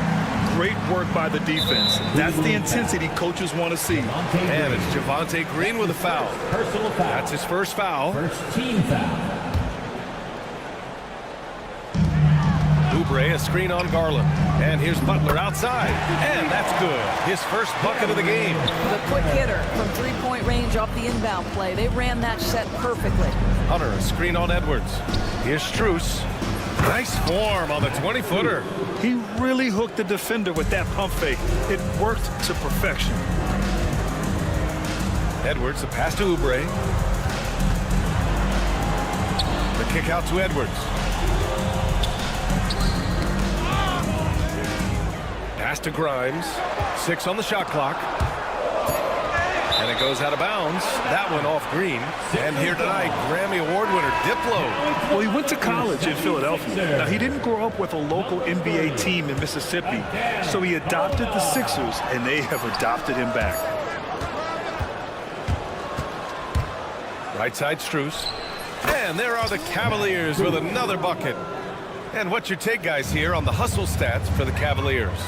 Great work by the defense. That's the intensity coaches want to see. And it's Javonte Green with a foul. Personal foul. That's his first foul. First team foul. Oubre, a screen on Garland. And here's Butler outside. And that's good. His first bucket of the game. The quick hitter from three-point range off the inbound play. They ran that set perfectly. Hunter, a screen on Edwards. Here's Strus. Nice form on the 20-footer. He really hooked the defender with that pump fake. It worked to perfection. Edwards, the pass to Oubre. The kick out to Edwards. Pass to Grimes. 6 on the shot clock. And it goes out of bounds. That one off Green. And here tonight, Grammy Award winner Diplo. Well, he went to college in Philadelphia. Now, he didn't grow up with a local NBA team in Mississippi, so he adopted the Sixers, and they have adopted him back. Right side Strus. And there are the Cavaliers with another bucket. And what's your take, guys, here on the hustle stats for the Cavaliers?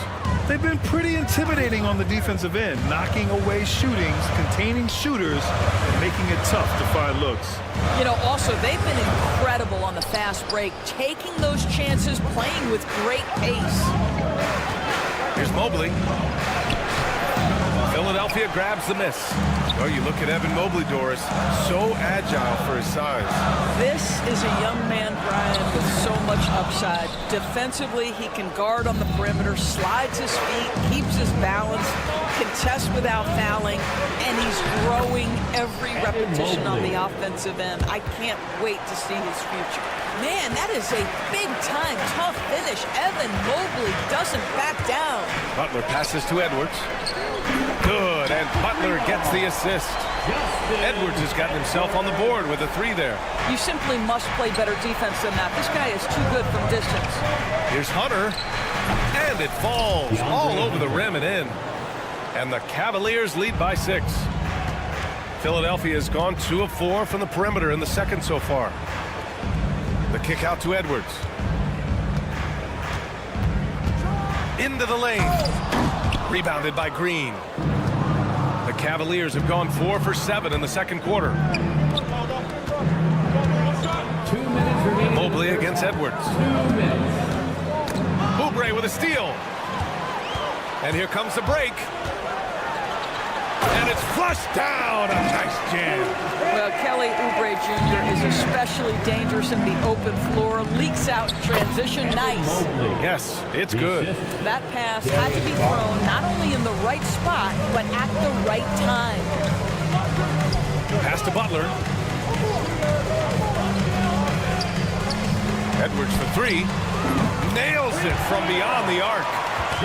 They've been pretty intimidating on the defensive end, knocking away shootings, containing shooters, and making it tough to find looks. You know, also, they've been incredible on the fast break, taking those chances, playing with great pace. Here's Mobley. Philadelphia grabs the miss. Oh, you look at Evan Mobley, Doris. So agile for his size. This is a young man, Brian, with so much upside. Defensively, he can guard on the perimeter, slides his feet, keeps his balance, contests without fouling, and he's growing every repetition on the offensive end. I can't wait to see his future. Man, that is a big-time, tough finish. Evan Mobley doesn't back down. Butler passes to Edwards. Good, and Butler gets the assist. Edwards has gotten himself on the board with a 3 there. You simply must play better defense than that. This guy is too good from distance. Here's Hunter, and it falls all over the rim and in. And the Cavaliers lead by 6. Philadelphia has gone 2 of 4 from the perimeter in the second so far. The kick out to Edwards. Into the lane. Rebounded by Green. The Cavaliers have gone 4 for 7 in the second quarter. 2 minutes remaining. Mobley against Edwards. 2 minutes. Oubre with a steal. And here comes the break. And it's flushed down. A nice jam. Well, Kelly Oubre Jr. is especially dangerous in the open floor. Leaks out in transition. Nice. Yes, it's good. That pass had to be thrown not only in the right spot, but at the right time. Pass to Butler. Edwards for 3. Nails it from beyond the arc.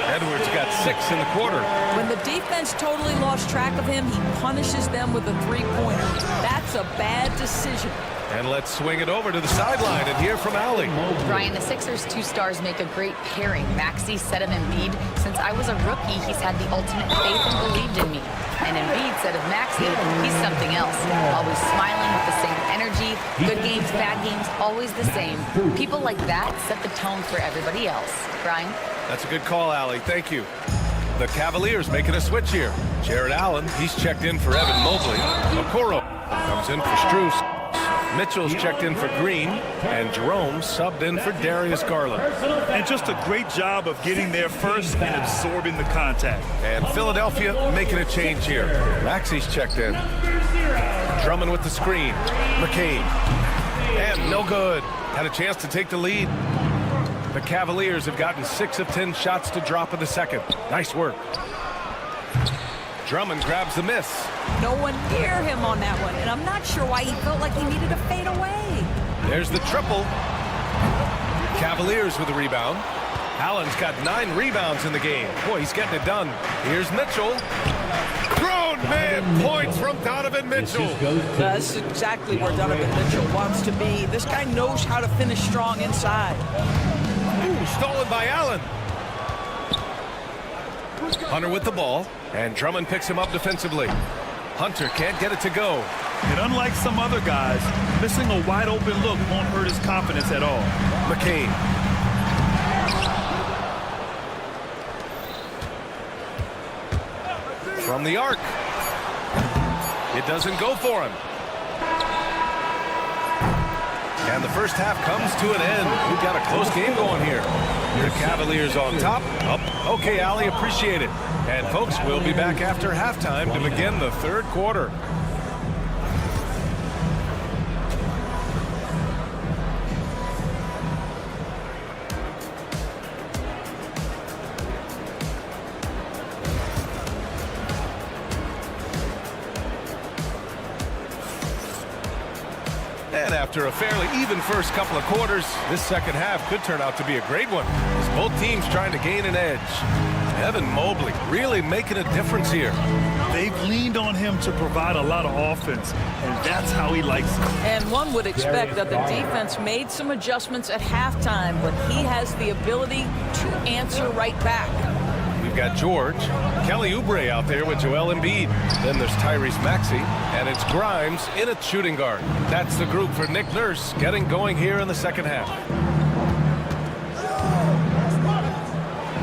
Edwards got 6 in the quarter. When the defense totally lost track of him, he punishes them with a three-pointer. That's a bad decision. And let's swing it over to the sideline and hear from Allie. Brian, the Sixers' two stars make a great pairing. Maxey said of Embiid, since I was a rookie, he's had the ultimate faith and believed in me. And Embiid said of Maxey, he's something else. Always smiling with the same energy. Good games, bad games, always the same. People like that set the tone for everybody else. Brian? That's a good call, Allie. Thank you. The Cavaliers making a switch here. Jared Allen, he's checked in for Evan Mobley. Okoro comes in for Strus. Mitchell's checked in for Green, and Jerome subbed in for Darius Garland. And just a great job of getting there first and absorbing the contact. And Philadelphia making a change here. Maxey's checked in. Drummond with the screen. McCain. And no good. Had a chance to take the lead. The Cavaliers have gotten 6 of 10 shots to drop in the second. Nice work. Drummond grabs the miss. No one near him on that one, and I'm not sure why he felt like he needed to fade away. There's the triple. Cavaliers with the rebound. Allen's got 9 rebounds in the game. Boy, he's getting it done. Here's Mitchell. Grown man points from Donovan Mitchell. That's exactly where Donovan Mitchell wants to be. This guy knows how to finish strong inside. Ooh, stolen by Allen. Hunter with the ball, and Drummond picks him up defensively. Hunter can't get it to go. And unlike some other guys, missing a wide open look won't hurt his confidence at all. McCain. From the arc. It doesn't go for him. And the first half comes to an end. We've got a close game going here. The Cavaliers on top. Okay, Allie, appreciate it. And folks, we'll be back after halftime to begin the third quarter. And after a fairly even first couple of quarters, this second half could turn out to be a great one, as both teams trying to gain an edge. Evan Mobley really making a difference here. They've leaned on him to provide a lot of offense, and that's how he likes it. And one would expect that the defense made some adjustments at halftime, but he has the ability to answer right back. We've got George, Kelly Oubre out there with Joel Embiid. Then there's Tyrese Maxey, and it's Grimes in at shooting guard. That's the group for Nick Nurse getting going here in the second half.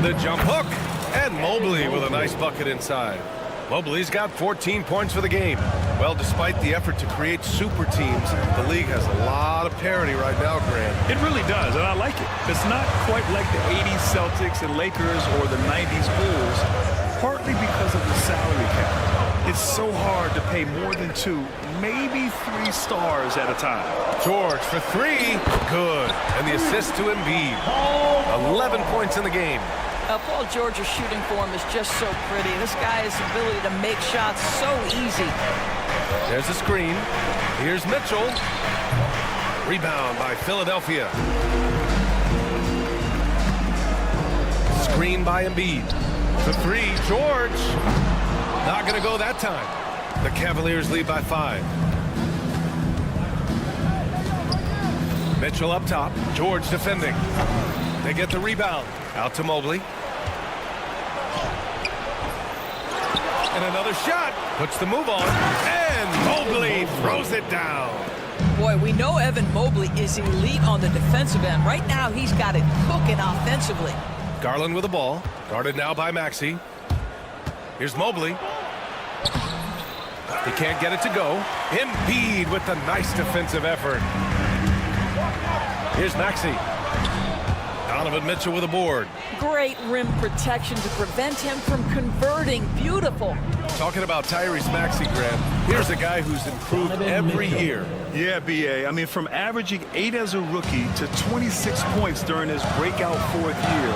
The jump hook, and Mobley with a nice bucket inside. Mobley's got 14 points for the game. Well, despite the effort to create super teams, the league has a lot of parity right now, Grant. It really does, and I like it. It's not quite like the 80s Celtics and Lakers or the 90s Bulls, partly because of the salary cap. It's so hard to pay more than 2, maybe 3 stars at a time. George for 3, good. And the assist to Embiid. 11 points in the game. Paul George's shooting form is just so pretty. This guy's ability to make shots so easy. There's a screen. Here's Mitchell. Rebound by Philadelphia. Screen by Embiid. For 3, George. Not going to go that time. The Cavaliers lead by 5. Mitchell up top. George defending. They get the rebound. Out to Mobley. And another shot. Puts the move on. And Mobley throws it down. Boy, we know Evan Mobley is elite on the defensive end. Right now, he's got it cooking offensively. Garland with the ball. Guarded now by Maxey. Here's Mobley. He can't get it to go. Embiid with the nice defensive effort. Here's Maxey. Donovan Mitchell with a board. Great rim protection to prevent him from converting. Beautiful. Talking about Tyrese Maxey, Grant, here's a guy who's improved every year. Yeah, B.A. I mean, from averaging 8 as a rookie to 26 points during his breakout 4th year,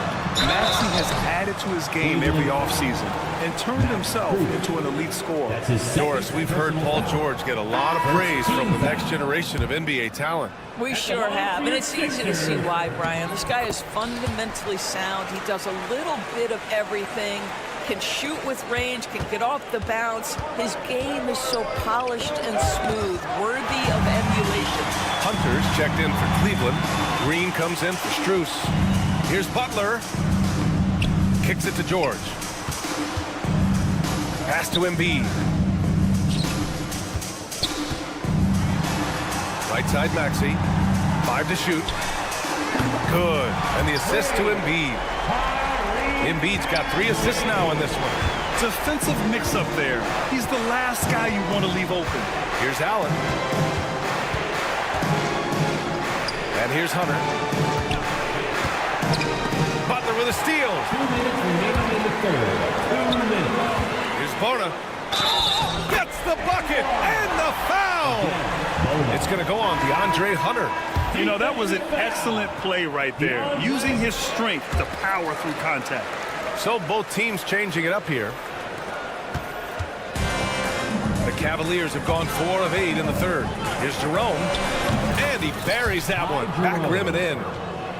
Maxey has added to his game every offseason and turned himself into an elite scorer. Doris, we've heard Paul George get a lot of praise from the next generation of NBA talent. We sure have, and it's easy to see why, Brian. This guy is fundamentally sound. He does a little bit of everything, can shoot with range, can get off the bounce. His game is so polished and smooth, worthy of emulation. Hunter's checked in for Cleveland. Green comes in for Strus. Here's Butler. Kicks it to George. Pass to Embiid. Right side Maxey. 5 to shoot. Good. And the assist to Embiid. Embiid's got 3 assists now in this one. Defensive mix-up there. He's the last guy you want to leave open. Here's Allen. And here's Hunter. Butler with a steal. 2 minutes remaining in the third. 2 minutes. Here's Bona. Gets the bucket and the foul. It's going to go on DeAndre Hunter. You know, that was an excellent play right there, using his strength to power through contact. So both teams changing it up here. The Cavaliers have gone 4 of 8 in the third. Here's Jerome. And he buries that one. Back rim and in.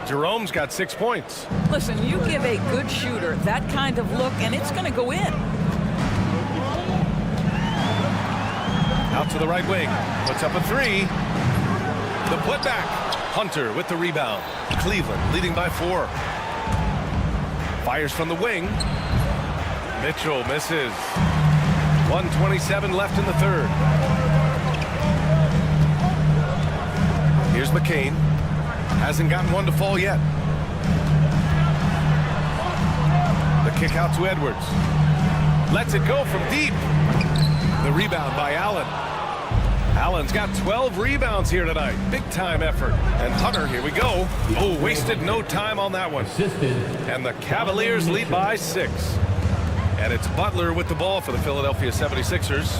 Jerome's got 6 points. Listen, you give a good shooter that kind of look, and it's going to go in. Out to the right wing. Puts up a 3. The putback. Hunter with the rebound. Cleveland leading by 4. Fires from the wing. Mitchell misses. 1:27 left in the third. Here's McCain. Hasn't gotten one to fall yet. The kick out to Edwards. Lets it go from deep. The rebound by Allen. Allen's got 12 rebounds here tonight. Big time effort. And Hunter, here we go. Oh, wasted no time on that one. And the Cavaliers lead by 6. And it's Butler with the ball for the Philadelphia 76ers.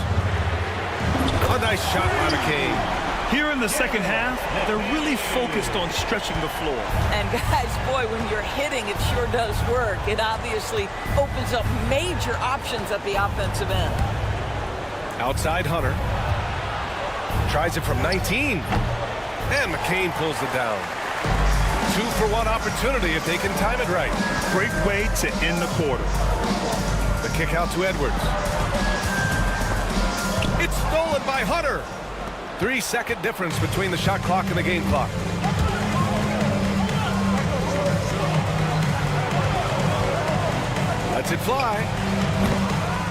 A nice shot by McCain. Here in the second half, they're really focused on stretching the floor. And guys, boy, when you're hitting, it sure does work. It obviously opens up major options at the offensive end. Outside Hunter. Tries it from 19. And McCain pulls it down. 2-for-1 opportunity if they can time it right. Great way to end the quarter. The kick out to Edwards. It's stolen by Hunter. 3-second difference between the shot clock and the game clock. Lets it fly.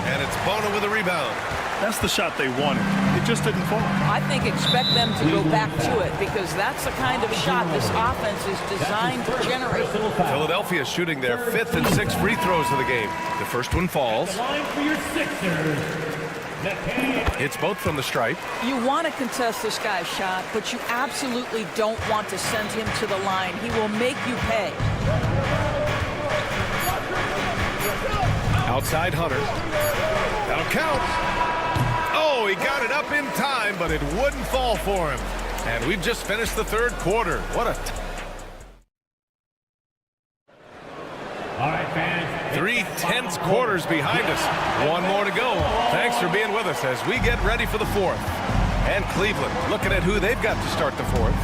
And it's Bona with a rebound. That's the shot they wanted. It just didn't fall. I think expect them to go back to it because that's the kind of shot this offense is designed to generate. Philadelphia shooting their 5th and 6th free throws of the game. The first one falls. Line for your Sixers. It's both from the stripe. You want to contest this guy's shot, but you absolutely don't want to send him to the line. He will make you pay. Outside Hunter. That'll count. Oh, he got it up in time, but it wouldn't fall for him. And we've just finished the third quarter. What a... All right, fans. 3 tense quarters behind us. 1 more to go. Thanks for being with us as we get ready for the 4th. And Cleveland looking at who they've got to start the 4th.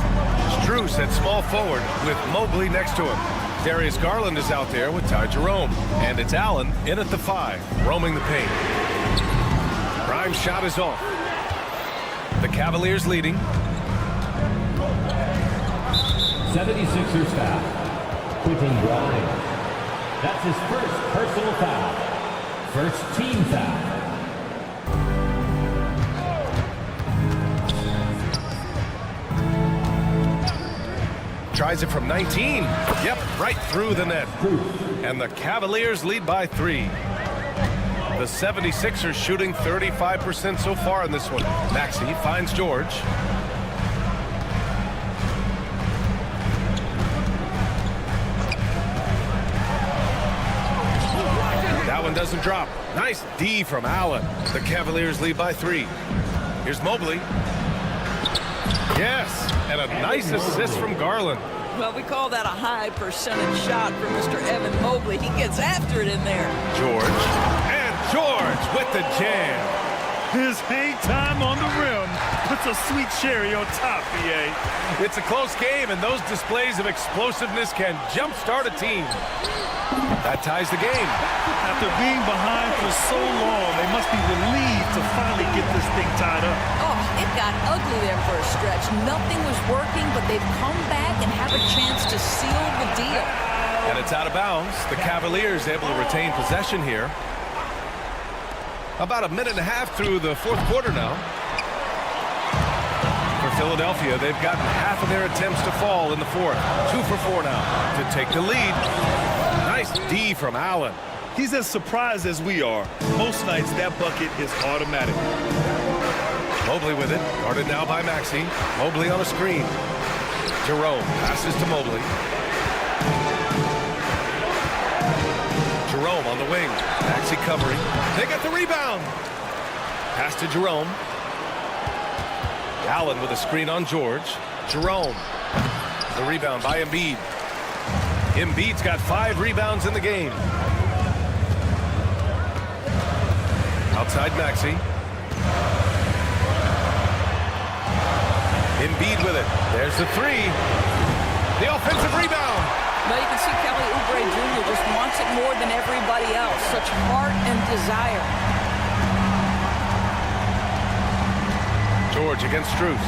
Strus at small forward with Mobley next to him. Darius Garland is out there with Ty Jerome. And it's Allen in at the 5, roaming the paint. Prime shot is off. The Cavaliers leading. 76ers foul. Quentin Grimes. That's his first personal foul. First team foul. Tries it from 19. Yep, right through the net. And the Cavaliers lead by 3. The 76ers shooting 35% so far in this one. Maxey finds George. That one doesn't drop. Nice D from Allen. The Cavaliers lead by 3. Here's Mobley. Yes, and a nice assist from Garland. Well, we call that a high percentage shot from Mr. Evan Mobley. He gets after it in there. George. And George with the jam. His hang time on the rim puts a sweet cherry on top, BA. It's a close game, and those displays of explosiveness can jumpstart a team. That ties the game. After being behind for so long, they must be relieved to finally get this thing tied up. Oh, it got ugly there for a stretch. Nothing was working, but they've come back and have a chance to seal the deal. And it's out of bounds. The Cavaliers able to retain possession here. About a minute and a half through the fourth quarter now. For Philadelphia, they've gotten half of their attempts to fall in the fourth. 2 for 4 now to take the lead. Nice D from Allen. He's as surprised as we are. Most nights, that bucket is automatic. Mobley with it. Guarded now by Maxey. Mobley on a screen. Jerome passes to Mobley. Jerome on the wing. Maxey covering. They get the rebound. Pass to Jerome. Allen with a screen on George. Jerome. The rebound by Embiid. Embiid's got 5 rebounds in the game. Outside Maxey. Embiid with it. There's the 3. The offensive rebound. Now you can see Kelly Oubre Jr. just wants it more than everybody else. Such heart and desire. George against Strus.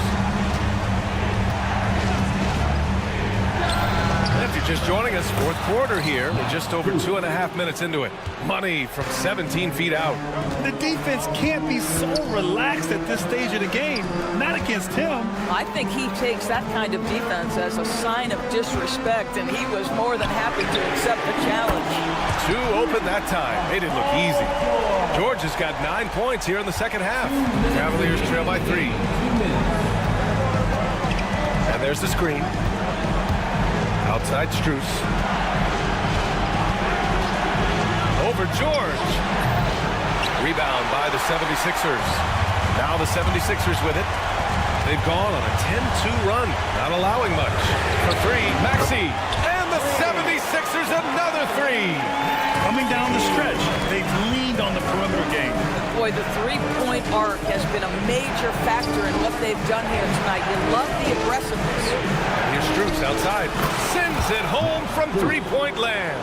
If you're just joining us, fourth quarter here. We're just over 2.5 minutes into it. Money from 17 feet out. The defense can't be so relaxed at this stage of the game. Not against him. I think he takes that kind of defense as a sign of disrespect, and he was more than happy to accept the challenge. 2 open that time. Made it look easy. George has got 9 points here in the second half. Cavaliers trail by 3. And there's the screen. Outside Strus. Over George. Rebound by the 76ers. Now the 76ers with it. They've gone on a 10-2 run. Not allowing much. For 3, Maxey. And the 76ers another 3. Coming down the stretch, they've leaned on the perimeter game. Boy, the three-point arc has been a major factor in what they've done here tonight. You love the aggressiveness. Here's Strus outside. Sends it home from three-point land.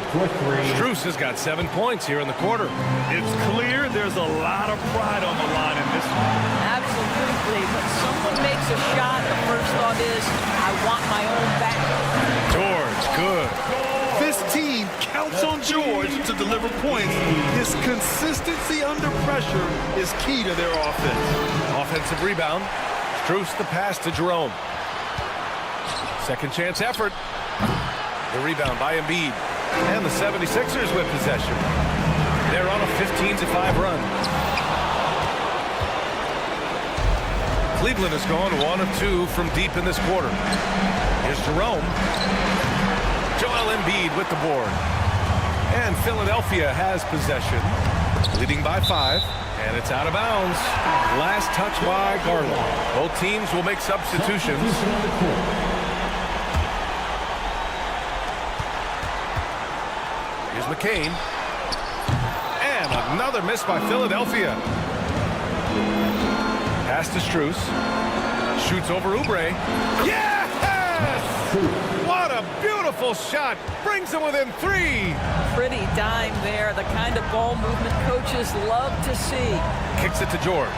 Strus has got 7 points here in the quarter. It's clear there's a lot of pride on the line in this one. Absolutely. When someone makes a shot, the first thought is, I want my own back. George, good. This team counts on George to deliver points. His consistency under pressure is key to their offense. Offensive rebound. Strus the pass to Jerome. Second chance effort. The rebound by Embiid. And the 76ers with possession. They're on a 15-5 run. Cleveland has gone 1 of 2 from deep in this quarter. Here's Jerome. Joel Embiid with the board. And Philadelphia has possession. Leading by 5. And it's out of bounds. Last touch by Garland. Both teams will make substitutions. Here's McCain. And another miss by Philadelphia. Pass to Strus. Shoots over Oubre. Yes! What a beautiful shot. Brings them within 3. Pretty dime there. The kind of ball movement coaches love to see. Kicks it to George.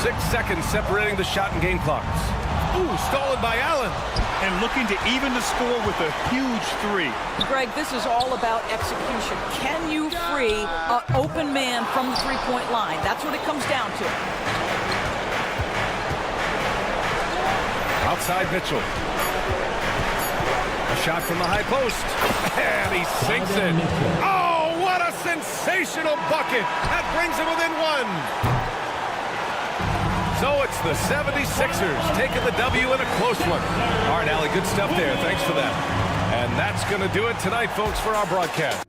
6 seconds separating the shot and game clocks. Ooh, stolen by Allen. And looking to even the score with a huge 3. Greg, this is all about execution. Can you free an open man from the three-point line? That's what it comes down to. Outside Mitchell. A shot from the high post. And he sinks it. Oh, what a sensational bucket. That brings him within 1. So it's the 76ers taking the W in a close one. All right, Allie, good stuff there. Thanks for that. And that's going to do it tonight, folks, for our broadcast.